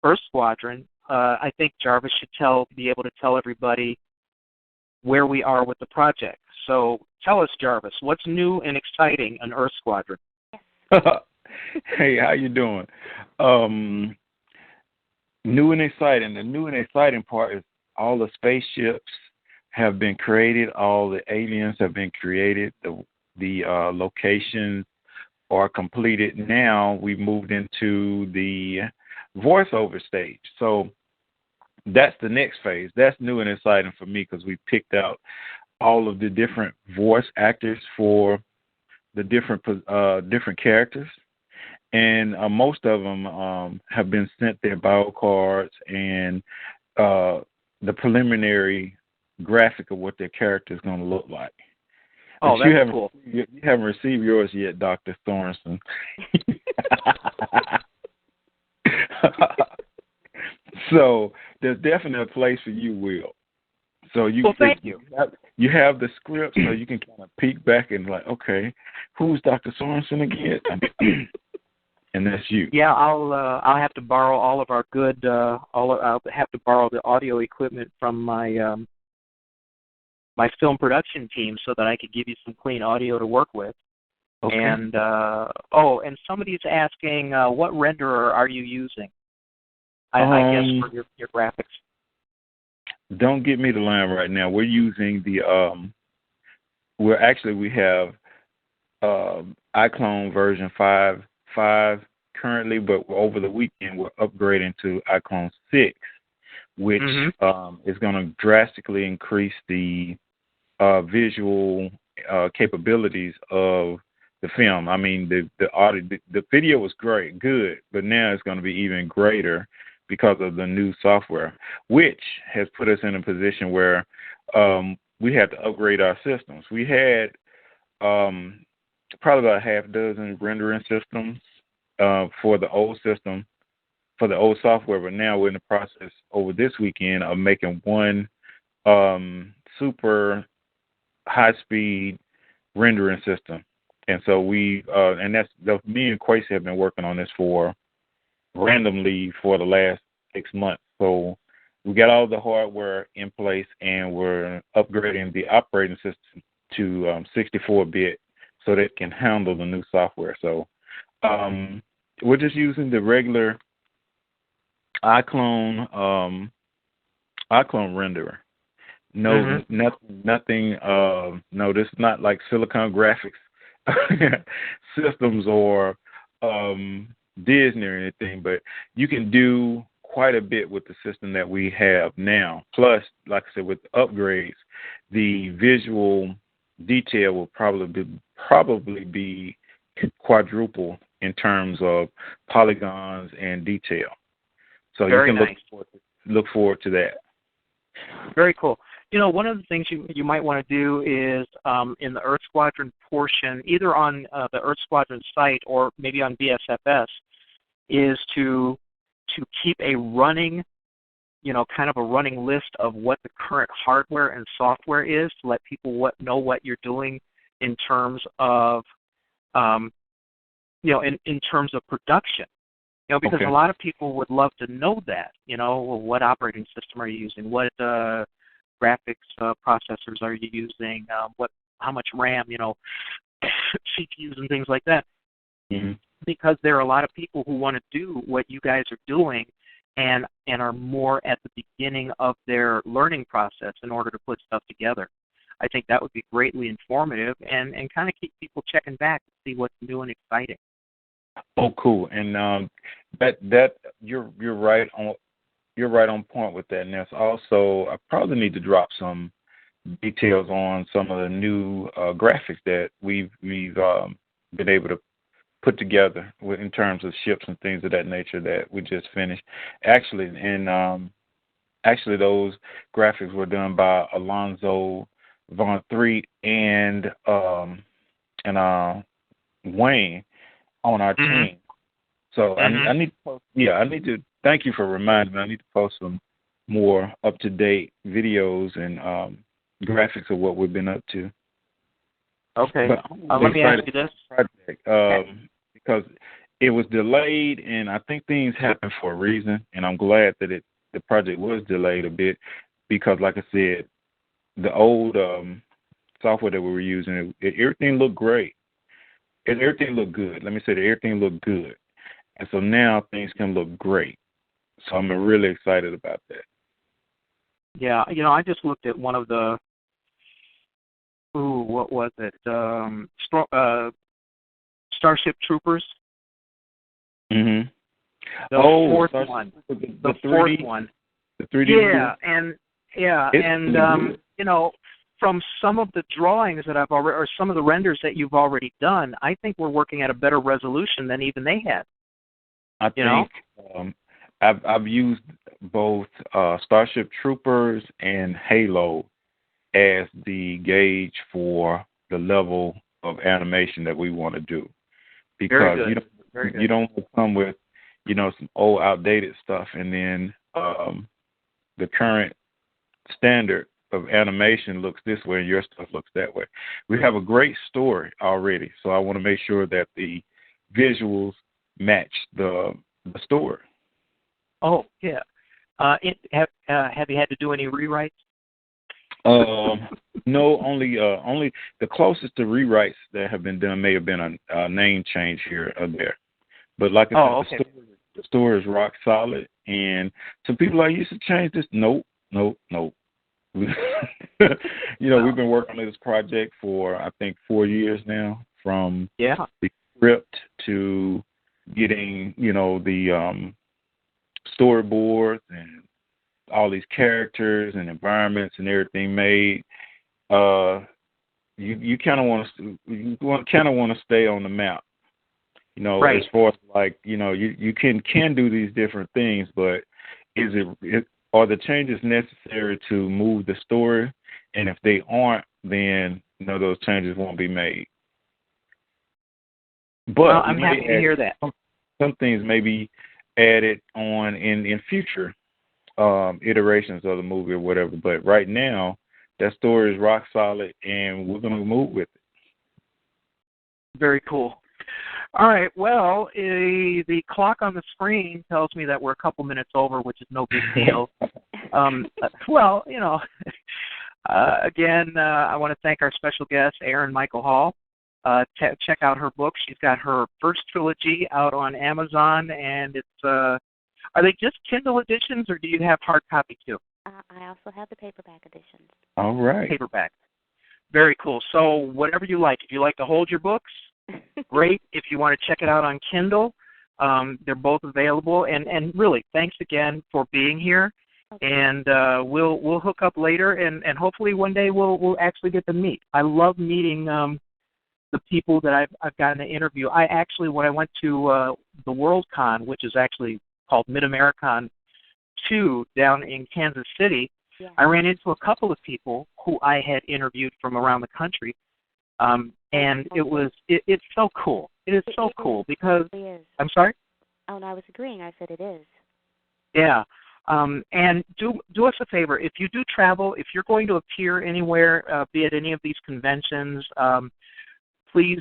Speaker 2: Earth Squadron, I think Jarvis should be able to tell everybody where we are with the project. So tell us, Jarvis, what's new and exciting on Earth Squadron?
Speaker 1: Hey, how you doing? New and exciting. The new and exciting part is all the spaceships have been created. All the aliens have been created. The locations are completed. Now we've moved into the voiceover stage. So that's the next phase. That's new and exciting for me because we picked out all of the different voice actors for the different characters. And most of them have been sent their bio cards and the preliminary graphic of what their character is going to look like.
Speaker 2: Oh, that's cool.
Speaker 1: You haven't received yours yet, Dr. Thornton. So there's definitely a place for you, Will. So
Speaker 2: thank you.
Speaker 1: You have the script, so you can kind of peek back and like, okay, who's Dr. Sorensen again? And that's you.
Speaker 2: Yeah, I'll have to borrow all of our good. I'll have to borrow the audio equipment from my my film production team so that I could give you some clean audio to work with.
Speaker 1: Okay.
Speaker 2: And and somebody's asking, what renderer are you using? I guess for your graphics.
Speaker 1: Don't get me the line right now. We're using the we have iClone version 5 currently, but over the weekend we're upgrading to iClone 6, which is going to drastically increase the visual capabilities of the film. I mean, the audio, the video was good, but now it's going to be even greater because of the new software, which has put us in a position where we had to upgrade our systems. We had probably about a half dozen rendering systems for the old system, for the old software, but now we're in the process over this weekend of making one super high-speed rendering system. And so me and Quasi have been working on this randomly for the last 6 months. So we got all the hardware in place, and we're upgrading the operating system to 64-bit so that it can handle the new software. So we're just using the regular iClone renderer. No, nothing. No, this is not like Silicon Graphics systems or Disney or anything, but you can do quite a bit with the system that we have now. Plus, like I said, with the upgrades, the visual detail will probably be quadruple in terms of polygons and detail. So
Speaker 2: Very
Speaker 1: you can
Speaker 2: nice.
Speaker 1: look forward to that.
Speaker 2: Very cool. One of the things you might want to do is in the Earth Squadron portion, either on the Earth Squadron site or maybe on BSFS, is to keep a running, kind of a running list of what the current hardware and software is, to let people know what you're doing in terms of, in terms of production. Because a lot of people would love to know that. What operating system are you using? What graphics processors are you using? How much RAM? CPUs and things like that.
Speaker 1: Mm-hmm.
Speaker 2: Because there are a lot of people who want to do what you guys are doing, and are more at the beginning of their learning process in order to put stuff together. I think that would be greatly informative and kind of keep people checking back to see what's new and exciting.
Speaker 1: Oh, cool. And that you're right on point with that. And there's also I probably need to drop some details on some of the new graphics that we've been able to put together in terms of ships and things of that nature that we just finished. Actually, those graphics were done by Alonzo Von Threet and Wayne on our team. So I need to post, I need to thank you for reminding me. I need to post some more up to date videos and graphics of what we've been up to.
Speaker 2: Okay.
Speaker 1: But
Speaker 2: Let me ask you this.
Speaker 1: Project, because it was delayed, and I think things happen for a reason, and I'm glad that the project was delayed a bit because, like I said, the old software that we were using, everything looked great. Everything looked good. Let me say that everything looked good. And so now things can look great. So I'm really excited about that.
Speaker 2: Yeah, I just looked at one of the, what was it? Starship Troopers.
Speaker 1: Mm-hmm.
Speaker 2: The fourth one.
Speaker 1: The
Speaker 2: fourth one.
Speaker 1: The 3D.
Speaker 2: From some of the drawings that I've already, or some of the renders that you've already done, I think we're working at a better resolution than even they had.
Speaker 1: I think I've used both Starship Troopers and Halo as the gauge for the level of animation that we want to do, because you don't come with some old outdated stuff and then the current standard of animation looks this way and your stuff looks that way. We have a great story already, so I want to make sure that the visuals match the story.
Speaker 2: Oh yeah. Have you had to do any rewrites?
Speaker 1: No, only the closest to rewrites that have been done may have been a name change here or there. But like I said, the story is rock solid, and some people are used to change this. Nope. We've been working on this project for I think 4 years now, from the script to getting the storyboards and all these characters and environments and everything made. You kind of want to stay on the map,
Speaker 2: right.
Speaker 1: As far as like you can do these different things, but are the changes necessary to move the story? And if they aren't, then those changes won't be made. But
Speaker 2: I'm happy to hear that.
Speaker 1: Some things may be added on in future iterations of the movie or whatever. But right now, that story is rock solid, and we're going to move with it.
Speaker 2: Very cool. All right. Well, the clock on the screen tells me that we're a couple minutes over, which is no big deal. Again, I want to thank our special guest, Erin Michael Hall. Check out her book. She's got her first trilogy out on Amazon, and it's. Are they just Kindle editions, or do you have hard copy too?
Speaker 3: I also have the paperback editions.
Speaker 1: All right.
Speaker 2: Paperback. Very cool. So whatever you like. If you like to hold your books, great. If you want to check it out on Kindle, they're both available. And really, thanks again for being here. Okay. And we'll hook up later, and hopefully one day we'll actually get to meet. I love meeting the people that I've gotten to interview. When I went to the WorldCon, which is actually called Mid-Americon 2 down in Kansas City, I ran into a couple of people who I had interviewed from around the country, and it's so cool. It is so cool because I'm sorry.
Speaker 3: Oh no, I was agreeing. I said it is.
Speaker 2: Yeah, and do us a favor. If you do travel, if you're going to appear anywhere, be it any of these conventions, please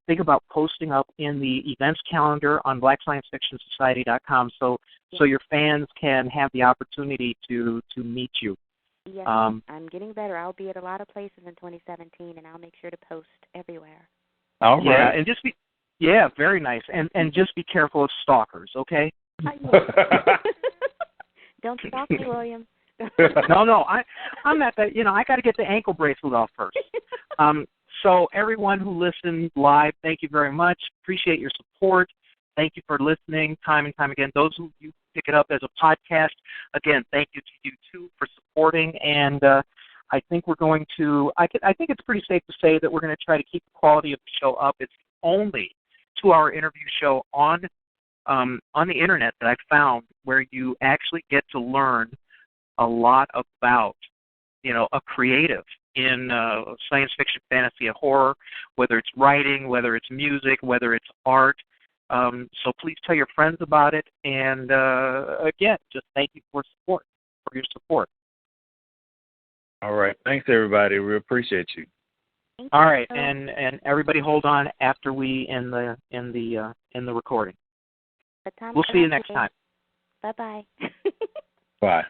Speaker 2: think about posting up in the events calendar on BlackScienceFictionSociety.com so your fans can have the opportunity to meet you.
Speaker 3: Yes, I'm getting better. I'll be at a lot of places in 2017, and I'll make sure to post everywhere.
Speaker 1: All right.
Speaker 2: Yeah, and just be very nice, and just be careful of stalkers, okay?
Speaker 3: Don't stalk me, William.
Speaker 2: No, I'm at that. I got to get the ankle bracelet off first. So everyone who listened live, thank you very much. Appreciate your support. Thank you for listening time and time again. Those who you pick it up as a podcast, again, thank you to you too for supporting. And I think we're going to. I think it's pretty safe to say that we're going to try to keep the quality of the show up. It's the only 2-hour interview show on the internet that I found where you actually get to learn a lot about, a creative in science fiction, fantasy, and horror, whether it's writing, whether it's music, whether it's art. So please tell your friends about it. And again, just thank you for your support.
Speaker 1: All right. Thanks, everybody. We appreciate you.
Speaker 2: All right, and everybody hold on after we end the recording. We'll see you next time.
Speaker 3: Bye-bye.
Speaker 1: Bye.